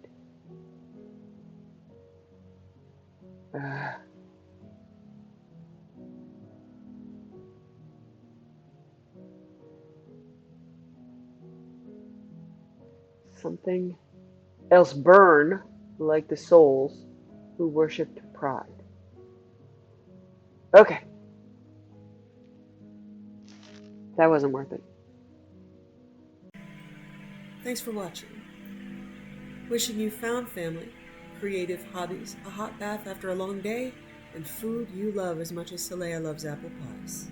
Something else burn like the souls who worshipped pride. Okay. That wasn't worth it. Thanks for watching. Wishing you found family, creative hobbies, a hot bath after a long day, and food you love as much as Saleya loves apple pies.